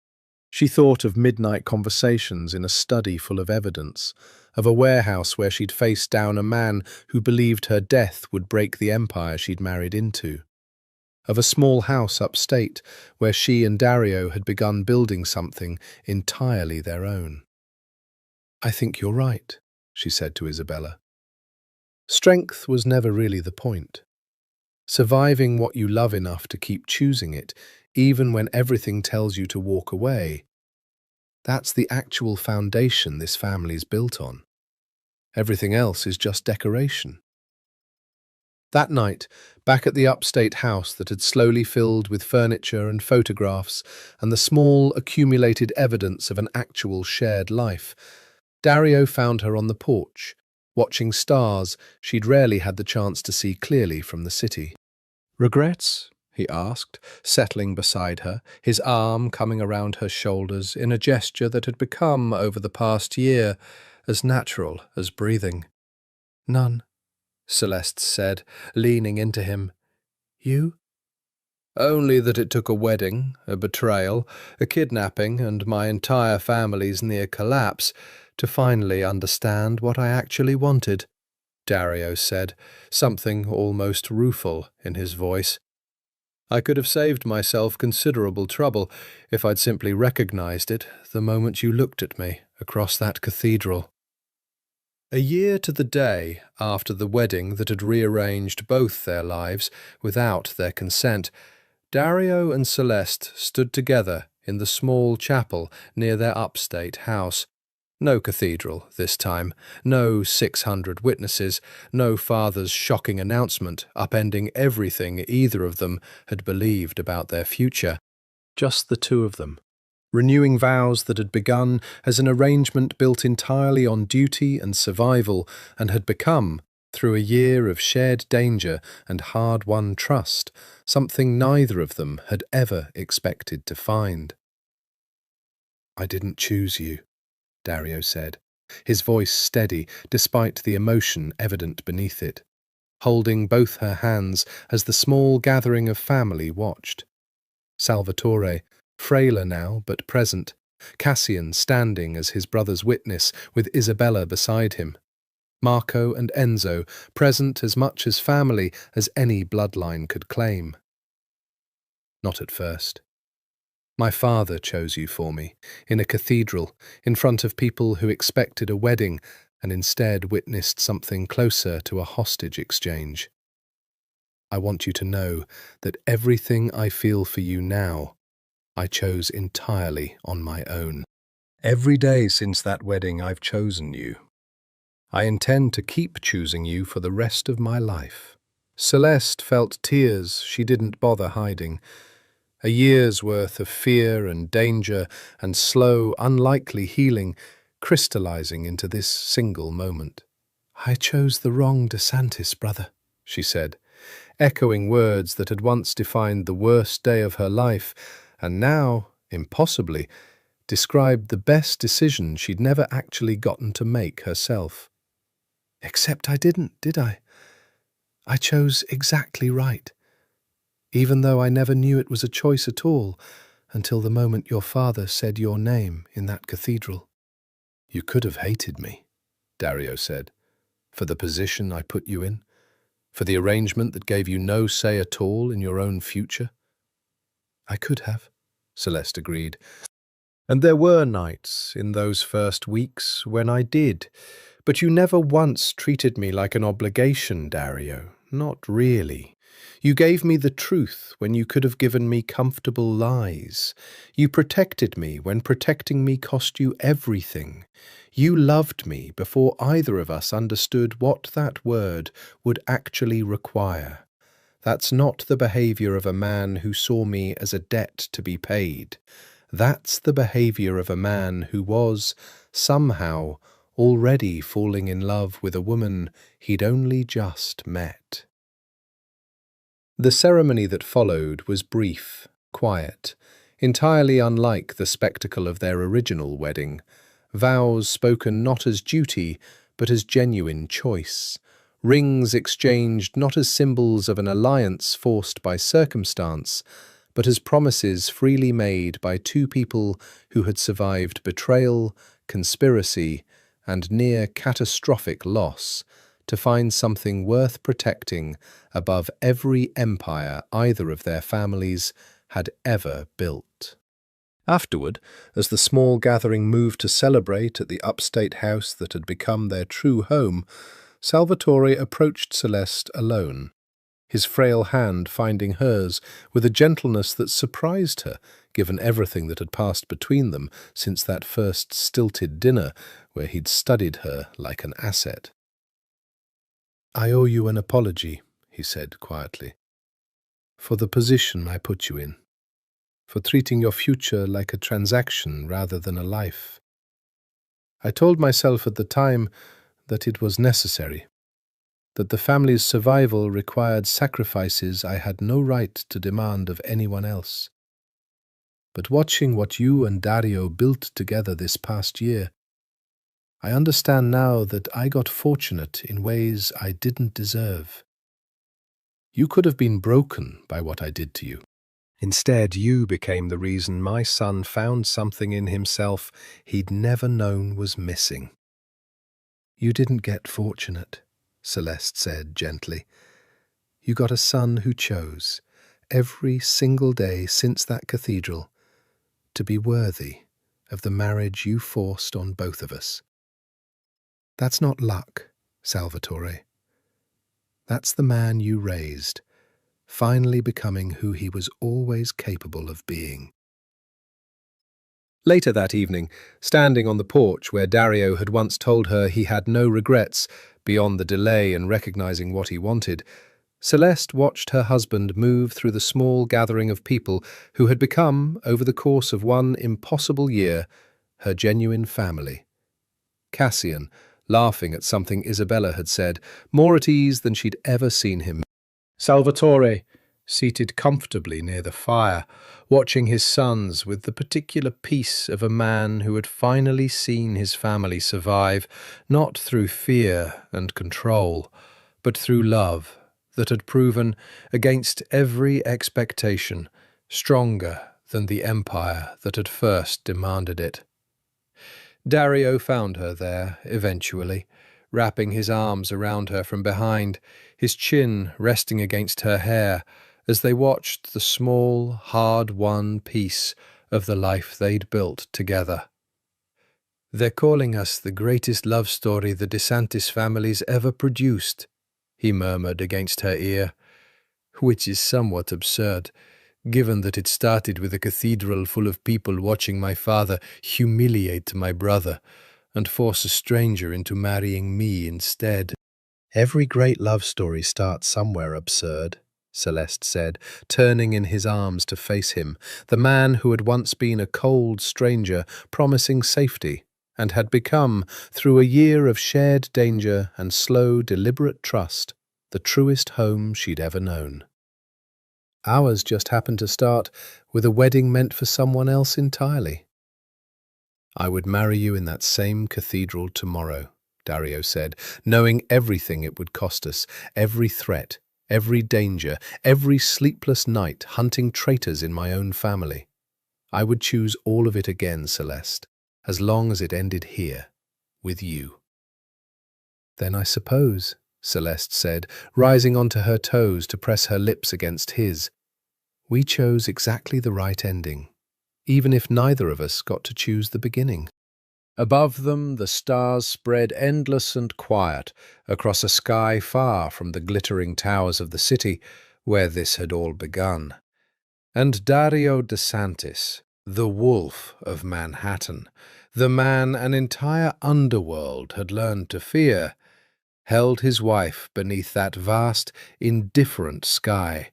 She thought of midnight conversations in a study full of evidence, of a warehouse where she'd faced down a man who believed her death would break the empire she'd married into, of a small house upstate where she and Dario had begun building something entirely their own. "I think you're right," she said to Isabella. "Strength was never really the point. Surviving what you love enough to keep choosing it, even when everything tells you to walk away, that's the actual foundation this family's built on. Everything else is just decoration." That night, back at the upstate house that had slowly filled with furniture and photographs and the small accumulated evidence of an actual shared life, Dario found her on the porch, watching stars she'd rarely had the chance to see clearly from the city. "Regrets?" he asked, settling beside her, his arm coming around her shoulders in a gesture that had become, over the past year, as natural as breathing. "None," Celeste said, leaning into him. "You?" "Only that it took a wedding, a betrayal, a kidnapping, and my entire family's near collapse to finally understand what I actually wanted," Dario said, something almost rueful in his voice. "I could have saved myself considerable trouble if I'd simply recognized it the moment you looked at me across that cathedral." A year to the day after the wedding that had rearranged both their lives without their consent, Dario and Celeste stood together in the small chapel near their upstate house. No cathedral this time, no 600 witnesses, no father's shocking announcement upending everything either of them had believed about their future. Just the two of them, renewing vows that had begun as an arrangement built entirely on duty and survival and had become, through a year of shared danger and hard-won trust, something neither of them had ever expected to find. "I didn't choose you," Dario said, his voice steady despite the emotion evident beneath it, holding both her hands as the small gathering of family watched. Salvatore, frailer now but present, Cassian standing as his brother's witness with Isabella beside him, Marco and Enzo present as much as family as any bloodline could claim. "Not at first. My father chose you for me, in a cathedral, in front of people who expected a wedding, and instead witnessed something closer to a hostage exchange. I want you to know that everything I feel for you now, I chose entirely on my own. Every day since that wedding, I've chosen you. I intend to keep choosing you for the rest of my life. Celeste felt tears she didn't bother hiding, a year's worth of fear and danger and slow, unlikely healing crystallizing into this single moment. "I chose the wrong DeSantis, brother," she said, echoing words that had once defined the worst day of her life, and now, impossibly, described the best decision she'd never actually gotten to make herself. "Except I didn't, did I? I chose exactly right, even though I never knew it was a choice at all until the moment your father said your name in that cathedral." "You could have hated me," Dario said, "for the position I put you in, for the arrangement that gave you no say at all in your own future." "I could have," Celeste agreed. "And there were nights in those first weeks when I did, but you never once treated me like an obligation, Dario. Not really. You gave me the truth when you could have given me comfortable lies. You protected me when protecting me cost you everything. You loved me before either of us understood what that word would actually require. That's not the behavior of a man who saw me as a debt to be paid. That's the behavior of a man who was, somehow, already falling in love with a woman he'd only just met." The ceremony that followed was brief, quiet, entirely unlike the spectacle of their original wedding, vows spoken not as duty, but as genuine choice, rings exchanged not as symbols of an alliance forced by circumstance, but as promises freely made by two people who had survived betrayal, conspiracy, and near catastrophic loss to find something worth protecting above every empire either of their families had ever built. Afterward, as the small gathering moved to celebrate at the upstate house that had become their true home, Salvatore approached Celeste alone, his frail hand finding hers with a gentleness that surprised her, given everything that had passed between them since that first stilted dinner where he'd studied her like an asset. "I owe you an apology," he said quietly, "for the position I put you in, for treating your future like a transaction rather than a life. I told myself at the time that it was necessary, that the family's survival required sacrifices I had no right to demand of anyone else. But watching what you and Dario built together this past year, I understand now that I got fortunate in ways I didn't deserve. You could have been broken by what I did to you. Instead, you became the reason my son found something in himself he'd never known was missing." "You didn't get fortunate," Celeste said gently. "You got a son who chose, every single day since that cathedral, to be worthy of the marriage you forced on both of us. That's not luck, Salvatore. That's the man you raised, finally becoming who he was always capable of being." Later that evening, standing on the porch where Dario had once told her he had no regrets beyond the delay in recognizing what he wanted, Celeste watched her husband move through the small gathering of people who had become, over the course of one impossible year, her genuine family. Cassian, laughing at something Isabella had said, more at ease than she'd ever seen him. Salvatore, seated comfortably near the fire, watching his sons with the particular peace of a man who had finally seen his family survive, not through fear and control, but through love that had proven, against every expectation, stronger than the empire that had first demanded it. Dario found her there, eventually, wrapping his arms around her from behind, his chin resting against her hair, as they watched the small, hard-won piece of the life they'd built together. "They're calling us the greatest love story the DeSantis family's ever produced," he murmured against her ear, "which is somewhat absurd, given that it started with a cathedral full of people watching my father humiliate my brother and force a stranger into marrying me instead." "Every great love story starts somewhere absurd," Celeste said, turning in his arms to face him, the man who had once been a cold stranger promising safety, and had become, through a year of shared danger and slow, deliberate trust, the truest home she'd ever known. "Ours just happened to start with a wedding meant for someone else entirely." "I would marry you in that same cathedral tomorrow," Dario said, "knowing everything it would cost us, every threat, every danger, every sleepless night hunting traitors in my own family. I would choose all of it again, Celeste, as long as it ended here, with you." "Then I suppose," Celeste said, rising onto her toes to press her lips against his, "we chose exactly the right ending, even if neither of us got to choose the beginning." Above them, the stars spread endless and quiet across a sky far from the glittering towers of the city where this had all begun. And Dario DeSantis, the wolf of Manhattan, the man an entire underworld had learned to fear, held his wife beneath that vast, indifferent sky,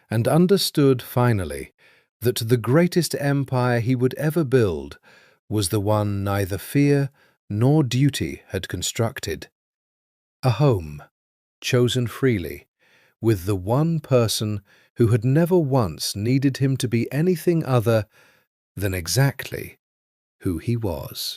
and understood finally that the greatest empire he would ever build was the one neither fear nor duty had constructed. A home, chosen freely, with the one person who had never once needed him to be anything other than exactly who he was.